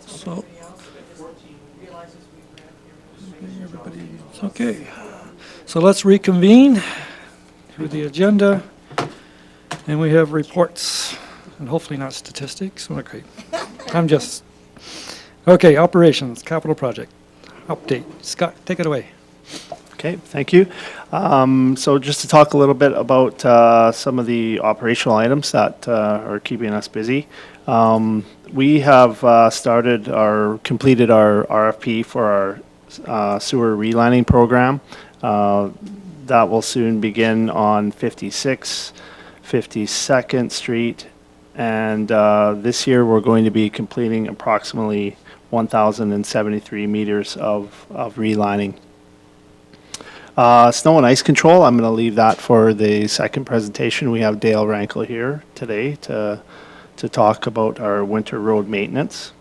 So. Okay, so let's reconvene to the agenda, and we have reports, and hopefully not statistics. Okay, okay, operations, capital project, update. Scott, take it away. Okay, thank you. So just to talk a little bit about some of the operational items that are keeping us busy. We have completed our RFP for our sewer relining program. That will soon begin on 56, 52nd Street. And this year, we're going to be completing approximately 1,073 meters of relining. Snow and ice control, I'm going to leave that for the second presentation. We have Dale Rankle here today to talk about our winter road maintenance.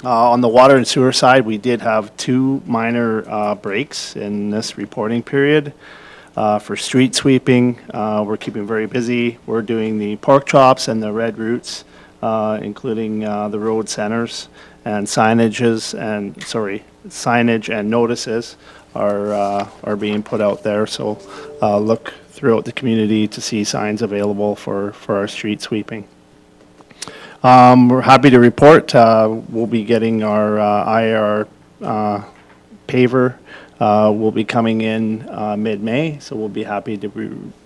On the water and sewer side, we did have 2 minor breaks in this reporting period. For street sweeping, we're keeping very busy. We're doing the pork chops and the red roots, including the road centers, and signage and notices are being put out there. So look throughout the community to see signs available for our street sweeping. We're happy to report we'll be getting our IR paver will be coming in mid-May, so we'll be happy to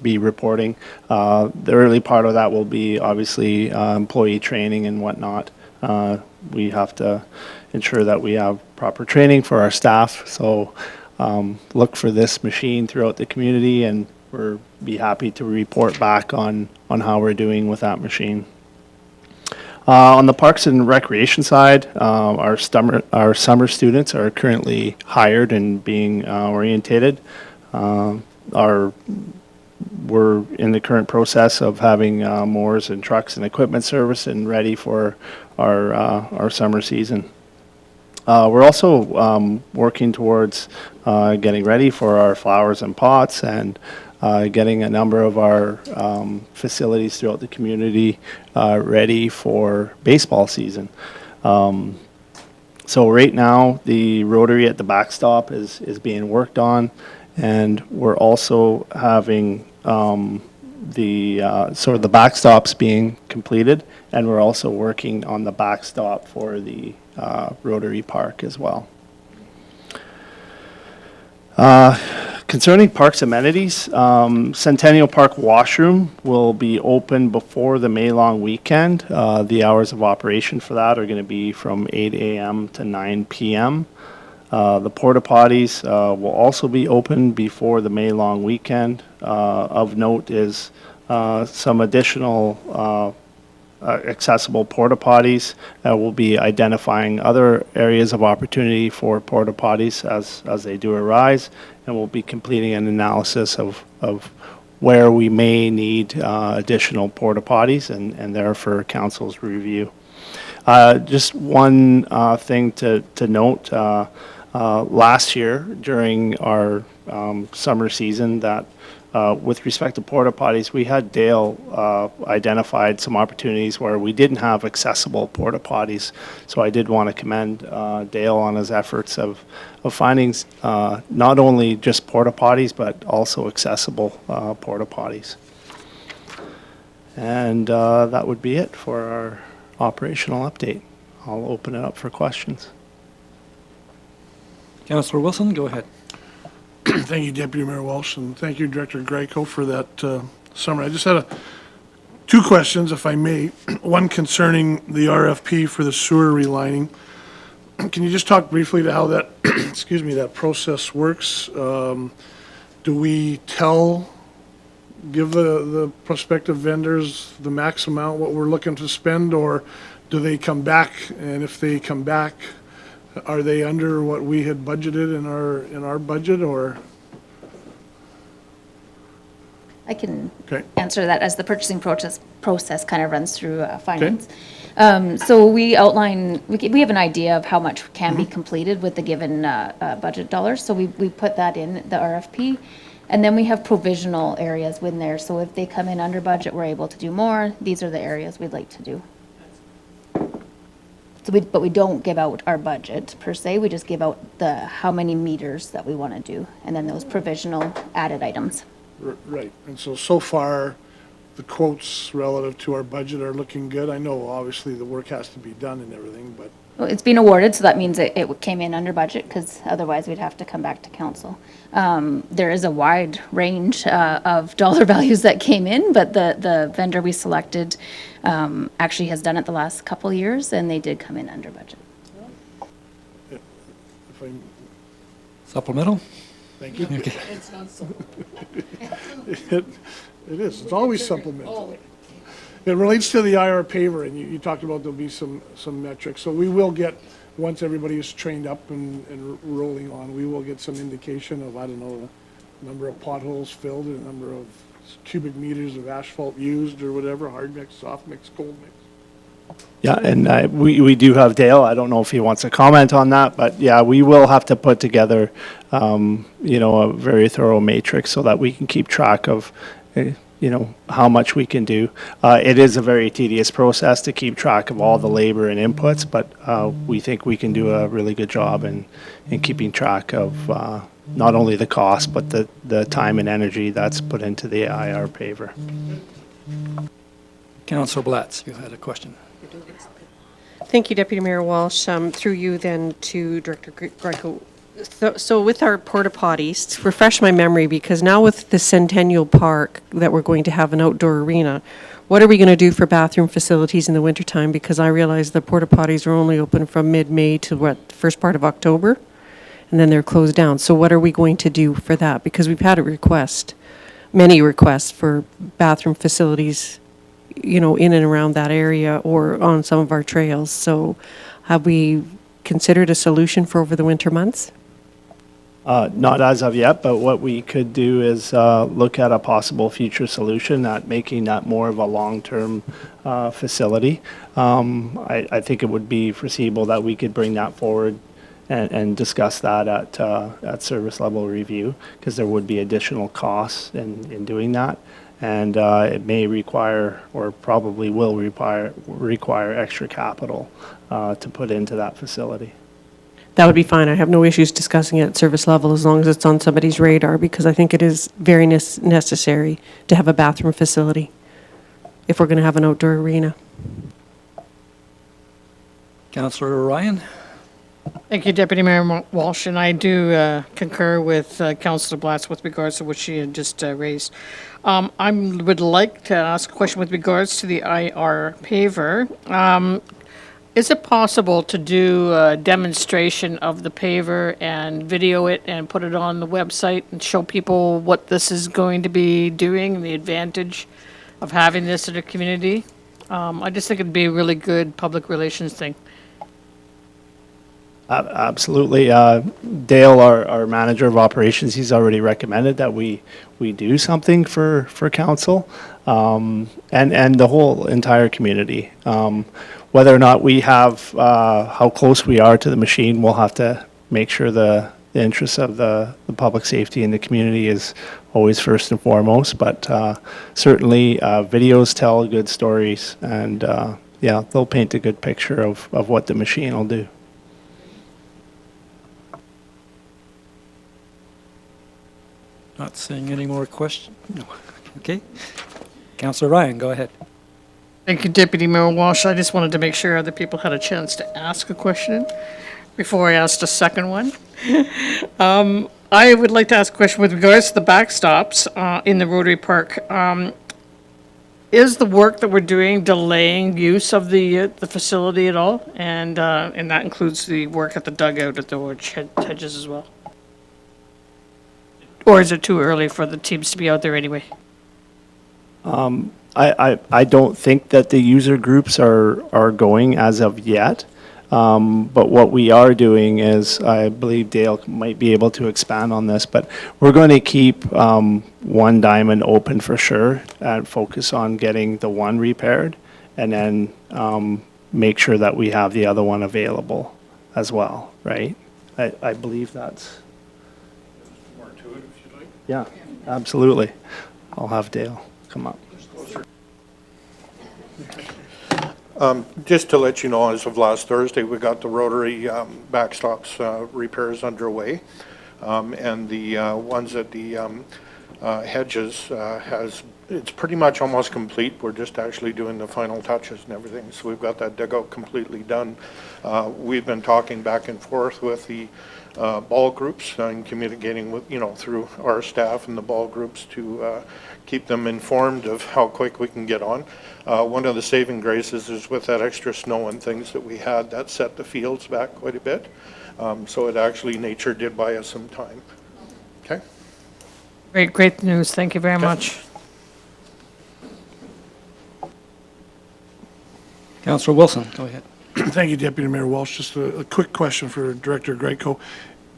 be reporting. The early part of that will be obviously employee training and whatnot. We have to ensure that we have proper training for our staff, so look for this machine throughout the community, and we'll be happy to report back on how we're doing with that machine. On the Parks and Recreation side, our summer students are currently hired and being orientated. We're in the current process of having mowers and trucks and equipment service and ready for our summer season. We're also working towards getting ready for our flowers and pots and getting a number of our facilities throughout the community ready for baseball season. So right now, the rotary at the backstop is being worked on, and we're also having the backstops being completed, and we're also working on the backstop for the Rotary Park as well. Concerning parks amenities, Centennial Park washroom will be open before the May long weekend. The hours of operation for that are going to be from 8 a.m. to 9 p.m. The porta potties will also be open before the May long weekend. Of note is some additional accessible porta potties. We'll be identifying other areas of opportunity for porta potties as they do arise, and we'll be completing an analysis of where we may need additional porta potties, and there for council's review. Just one thing to note, last year during our summer season, that with respect to porta potties, we had Dale identified some opportunities where we didn't have accessible porta potties. So I did want to commend Dale on his efforts of finding not only just porta potties, but also accessible porta potties. And that would be it for our operational update. I'll open it up for questions. Councillor Wilson, go ahead. Thank you, Deputy Mayor Walsh, and thank you, Director Greco, for that summary. I just had two questions, if I may. One concerning the RFP for the sewer relining. Can you just talk briefly to how that, excuse me, that process works? Do we give the prospective vendors the max amount, what we're looking to spend, or do they come back? And if they come back, are they under what we had budgeted in our budget, or? I can Okay. answer that as the purchasing process kind of runs through finance. So we outline, we have an idea of how much can be completed with the given budget dollars. So we put that in the RFP. And then we have provisional areas within there. So if they come in under budget, we're able to do more. These are the areas we'd like to do. but we don't give out our budget per se, we just give out how many meters that we want to do, and then those provisional added items. Right, and so far, the quotes relative to our budget are looking good. I know obviously the work has to be done and everything, but Well, it's been awarded, so that means it came in under budget, because otherwise we'd have to come back to council. There is a wide range of dollar values that came in, but the vendor we selected actually has done it the last couple years, and they did come in under budget. if I, Supplemental? thank you. Okay. It's not so. It is, it's always supplemental. It relates to the IR paver, and you talked about there'll be some metrics. So we will get, once everybody is trained up and rolling on, we will get some indication of, I don't know, the number of potholes filled, or the number of cubic meters of asphalt used, or whatever, hard mix, soft mix, cold mix. Yeah, and we do have Dale. I don't know if he wants to comment on that, but yeah, we will have to put together, a very thorough matrix so that we can keep track of, how much we can do. It is a very tedious process to keep track of all the labor and inputs, but we think we can do a really good job in keeping track of not only the cost, but the time and energy that's put into the IR paver. Councillor Blatz, you had a question. Thank you, Deputy Mayor Walsh. Through you then to Director Greco. So with our porta potties, refresh my memory, because now with the Centennial Park that we're going to have an outdoor arena, what are we going to do for bathroom facilities in the wintertime? Because I realize the porta potties are only open from mid-May to first part of October, and then they're closed down. So what are we going to do for that? Because we've had many requests for bathroom facilities, in and around that area or on some of our trails. So have we considered a solution for over the winter months? Not as of yet, but what we could do is look at a possible future solution at making that more of a long-term facility. I think it would be foreseeable that we could bring that forward and discuss that at service level review, because there would be additional costs in doing that. And it may require, or probably will require extra capital to put into that facility. That would be fine. I have no issues discussing it at service level as long as it's on somebody's radar, because I think it is very necessary to have a bathroom facility if we're going to have an outdoor arena. Councillor Ryan? Thank you, Deputy Mayor Walsh, and I do concur with Councillor Blatz with regards to what she had just raised. I would like to ask a question with regards to the IR paver. Is it possible to do a demonstration of the paver and video it and put it on the website and show people what this is going to be doing and the advantage of having this in a community? I just think it'd be a really good public relations thing. Absolutely. Dale, our manager of operations, he's already recommended that we do something for council and the whole entire community. Whether or not we have, how close we are to the machine, we'll have to make sure the interests of the public safety in the community is always first and foremost. But certainly videos tell good stories, and they'll paint a good picture of what the machine will do. Not seeing any more questions? No. Okay. Councillor Ryan, go ahead. Thank you, Deputy Mayor Walsh. I just wanted to make sure other people had a chance to ask a question before I asked a second one. I would like to ask a question with regards to the backstops in the Rotary Park. Is the work that we're doing delaying use of the facility at all? And that includes the work at the dugout at the orange hedges as well? Or is it too early for the teams to be out there anyway? I don't think that the user groups are going as of yet. But what we are doing is, I believe Dale might be able to expand on this, but we're going to keep one diamond open for sure and focus on getting the one repaired, and then make sure that we have the other one available as well, right? I believe that's... More to it if you'd like. Yeah, absolutely. I'll have Dale come up. Just to let you know, as of last Thursday, we got the rotary backstops repairs underway. And the ones at the hedges it's pretty much almost complete. We're just actually doing the final touches and everything. So we've got that dugout completely done. We've been talking back and forth with the ball groups and communicating with, through our staff and the ball groups to keep them informed of how quick we can get on. One of the saving graces is with that extra snow and things that we had, that set the fields back quite a bit. So it actually, nature did buy us some time. Okay? Great news. Thank you very much. Councillor Wilson, go ahead. Thank you, Deputy Mayor Walsh. Just a quick question for Director Greco.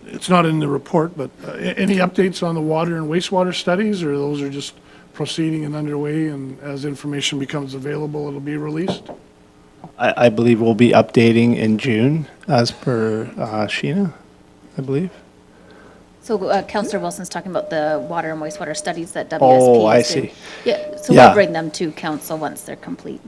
It's not in the report, but any updates on the water and wastewater studies, or those are just proceeding and underway, and as information becomes available, it'll be released? I believe we'll be updating in June, as per Sheena, I believe. So Councillor Wilson's talking about the water and wastewater studies that WSP Oh, I is doing. see. Yeah, so Yeah. we'll bring them to council once they're complete.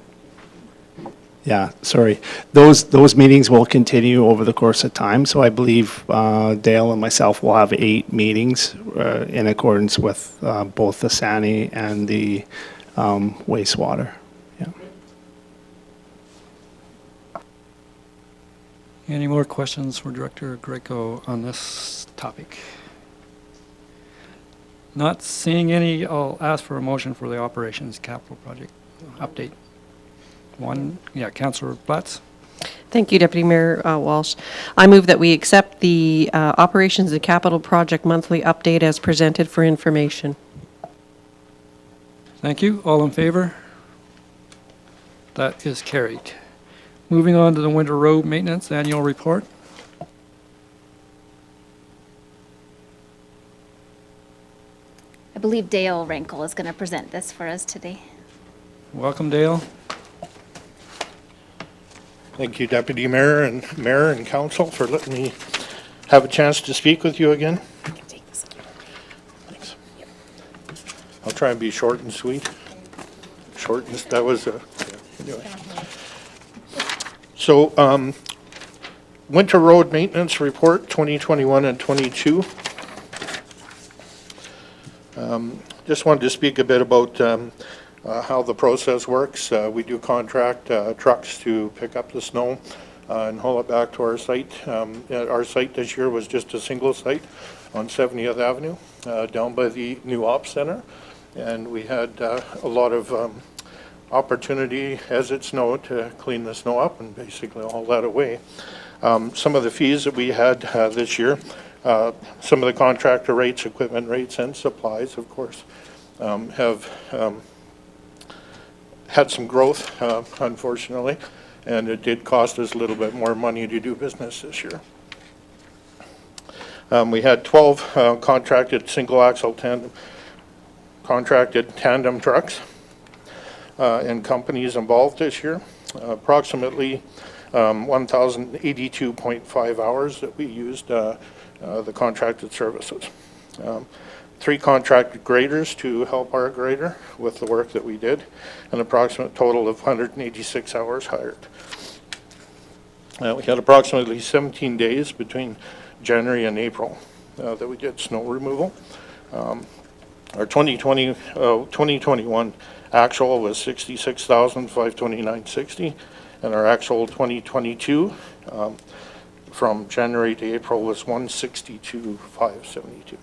Yeah, sorry. Those meetings will continue over the course of time. So I believe Dale and myself will have 8 meetings in accordance with both the SANI and the wastewater. Yeah. Any more questions for Director Greco on this topic? Not seeing any, I'll ask for a motion for the operations capital project update. Councillor Platts. Thank you, Deputy Mayor Walsh. I move that we accept the Operations and Capital Project monthly update as presented for information. Thank you. All in favor? That is carried. Moving on to the Winter Road Maintenance Annual Report. I believe Dale Rankle is going to present this for us today. Welcome, Dale. Thank you, Deputy Mayor and Council, for letting me have a chance to speak with you again. Thanks. I'll try and be short and sweet. That was anyway. So, Winter Road Maintenance Report 2021 and 22. Just wanted to speak a bit about how the process works. We do contract trucks to pick up the snow and haul it back to our site. Our site this year was just a single site on 70th Avenue down by the new ops center. And we had a lot of opportunity as it snowed to clean the snow up and basically haul that away. Some of the fees that we had this year, some of the contractor rates, equipment rates, and supplies, of course, have had some growth, unfortunately, and it did cost us a little bit more money to do business this year. We had 12 contracted single-axle contracted tandem trucks and companies involved this year. Approximately 1,082.5 hours that we used the contracted services. 3 contracted graders to help our grader with the work that we did, an approximate total of 186 hours hired. We had approximately 17 days between January and April that we did snow removal. Our 2021 actual was 66,529.60, and our actual 2022 from January to April was 162,572.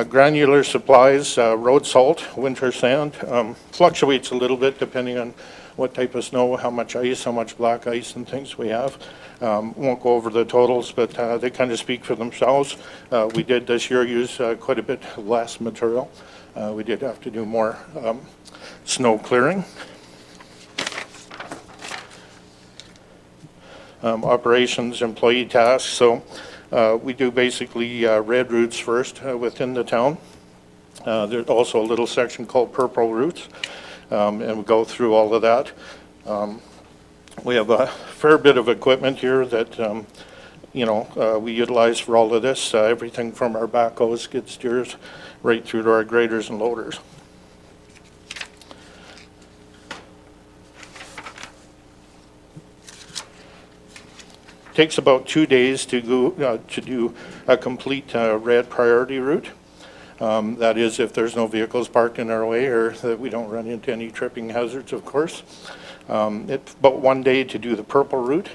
Granular supplies, road salt, winter sand, fluctuates a little bit depending on what type of snow, how much ice, how much black ice and things we have. Won't go over the totals, but they kind of speak for themselves. We did this year use quite a bit less material. We did have to do more snow clearing. Operations, employee tasks. So we do basically red routes first within the town. There's also a little section called purple routes, and we go through all of that. We have a fair bit of equipment here that we utilize for all of this, everything from our backhoes, skid steers, right through to our graders and loaders. takes about 2 days to go to do a complete red priority route. That is, if there's no vehicles parked in our way or that we don't run into any tripping hazards, of course. It's about 1 day to do the purple route,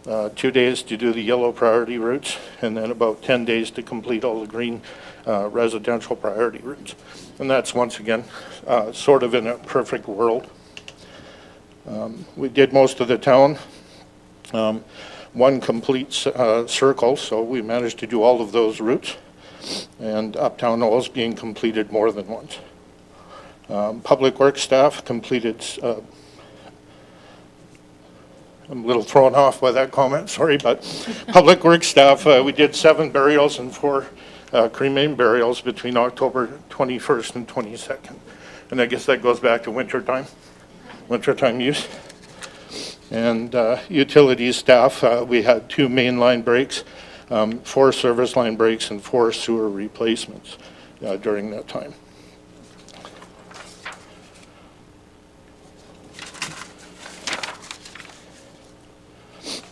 2 days to do the yellow priority routes, and then about 10 days to complete all the green residential priority routes. And that's, once again, sort of in a perfect world. We did most of the town, one complete circle, so we managed to do all of those routes. And Uptown Knowles being completed more than once. Public Works staff completed, I'm a little thrown off by that comment, sorry, but Public Works staff, we did 7 burials and 4 cremain burials between October 21st and 22nd. And I guess that goes back to wintertime use. And utilities staff, we had 2 main line breaks, 4 service line breaks, and 4 sewer replacements during that time.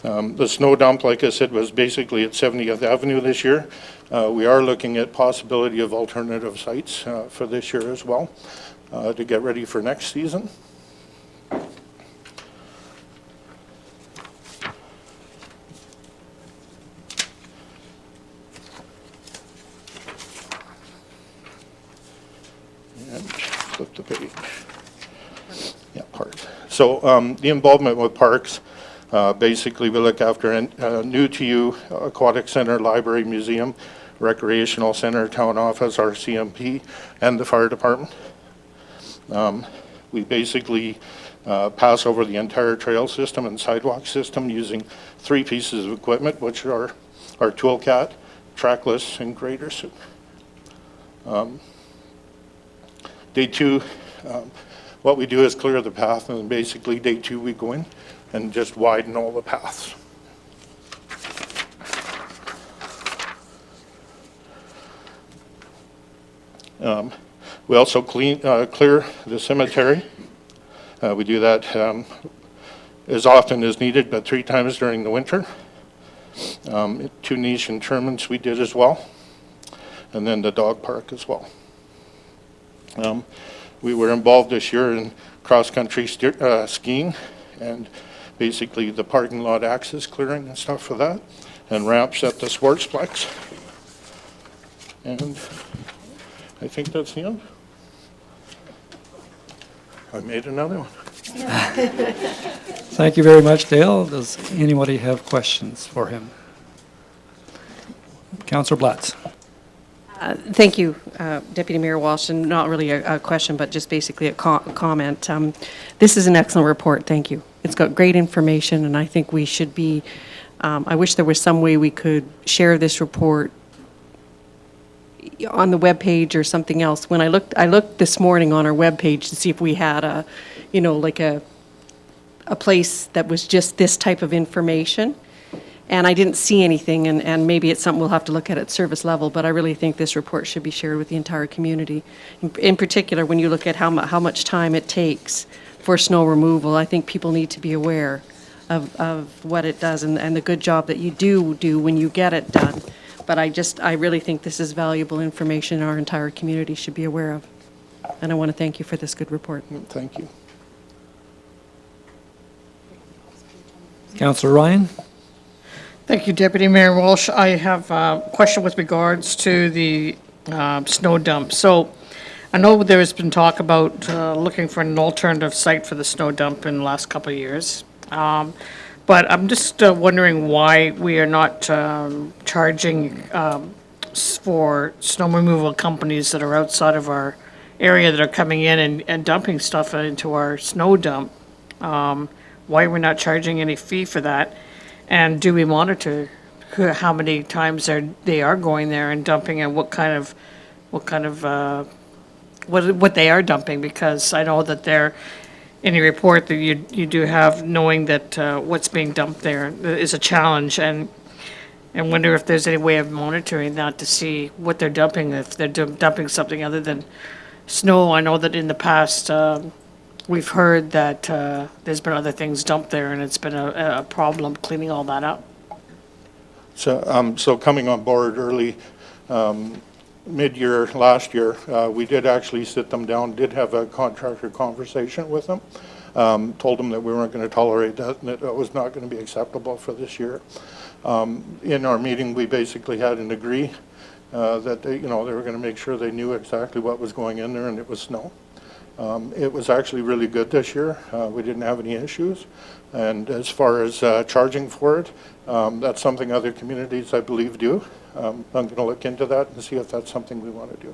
The snow dump, like I said, was basically at 70th Avenue this year. We are looking at possibility of alternative sites for this year as well to get ready for next season. And flip the page. Yeah, parks. So the involvement with parks, basically we look after new to you aquatic center, library, museum, recreational center, town office, our CMP, and the fire department. We basically pass over the entire trail system and sidewalk system using 3 pieces of equipment, which are our toolcat, trackless, and grader suit. Day 2, what we do is clear the path, and then basically day 2 we go in and just widen all the paths. We also clear the cemetery. We do that as often as needed, but 3 times during the winter. 2 niche interments we did as well, and then the dog park as well. We were involved this year in cross-country skiing and basically the parking lot access clearing and stuff for that, and ramps at the Sportsplex. And I think that's the end. I made another one. Thank you very much, Dale. Does anybody have questions for him? Councillor Blatz. Thank you, Deputy Mayor Walsh, and not really a question, but just basically a comment. This is an excellent report, thank you. It's got great information, and I think we should be, I wish there was some way we could share this report on the webpage or something else. When I looked this morning on our webpage to see if we had a, like a place that was just this type of information. And I didn't see anything, and maybe it's something we'll have to look at service level, but I really think this report should be shared with the entire community. In particular, when you look at how much time it takes for snow removal, I think people need to be aware of what it does and the good job that you do when you get it done. But I really think this is valuable information our entire community should be aware of. And I want to thank you for this good report. Thank you. Councillor Ryan. Thank you, Deputy Mayor Walsh. I have a question with regards to the snow dump. So I know there has been talk about looking for an alternative site for the snow dump in the last couple of years. But I'm just wondering why we are not charging for snow removal companies that are outside of our area that are coming in and dumping stuff into our snow dump. Why we're not charging any fee for that? And do we monitor how many times they are going there and dumping, and what they are dumping? Because I know that they're in your report that you do have, knowing that what's being dumped there is a challenge, and wonder if there's any way of monitoring that to see what they're dumping, if they're dumping something other than snow. I know that in the past we've heard that there's been other things dumped there, and it's been a problem cleaning all that up. So coming on board early, mid-year last year, we did actually sit them down, did have a contractor conversation with them. Told them that we weren't going to tolerate that and that it was not going to be acceptable for this year. In our meeting, we basically had an agree that they, they were going to make sure they knew exactly what was going in there, and it was snow. It was actually really good this year. We didn't have any issues. And as far as charging for it, that's something other communities, I believe, do. I'm going to look into that and see if that's something we want to do.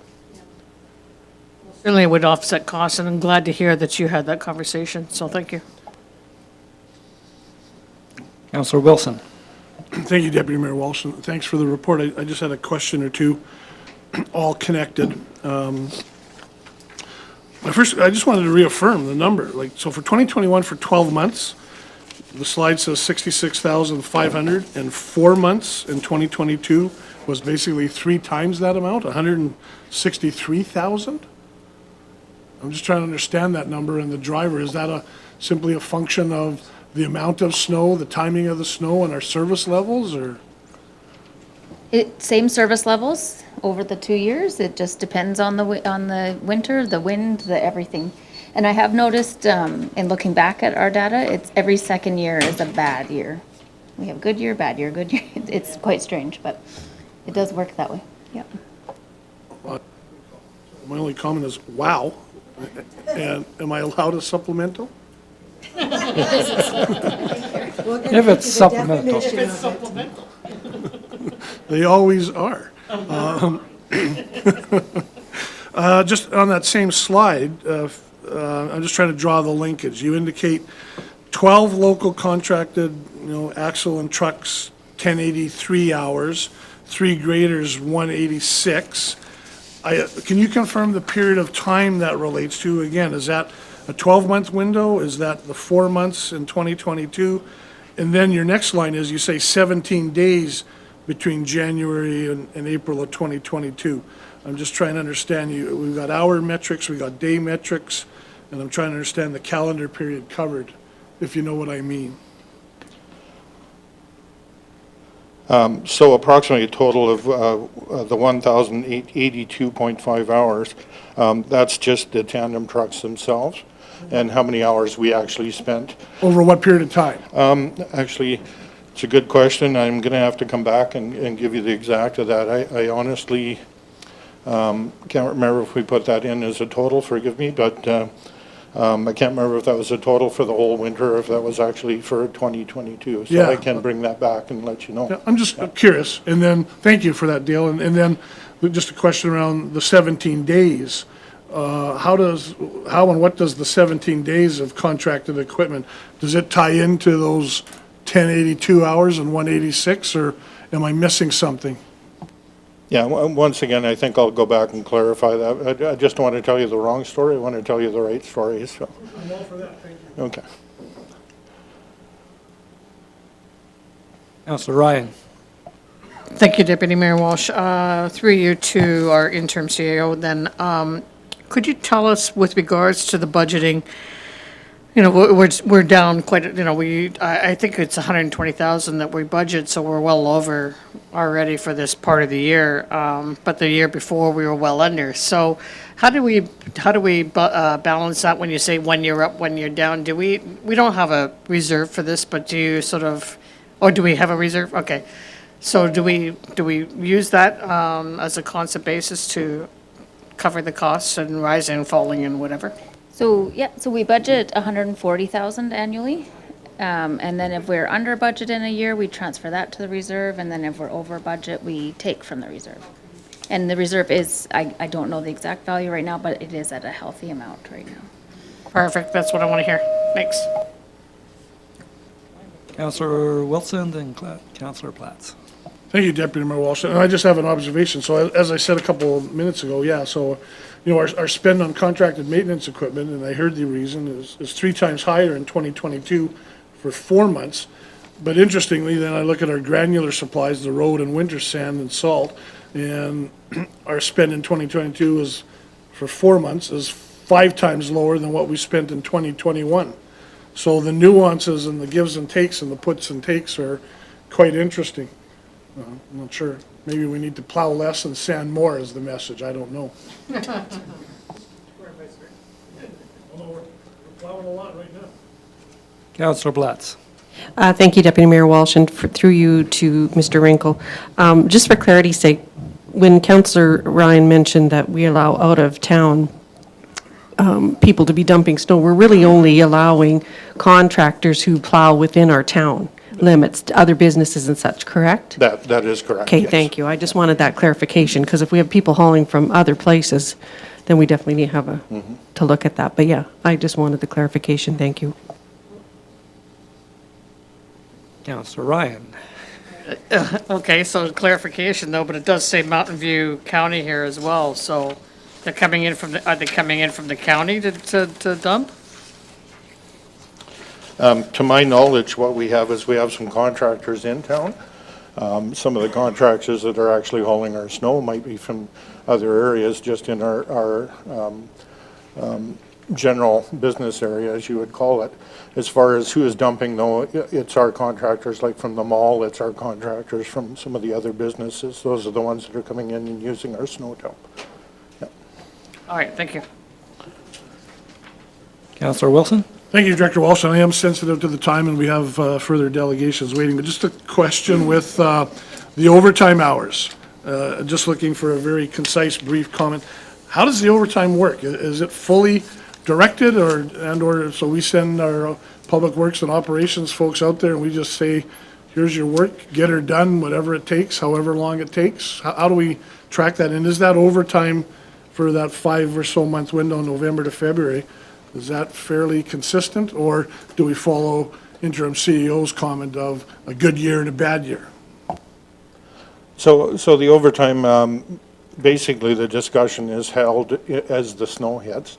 Certainly it would offset costs, and I'm glad to hear that you had that conversation, so thank you. Councillor Wilson. Thank you, Deputy Mayor Walsh, and thanks for the report. I just had a question or two, all connected. First, I just wanted to reaffirm the number. So for 2021, for 12 months, the slide says 66,500, and 4 months in 2022 was basically 3 times that amount, 163,000? I'm just trying to understand that number and the driver. Is that simply a function of the amount of snow, the timing of the snow, and our service levels, or? Same service levels over the 2 years. It just depends on the winter, the wind, the everything. And I have noticed, in looking back at our data, it's every second year is a bad year. We have good year, bad year, good year. It's quite strange, but it does work that way. Yep. My only comment is, wow. And am I allowed a supplemental? If it's supplemental. They always are. Just on that same slide, I'm just trying to draw the linkage. You indicate 12 local contracted, axle and trucks, 1083 hours, 3 graders, 186. Can you confirm the period of time that relates to? Again, is that a 12-month window? Is that the 4 months in 2022? And then your next line is, you say 17 days between January and April of 2022. I'm just trying to understand you. We've got hour metrics, we've got day metrics, and I'm trying to understand the calendar period covered, if you know what I mean. So approximately a total of the 1,082.5 hours, that's just the tandem trucks themselves, and how many hours we actually spent. Over what period of time? Actually, it's a good question. I'm going to have to come back and give you the exact of that. I honestly can't remember if we put that in as a total, forgive me, but I can't remember if that was a total for the whole winter or if that was actually for 2022. So Yeah. I can bring that back and let you know. Yeah, I'm just curious, and then, thank you for that, Dale, and then just a question around the 17 days. How and what does the 17 days of contracted equipment, does it tie into those 1082 hours and 186, or am I missing something? Yeah, once again, I think I'll go back and clarify that. I just don't want to tell you the wrong story. I want to tell you the right story, so. I'm all for that, thank you. Okay. Councillor Ryan. Thank you, Deputy Mayor Walsh. Through you to our interim CEO, then, could you tell us with regards to the budgeting, we're down quite, I think it's 120,000 that we budget, so we're well over already for this part of the year. But the year before, we were well under. So how do we balance that when you say when you're up, when you're down? We don't have a reserve for this, but do you or do we have a reserve? Okay. So do we use that as a constant basis to cover the costs and rising and falling and whatever? So we budget 140,000 annually. And then if we're under budget in a year, we transfer that to the reserve, and then if we're over budget, we take from the reserve. And the reserve is, I don't know the exact value right now, but it is at a healthy amount right now. Perfect, that's what I want to hear. Thanks. Councillor Wilson, then Councillor Platts. Thank you, Deputy Mayor Walsh. And I just have an observation. So as I said a couple of minutes ago, our spend on contracted maintenance equipment, and I heard the reason, is 3 times higher in 2022 for 4 months. But interestingly, then I look at our granular supplies, the road and winter sand and salt, and our spend in 2022 is, for 4 months, is 5 times lower than what we spent in 2021. So the nuances and the gives and takes and the puts and takes are quite interesting. I'm not sure. Maybe we need to plow less and sand more is the message, I don't know. Although we're plowing a lot right now. Councillor Blatz. Thank you, Deputy Mayor Walsh, and through you to Mr. Rinkle. Just for clarity's sake, when Councillor Ryan mentioned that we allow out-of-town people to be dumping snow, we're really only allowing contractors who plow within our town limits, to other businesses and such, correct? That is correct, Okay, yes. thank you. I just wanted that clarification, because if we have people hauling from other places, then we definitely need to have to look at that. But yeah, I just wanted the clarification. Thank you. Councillor Ryan. Okay, so clarification though, but it does say Mountain View County here as well, so they're coming in from are they coming in from the county to dump? To my knowledge, what we have is we have some contractors in town. Some of the contractors that are actually hauling our snow might be from other areas, just in our general business area, as you would call it. As far as who is dumping, though, it's our contractors, like from the mall, it's our contractors from some of the other businesses. Those are the ones that are coming in and using our snow dump. Yep. All right, thank you. Councillor Wilson. Thank you, Director Walsh. I am sensitive to the time, and we have further delegations waiting. But just a question with the overtime hours. Just looking for a very concise, brief comment. How does the overtime work? Is it fully directed, or so we send our Public Works and Operations folks out there and we just say, here's your work, get her done, whatever it takes, however long it takes? How do we track that? And is that overtime for that 5 or so month window, November to February, is that fairly consistent, or do we follow interim CEO's comment of a good year and a bad year? So the overtime, basically the discussion is held as the snow hits.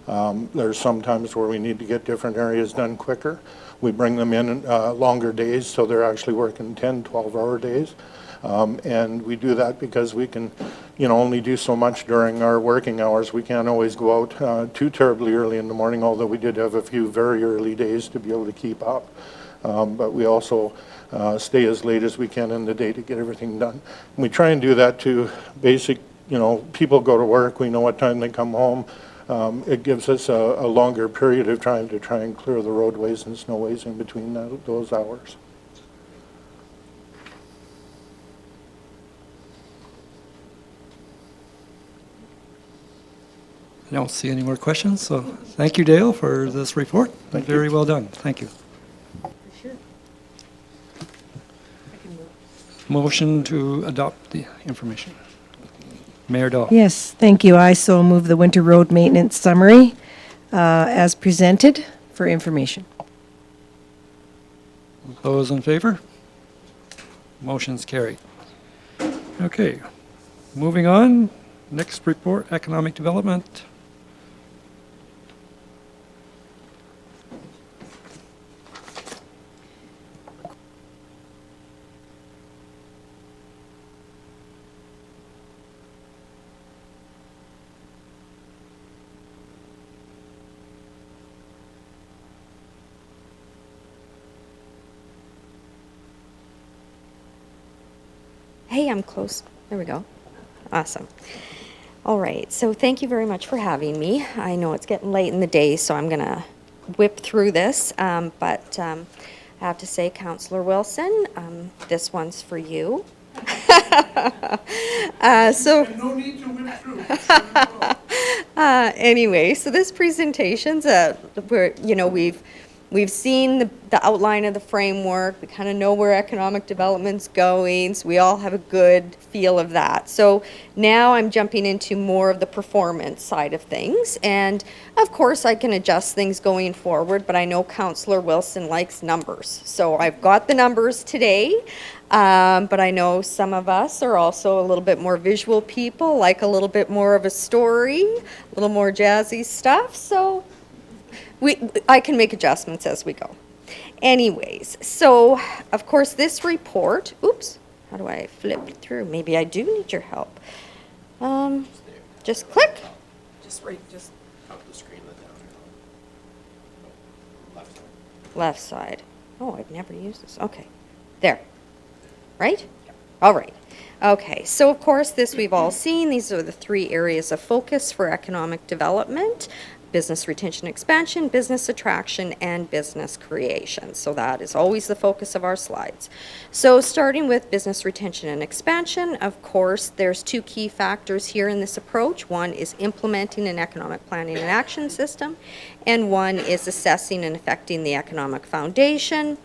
There's some times where we need to get different areas done quicker. We bring them in longer days, so they're actually working 10, 12-hour days. And we do that because we can, only do so much during our working hours. We can't always go out too terribly early in the morning, although we did have a few very early days to be able to keep up. But we also stay as late as we can in the day to get everything done. And we try and do that to basic, people go to work, we know what time they come home. It gives us a longer period of time to try and clear the roadways and snowways in between those hours. I don't see any more questions, so thank you, Dale, for this report. Very well done. Thank you. Motion to adopt the information. Mayor Dahl. Yes, thank you. I so move the winter road maintenance summary as presented for information. Those in favor? Motion's carried. Okay, moving on. Next report, economic development. Hey, I'm close. There we go. Awesome. All right, so thank you very much for having me. I know it's getting late in the day, so I'm going to whip through this. But I have to say, Councillor Wilson, this one's for you. No need to whip through. Anyway, so this presentation's where, we've seen the outline of the framework. We kind of know where economic development's going, so we all have a good feel of that. So now I'm jumping into more of the performance side of things. And of course, I can adjust things going forward, but I know Councillor Wilson likes numbers. So I've got the numbers today, but I know some of us are also a little bit more visual people, like a little bit more of a story, a little more jazzy stuff. So I can make adjustments as we go. Anyways, so of course this report, oops, how do I flip through? Maybe I do need your help. Just click. Just up the screen down. Left side. Oh, I've never used this. Okay. There. Right? All right. Okay, so of course, this we've all seen. These are the 3 areas of focus for economic development: business retention expansion, business attraction, and business creation. So that is always the focus of our slides. So starting with business retention and expansion, of course, there's 2 key factors here in this approach. One is implementing an economic planning and action system, and one is assessing and affecting the economic foundation,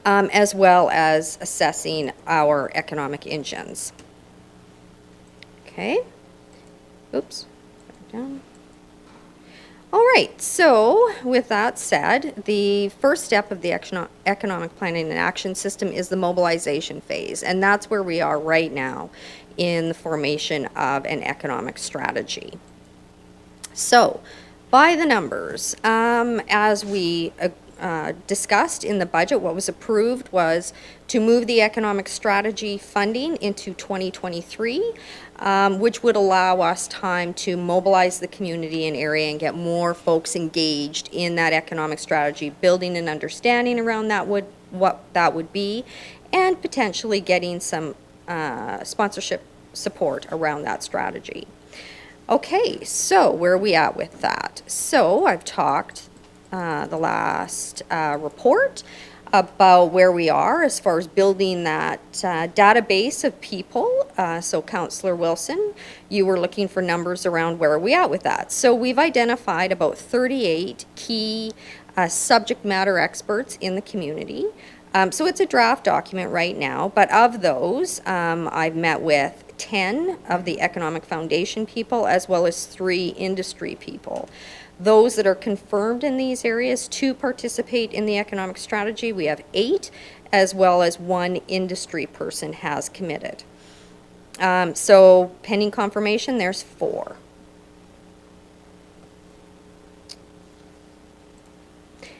as well as assessing our economic engines. Okay. Oops. Down. All right, so with that said, the first step of the economic planning and action system is the mobilization phase, and that's where we are right now in the formation of an economic strategy. So, by the numbers, as we discussed in the budget, what was approved was to move the economic strategy funding into 2023, which would allow us time to mobilize the community and area and get more folks engaged in that economic strategy, building an understanding around that what that would be, and potentially getting some sponsorship support around that strategy. Okay, so where are we at with that? So I've talked the last report about where we are as far as building that database of people. So Councillor Wilson, you were looking for numbers around where are we at with that. So we've identified about 38 key subject matter experts in the community. So it's a draft document right now, but of those, I've met with 10 of the Economic Foundation people as well as 3 industry people. Those that are confirmed in these areas to participate in the economic strategy, we have 8, as well as 1 industry person has committed. So pending confirmation, there's 4.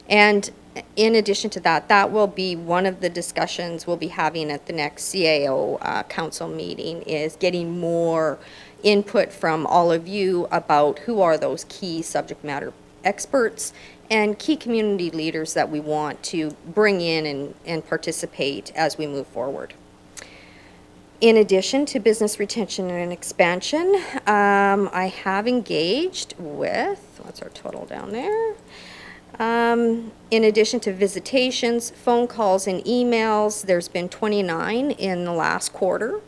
And in addition to that, that will be one of the discussions we'll be having at the next CAO council meeting, is getting more input from all of you about who are those key subject matter experts and key community leaders that we want to bring in and participate as we move forward. In addition to business retention and expansion, I have engaged with, what's our total down there? In addition to visitations, phone calls, and emails, there's been 29 in the last quarter.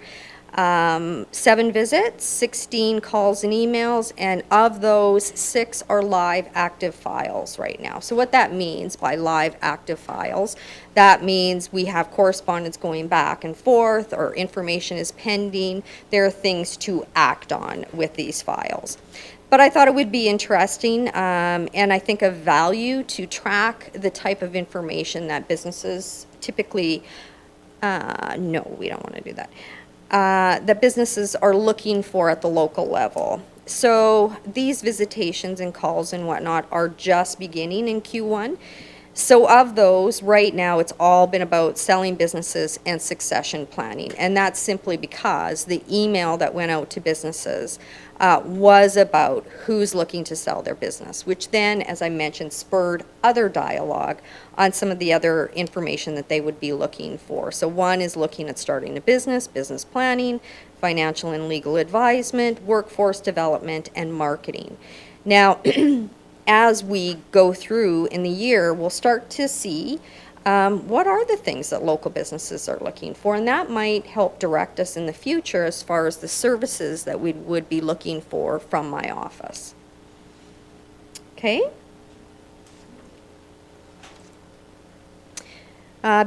7 visits, 16 calls and emails, and of those, 6 are live active files right now. So what that means by live active files, that means we have correspondence going back and forth, or information is pending. There are things to act on with these files. But I thought it would be interesting, and I think of value, to track the type of information that businesses typically, no, we don't want to do that. That businesses are looking for at the local level. So these visitations and calls and whatnot are just beginning in Q1. So of those, right now, it's all been about selling businesses and succession planning. And that's simply because the email that went out to businesses was about who's looking to sell their business, which then, as I mentioned, spurred other dialogue on some of the other information that they would be looking for. So one is looking at starting a business, business planning, financial and legal advisement, workforce development, and marketing. Now, as we go through in the year, we'll start to see what are the things that local businesses are looking for, and that might help direct us in the future as far as the services that we would be looking for from my office. Okay?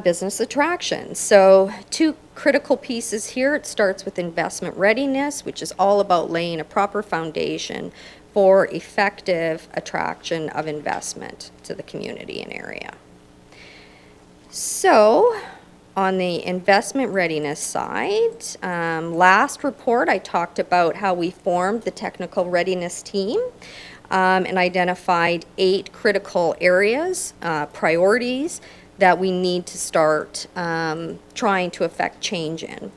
Business attraction. So 2 critical pieces here. It starts with investment readiness, which is all about laying a proper foundation for effective attraction of investment to the community and area. So, on the investment readiness side, last report I talked about how we formed the technical readiness team and identified 8 critical areas, priorities that we need to start trying to affect change in.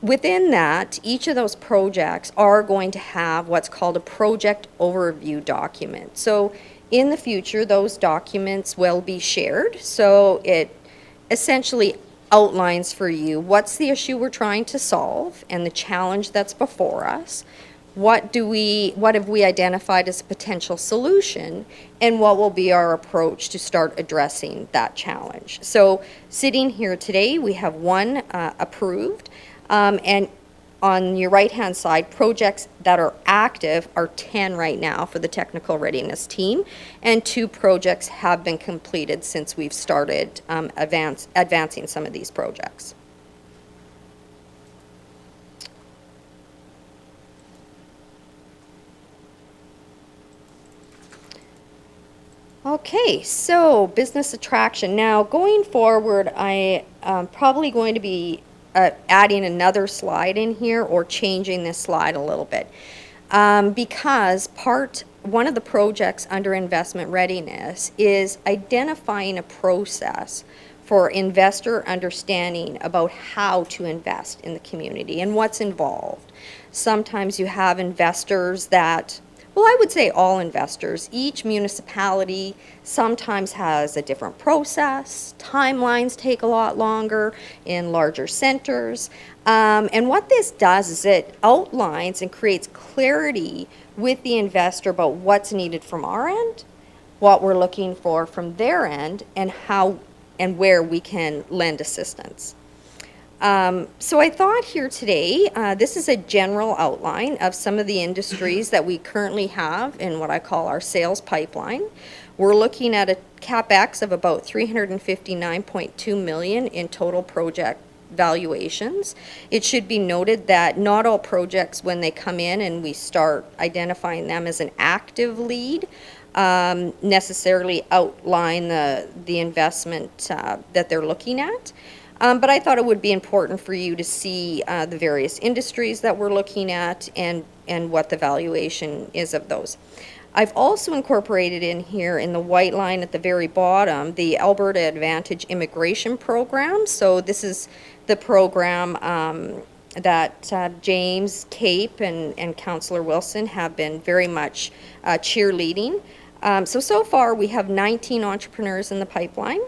Within that, each of those projects are going to have what's called a project overview document. So in the future, those documents will be shared. So it essentially outlines for you what's the issue we're trying to solve and the challenge that's before us. What have we identified as a potential solution, and what will be our approach to start addressing that challenge? So sitting here today, we have one approved, and on your right-hand side, projects that are active are 10 right now for the technical readiness team, and 2 projects have been completed since we've started advancing some of these projects. Okay, so business attraction. Now, going forward, I am probably going to be adding another slide in here or changing this slide a little bit. Because one of the projects under investment readiness is identifying a process for investor understanding about how to invest in the community and what's involved. Sometimes you have investors that, well, I would say all investors. Each municipality sometimes has a different process. Timelines take a lot longer in larger centers. And what this does is it outlines and creates clarity with the investor about what's needed from our end, what we're looking for from their end, and how and where we can lend assistance. So I thought here today, this is a general outline of some of the industries that we currently have in what I call our sales pipeline. We're looking at a CapEx of about $359.2 million in total project valuations. It should be noted that not all projects, when they come in and we start identifying them as an active lead, necessarily outline the investment that they're looking at. But I thought it would be important for you to see the various industries that we're looking at and what the valuation is of those. I've also incorporated in here in the white line at the very bottom the Alberta Advantage Immigration Program. So this is the program that James, Cape, and Councillor Wilson have been very much cheerleading. So far we have 19 entrepreneurs in the pipeline.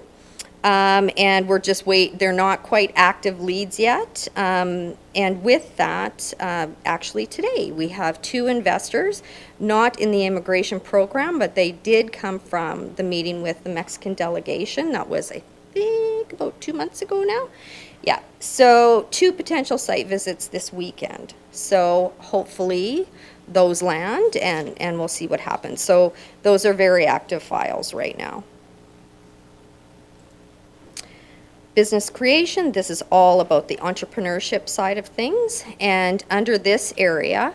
And we're just they're not quite active leads yet. And with that, actually today, we have 2 investors, not in the immigration program, but they did come from the meeting with the Mexican delegation. That was, I think, about 2 months ago now. Yeah, so 2 potential site visits this weekend. So hopefully those land and we'll see what happens. So those are very active files right now. Business creation, this is all about the entrepreneurship side of things. And under this area,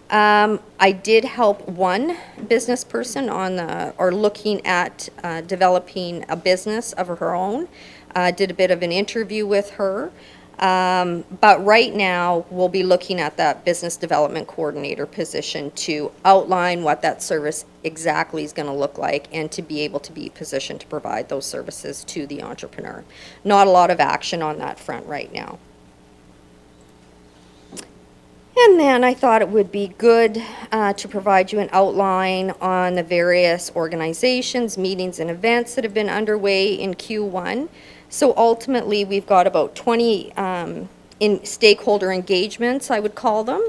I did help one business person looking at developing a business of her own. Did a bit of an interview with her. But right now, we'll be looking at that business development coordinator position to outline what that service exactly is going to look like and to be able to be positioned to provide those services to the entrepreneur. Not a lot of action on that front right now. And then I thought it would be good to provide you an outline on the various organizations, meetings, and events that have been underway in Q1. So ultimately, we've got about 20 in stakeholder engagements, I would call them.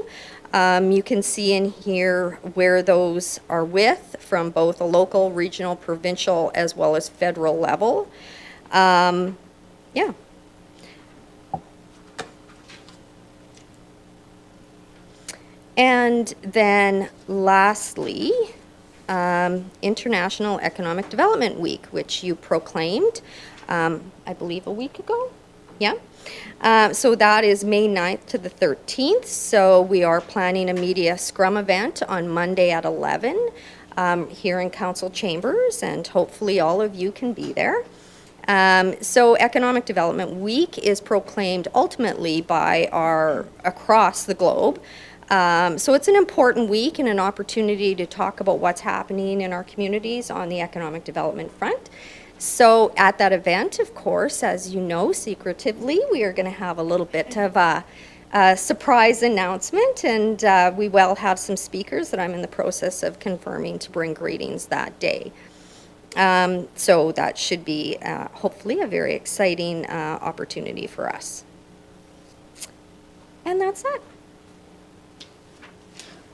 You can see in here where those are with, from both a local, regional, provincial, as well as federal level. Yeah. And then lastly, International Economic Development Week, which you proclaimed, I believe a week ago. Yeah. So that is May 9th to the 13th. So we are planning a media scrum event on Monday at 11 here in council chambers, and hopefully all of you can be there. So Economic Development Week is proclaimed ultimately by across the globe. So it's an important week and an opportunity to talk about what's happening in our communities on the economic development front. So at that event, of course, as you know, secretively, we are going to have a little bit of a surprise announcement, and we will have some speakers that I'm in the process of confirming to bring greetings that day. So that should be hopefully a very exciting opportunity for us. And that's it.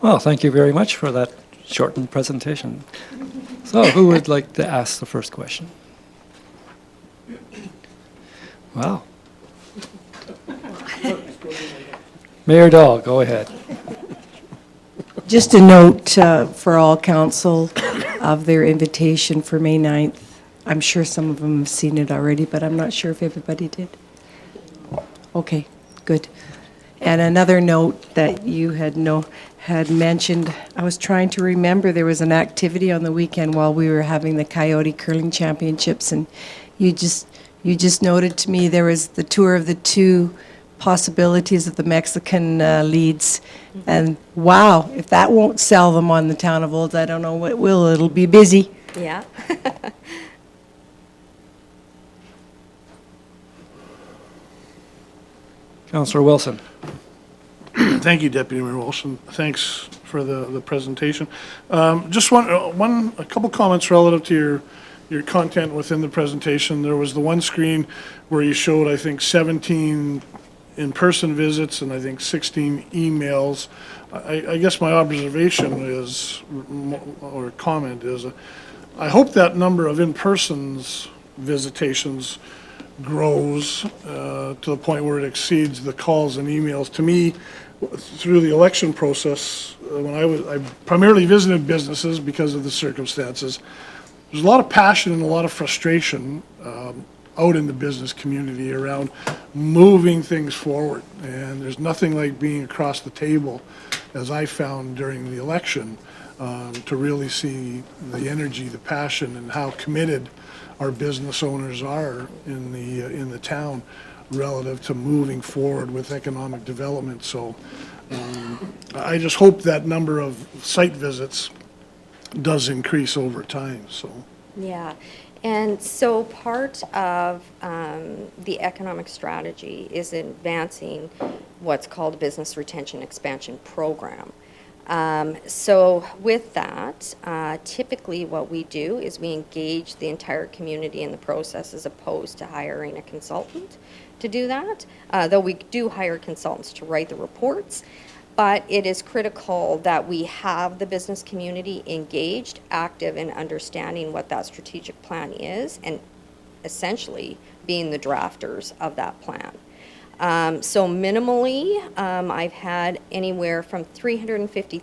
Well, thank you very much for that shortened presentation. So who would like to ask the first question? Wow. Mayor Dahl, go ahead. Just a note for all council of their invitation for May 9th. I'm sure some of them have seen it already, but I'm not sure if everybody did. Okay, good. And another note that you had mentioned, I was trying to remember, there was an activity on the weekend while we were having the Coyote Curling Championships, and you just noted to me there was the tour of the two possibilities of the Mexican leads. And wow, if that won't sell them on the Town of Olds, I don't know what will. It'll be busy. Yeah. Councillor Wilson. Thank you, Deputy Mayor Walsh, and thanks for the presentation. Just a couple comments relative to your content within the presentation. There was the one screen where you showed, I think, 17 in-person visits and I think 16 emails. I guess my observation is, or comment is, I hope that number of in-persons visitations grows to the point where it exceeds the calls and emails. To me, through the election process, when I primarily visited businesses because of the circumstances, there's a lot of passion and a lot of frustration out in the business community around moving things forward. And there's nothing like being across the table, as I found during the election, to really see the energy, the passion, and how committed our business owners are in the town relative to moving forward with economic development. So I just hope that number of site visits does increase over time. So Yeah, and so part of the economic strategy is advancing what's called a Business Retention Expansion Program. So with that, typically what we do is we engage the entire community in the process as opposed to hiring a consultant to do that, though we do hire consultants to write the reports. But it is critical that we have the business community engaged, active in understanding what that strategic plan is, and essentially being the drafters of that plan. So minimally, I've had anywhere from 350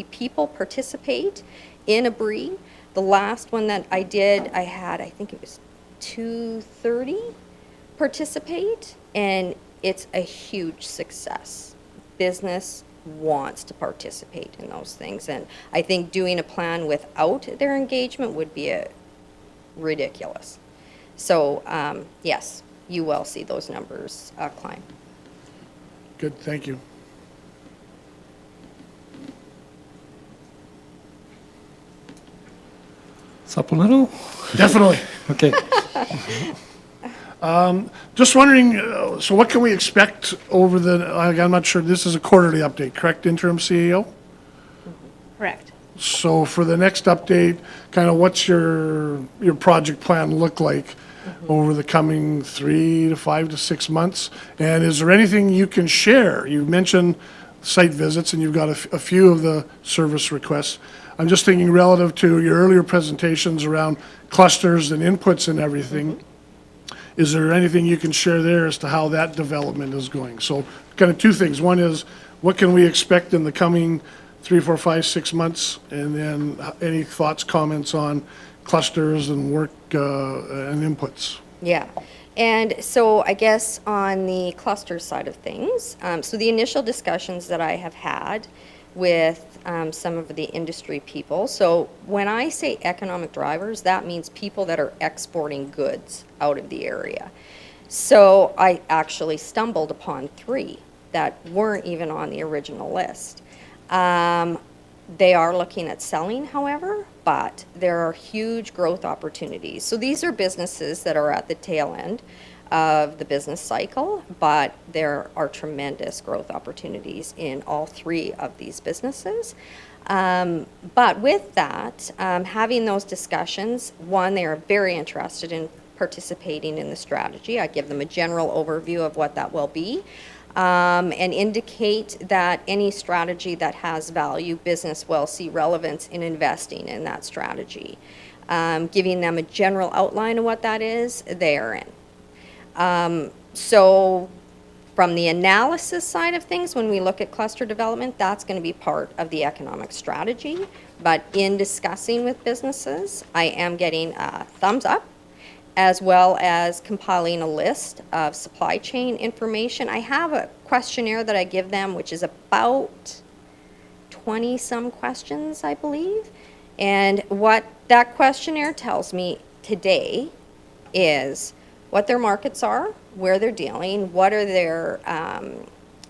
people participate in a BRE. The last one that I did, I think it was 230 participate, and it's a huge success. Business wants to participate in those things, and I think doing a plan without their engagement would be ridiculous. So yes, you will see those numbers climb. good, thank you. Supplemental? Definitely. Okay. Just wondering, so what can we expect over I'm not sure, this is a quarterly update, correct, interim CEO? Correct. So for the next update, kind of what's your project plan look like over the coming 3 to 5 to 6 months? And is there anything you can share? You mentioned site visits and you've got a few of the service requests. I'm just thinking relative to your earlier presentations around clusters and inputs and everything. Is there anything you can share there as to how that development is going? So kind of two things. One is, what can we expect in the coming 3, 4, 5, 6 months? And then any thoughts, comments on clusters and work and inputs? Yeah. And so I guess on the cluster side of things, so the initial discussions that I have had with some of the industry people. So when I say economic drivers, that means people that are exporting goods out of the area. So I actually stumbled upon 3 that weren't even on the original list. They are looking at selling, however, but there are huge growth opportunities. So these are businesses that are at the tail end of the business cycle, but there are tremendous growth opportunities in all 3 of these businesses. But with that, having those discussions, one, they are very interested in participating in the strategy. I give them a general overview of what that will be, and indicate that any strategy that has value, business will see relevance in investing in that strategy. Giving them a general outline of what that is, they are in. So from the analysis side of things, when we look at cluster development, that's going to be part of the economic strategy. But in discussing with businesses, I am getting a thumbs up, as well as compiling a list of supply chain information. I have a questionnaire that I give them, which is about 20-some questions, I believe. And what that questionnaire tells me today is what their markets are, where they're dealing, what are their,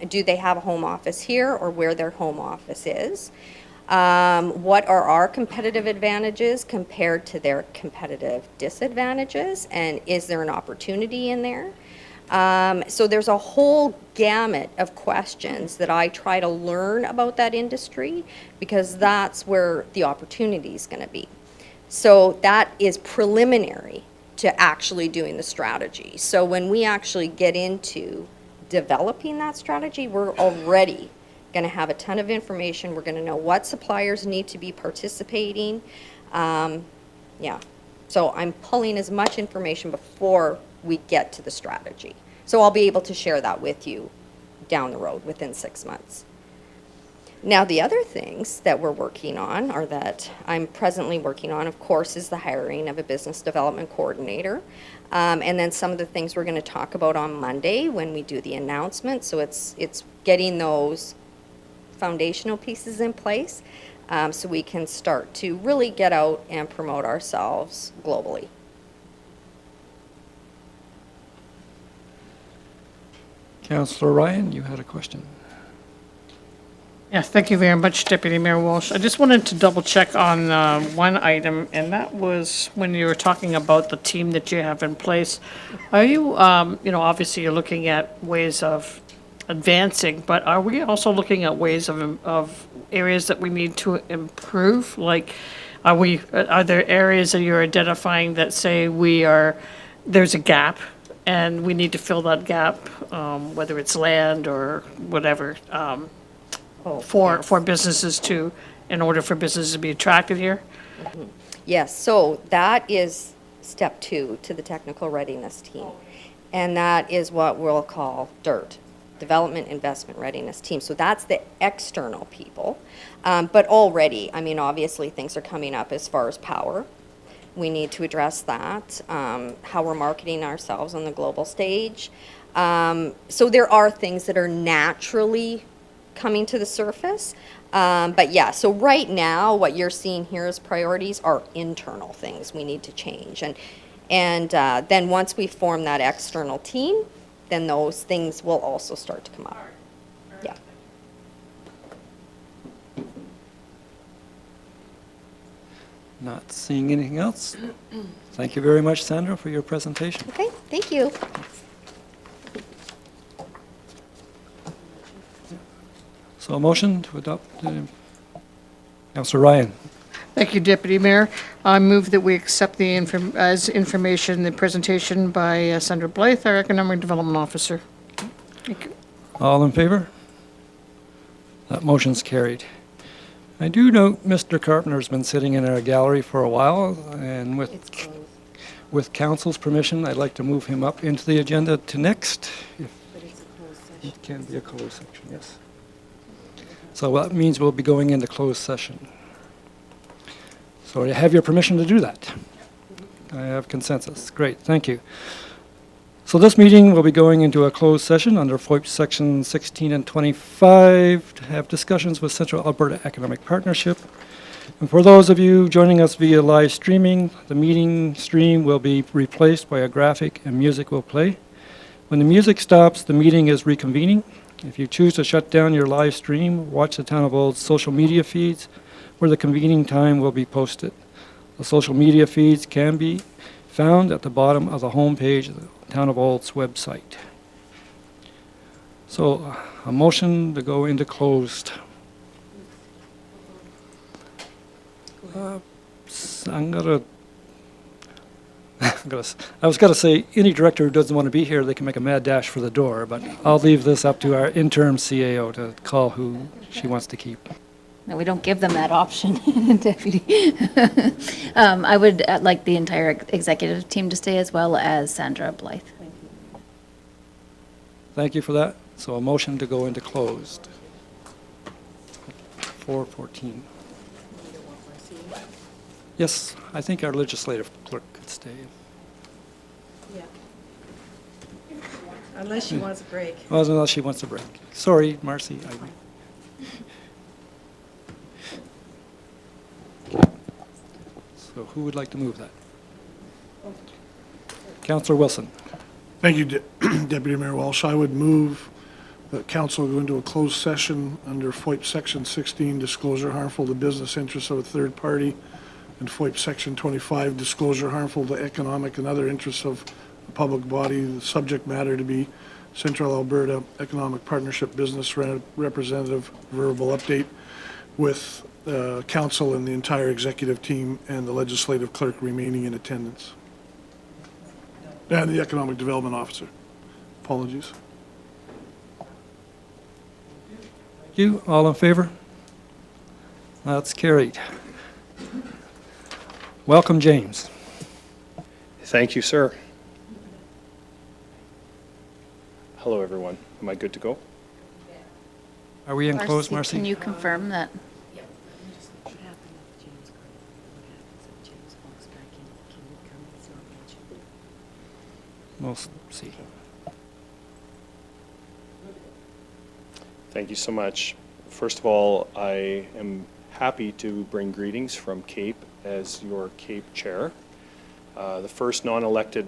do they have a home office here or where their home office is? What are our competitive advantages compared to their competitive disadvantages? And is there an opportunity in there? So there's a whole gamut of questions that I try to learn about that industry, because that's where the opportunity is going to be. So that is preliminary to actually doing the strategy. So when we actually get into developing that strategy, we're already going to have a ton of information. We're going to know what suppliers need to be participating. Yeah. So I'm pulling as much information before we get to the strategy. So I'll be able to share that with you down the road within 6 months. Now, the other things that we're working on, or that I'm presently working on, of course, is the hiring of a business development coordinator. And then some of the things we're going to talk about on Monday when we do the announcement. So it's getting those foundational pieces in place, so we can start to really get out and promote ourselves globally. Councillor Ryan, you had a question. Yes, thank you very much, Deputy Mayor Walsh. I just wanted to double check on one item, and that was when you were talking about the team that you have in place. Are you, obviously you're looking at ways of advancing, but are we also looking at ways of areas that we need to improve? Like, are there areas that you're identifying that say there's a gap and we need to fill that gap, whether it's land or whatever, for businesses in order for businesses to be attracted here? Mm-hmm. Yes, so that is step 2 to the technical readiness team. And that is what we'll call DIRT, Development Investment Readiness Team. So that's the external people. But already, obviously things are coming up as far as power. We need to address that, how we're marketing ourselves on the global stage. So there are things that are naturally coming to the surface. But yeah, so right now, what you're seeing here as priorities are internal things we need to change. And then once we form that external team, then those things will also start to come up. Yeah. Not seeing anything else. Thank you very much, Sandra, for your presentation. Okay, thank you. So a motion to adopt, Councillor Ryan. Thank you, Deputy Mayor. I move that we accept as information the presentation by Sandra Blythe, our Economic Development Officer. Thank you. All in favor? That motion's carried. I do note Mr. Carpenter's been sitting in our gallery for a while, and with council's permission, I'd like to move him up into the agenda to next. But it's a closed session. It can be a closed section, yes. So that means we'll be going into closed session. So I have your permission to do that. I have consensus. Great, thank you. So this meeting will be going into a closed session under FOIP Section 16 and 25 to have discussions with Central Alberta Economic Partnership. And for those of you joining us via live streaming, the meeting stream will be replaced by a graphic and music will play. When the music stops, the meeting is reconvening. If you choose to shut down your live stream, watch the Town of Old's social media feeds where the convening time will be posted. The social media feeds can be found at the bottom of the homepage of the Town of Old's website. So a motion to go into closed. I'm gonna, I was gonna say, any director who doesn't want to be here, they can make a mad dash for the door, but I'll leave this up to our interim CAO to call who she wants to keep. No, we don't give them that option, Deputy. I would like the entire executive team to stay as well as Sandra Blythe. Thank you for that. So a motion to go into closed. 4:14. Yes, I think our legislative clerk could stay. Yeah. Unless she wants a break. Well, unless she wants a break. Sorry, Marcy. So who would like to move that? Councillor Wilson. Thank you, Deputy Mayor Walsh. I would move that council go into a closed session under FOIP Section 16, disclosure harmful to business interests of a third party, and FOIP Section 25, disclosure harmful to economic and other interests of the public body. The subject matter to be Central Alberta Economic Partnership Business Representative verbal update with council and the entire executive team and the legislative clerk remaining in attendance. And the economic development officer. Apologies. Thank you. All in favor? That's carried. Welcome, James. Thank you, sir. Hello, everyone. Am I good to go? Are we in closed, Marcy? Can you confirm that? We'll see. Thank you so much. First of all, I am happy to bring greetings from Cape as your Cape chair. The first non-elected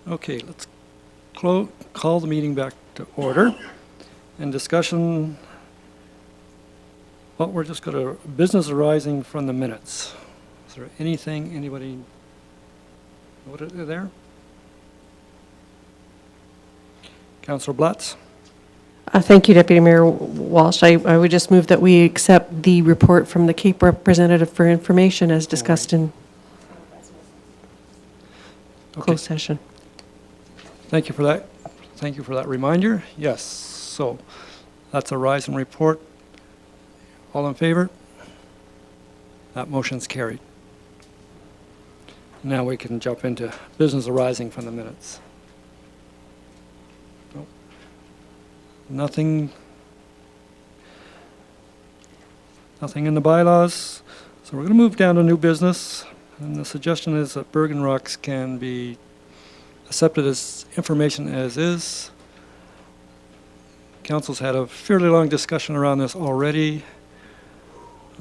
Okay, let's call the meeting back to order. And discussion, well, we're just going to, business arising from the minutes. Is there anything, anybody noted there? Councillor Blatz? Thank you, Deputy Mayor Walsh. I would just move that we accept the report from the Cape representative for information as discussed in closed session. Thank you for that. Thank you for that reminder. Yes, so that's a rise and report. All in favor? That motion's carried. Now we can jump into business arising from the minutes. Nope. Nothing in the bylaws. So we're going to move down to new business. And the suggestion is that Bergen Rocks can be accepted as information as is. Council's had a fairly long discussion around this already.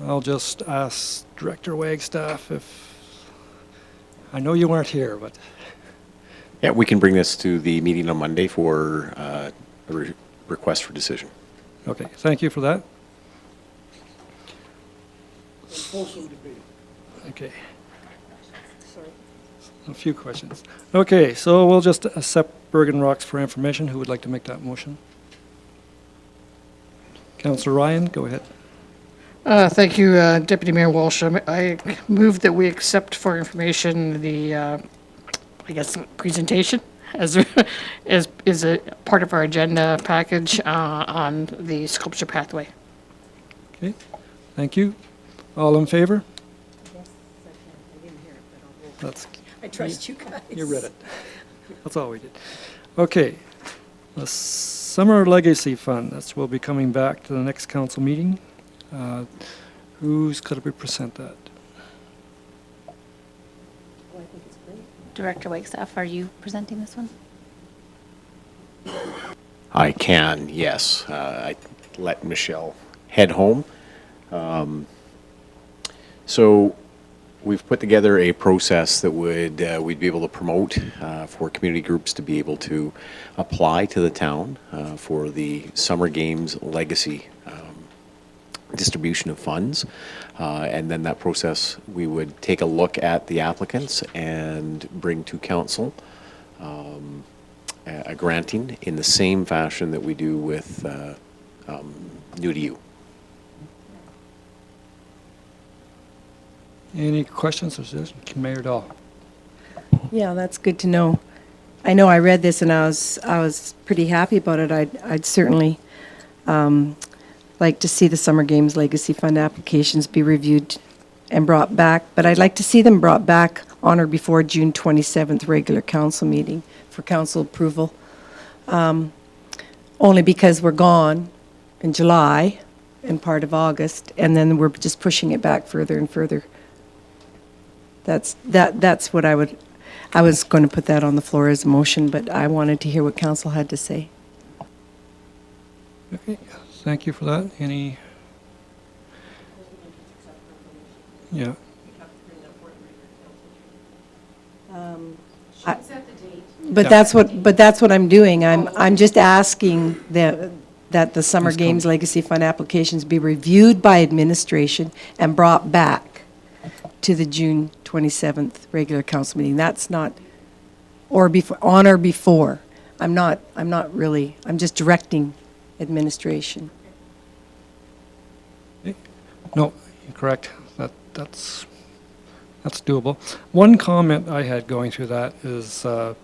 I'll just ask Director Wagstaff if, I know you weren't here, but. Yeah, we can bring this to the meeting on Monday for a request for decision. Okay, thank you for that. Okay. A few questions. Okay, so we'll just accept Bergen Rocks for information. Who would like to make that motion? Councillor Ryan, go ahead. Thank you, Deputy Mayor Walsh. I move that we accept for information the, I guess, presentation as is a part of our agenda package on the sculpture pathway. Okay, thank you. All in favor? That's, I trust you guys. you read it. That's all we did. Okay, the Summer Legacy Fund, that will be coming back to the next council meeting. Who's going to present that? Director Wagstaff, are you presenting this one? I can, yes. I let Michelle head home. So we've put together a process that would we'd be able to promote for community groups to be able to apply to the town for the Summer Games Legacy distribution of funds. And then that process, we would take a look at the applicants and bring to council a granting in the same fashion that we do with New to You. Any questions or suggestions? Mayor Dahl. Yeah, that's good to know. I know I read this and I was pretty happy about it. I'd certainly like to see the Summer Games Legacy Fund applications be reviewed and brought back, but I'd like to see them brought back on or before June 27th regular council meeting for council approval. Only because we're gone in July and part of August, and then we're just pushing it back further and further. That's what I was going to put that on the floor as a motion, but I wanted to hear what council had to say. Okay, thank you for that. Any? Yeah. But that's what I'm doing. I'm just asking that the Summer Games Legacy Fund applications be reviewed by administration and brought back to the June 27th regular council meeting. That's not, or before, on or before. I'm not really, I'm just directing administration. No, you're correct. That's doable. One comment I had going through that is one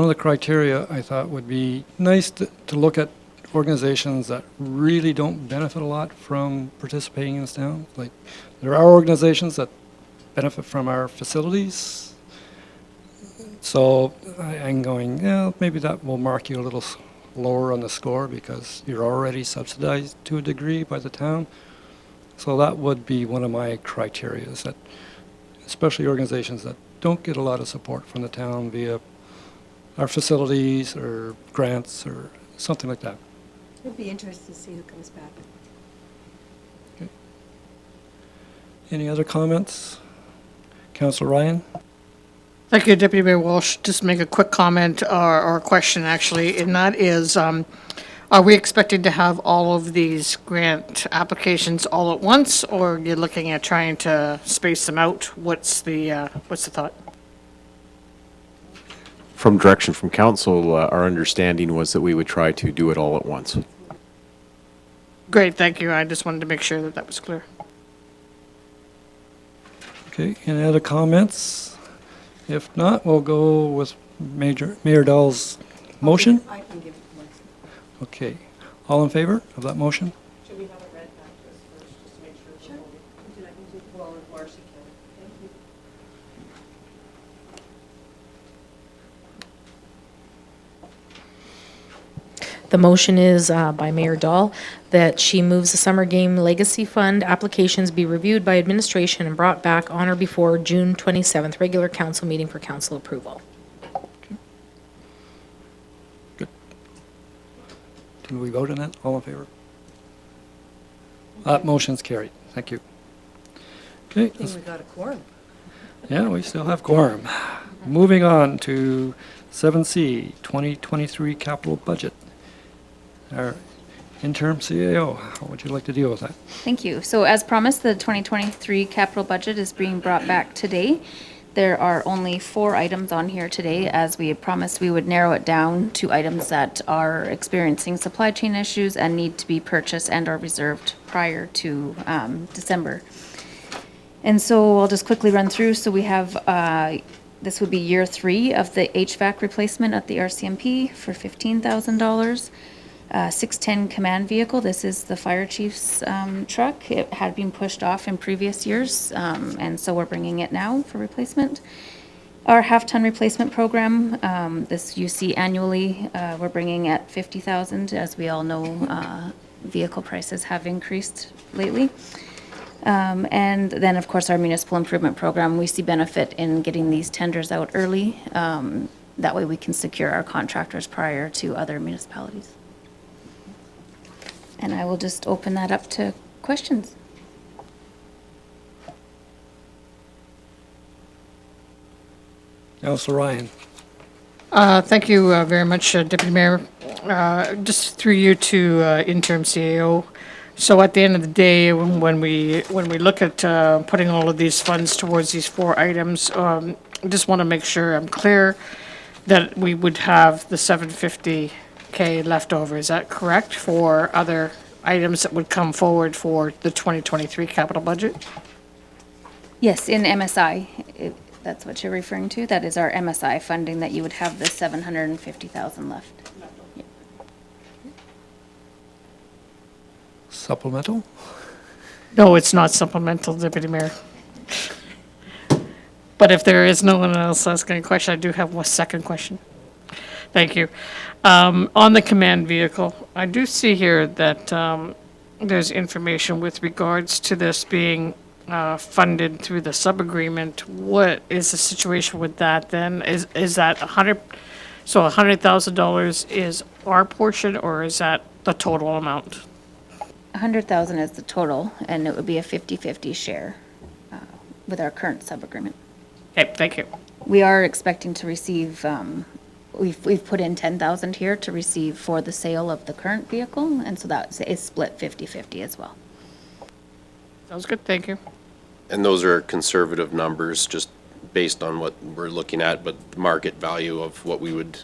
of the criteria I thought would be nice to look at organizations that really don't benefit a lot from participating in this town. Like, there are organizations that benefit from our facilities. So I'm going, yeah, maybe that will mark you a little lower on the score because you're already subsidized to a degree by the town. So that would be one of my criteria, is that especially organizations that don't get a lot of support from the town via our facilities or grants or something like that. It'd be interesting to see who comes back. Okay. Any other comments? Councillor Ryan? Thank you, Deputy Mayor Walsh. Just make a quick comment or a question, actually, and that is, are we expecting to have all of these grant applications all at once, or you're looking at trying to space them out? What's the thought? From direction from council, our understanding was that we would try to do it all at once. Great, thank you. I just wanted to make sure that that was clear. Okay, any other comments? If not, we'll go with Mayor Dahl's motion. I can give it one. Okay, all in favor of that motion? Should we have it read back to us first, just to make sure? Sure. Well, if Marcy can. Thank you. The motion is by Mayor Dahl that she moves the Summer Game Legacy Fund applications be reviewed by administration and brought back on or before June 27th, regular council meeting for council approval. Good. Can we vote on that? All in favor? That motion's carried. Thank you. Okay. I think we got a quorum. Yeah, we still have quorum. Moving on to 7C, 2023 capital budget. Our interim CAO, how would you like to deal with that? Thank you. So as promised, the 2023 capital budget is being brought back today. There are only 4 items on here today. As we had promised, we would narrow it down to items that are experiencing supply chain issues and need to be purchased and are reserved prior to December. And so I'll just quickly run through. So we have, this would be year 3 of the HVAC replacement at the RCMP for $15,000. 610 command vehicle, this is the fire chief's truck. It had been pushed off in previous years, and so we're bringing it now for replacement. Our half-ton replacement program, this you see annually, we're bringing at $50,000. As we all know, vehicle prices have increased lately. And then, of course, our municipal improvement program, we see benefit in getting these tenders out early. That way we can secure our contractors prior to other municipalities. And I will just open that up to questions. Councilor Ryan. Thank you very much, Deputy Mayor. Just through you to interim CAO. So at the end of the day, when we look at putting all of these funds towards these 4 items, I just want to make sure I'm clear that we would have the $750K left over. Is that correct for other items that would come forward for the 2023 capital budget? Yes, in MSI, if that's what you're referring to. That is our MSI funding that you would have the $750,000 left. Yeah. Supplemental? No, it's not supplemental, Deputy Mayor. But if there is no one else asking a question, I do have one second question. Thank you. On the command vehicle, I do see here that there's information with regards to this being funded through the sub-agreement. What is the situation with that then? Is that $100,000 is our portion, or is that the total amount? 100,000 is the total, and it would be a 50-50 share with our current sub-agreement. Okay, thank you. We are expecting to receive, we've put in 10,000 here to receive for the sale of the current vehicle, and so that is split 50-50 as well. Sounds good, thank you. And those are conservative numbers, just based on what we're looking at, but the market value of what we would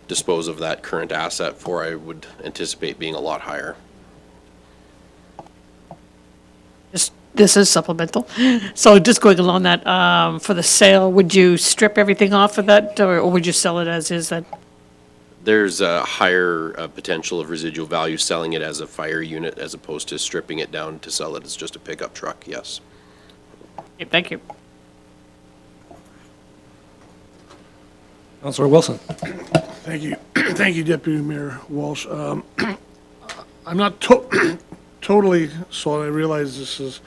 dispose of that current asset for, I would anticipate being a lot higher. This is supplemental. So just going along that, for the sale, would you strip everything off of that, or would you sell it as is then? There's a higher potential of residual value selling it as a fire unit as opposed to stripping it down to sell it as just a pickup truck, yes. Okay, thank you. Councilor Wilson. Thank you. Thank you, Deputy Mayor Walsh. I'm not totally sold. I realize this is,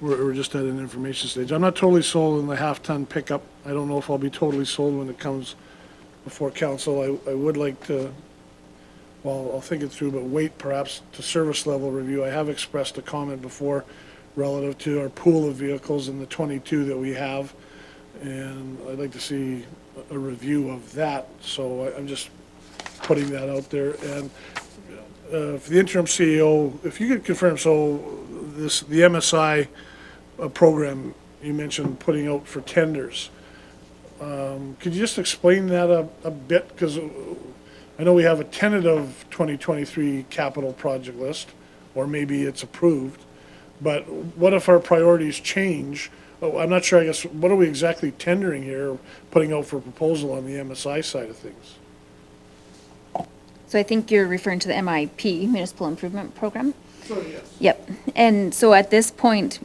we're just at an information stage. I'm not totally sold on the half-ton pickup. I don't know if I'll be totally sold when it comes before council. I would like to, well, I'll think it through, but wait perhaps to service level review. I have expressed a comment before relative to our pool of vehicles and the 22 that we have. and I'd like to see a review of that. So I'm just putting that out there. And for the interim CEO, if you could confirm, so the MSI program you mentioned putting out for tenders. Could you just explain that a bit? Because I know we have a tentative 2023 capital project list, or maybe it's approved, but what if our priorities change? Oh, I'm not sure, I guess, what are we exactly tendering here, putting out for proposal on the MSI side of things? So I think you're referring to the MIP, Municipal Improvement Program? Sure, yes. Yep. And so at this point,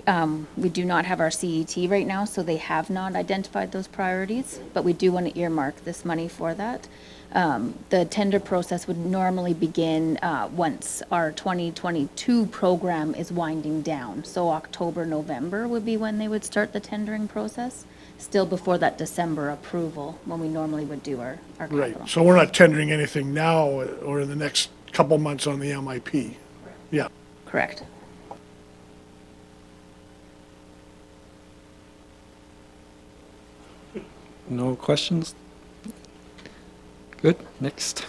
we do not have our CET right now, so they have not identified those priorities, but we do want to earmark this money for that. The tender process would normally begin once our 2022 program is winding down. So October, November would be when they would start the tendering process, still before that December approval, when we normally would do our capital. Right, so we're not tendering anything now or in the next couple months on the MIP? Yeah. Correct. No questions? Good, next.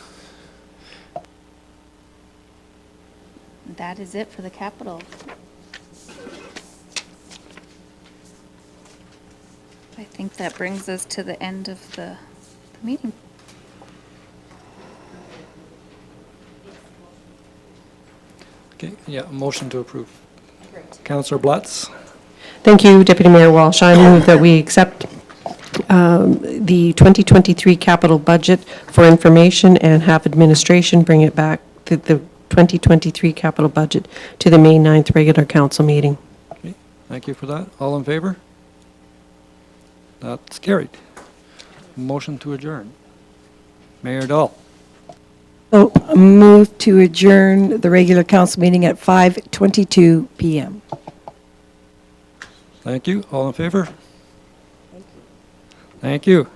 That is it for the capital. I think that brings us to the end of the meeting. Okay, yeah, a motion to approve. Councillor Blatz? Thank you, Deputy Mayor Walsh. I move that we accept the 2023 capital budget for information and have administration bring it back to the 2023 capital budget to the May 9th regular council meeting. Okay, thank you for that. All in favor? That's carried. Motion to adjourn. Mayor Dahl? So move to adjourn the regular council meeting at 5:22 PM. Thank you. All in favor? Thank you.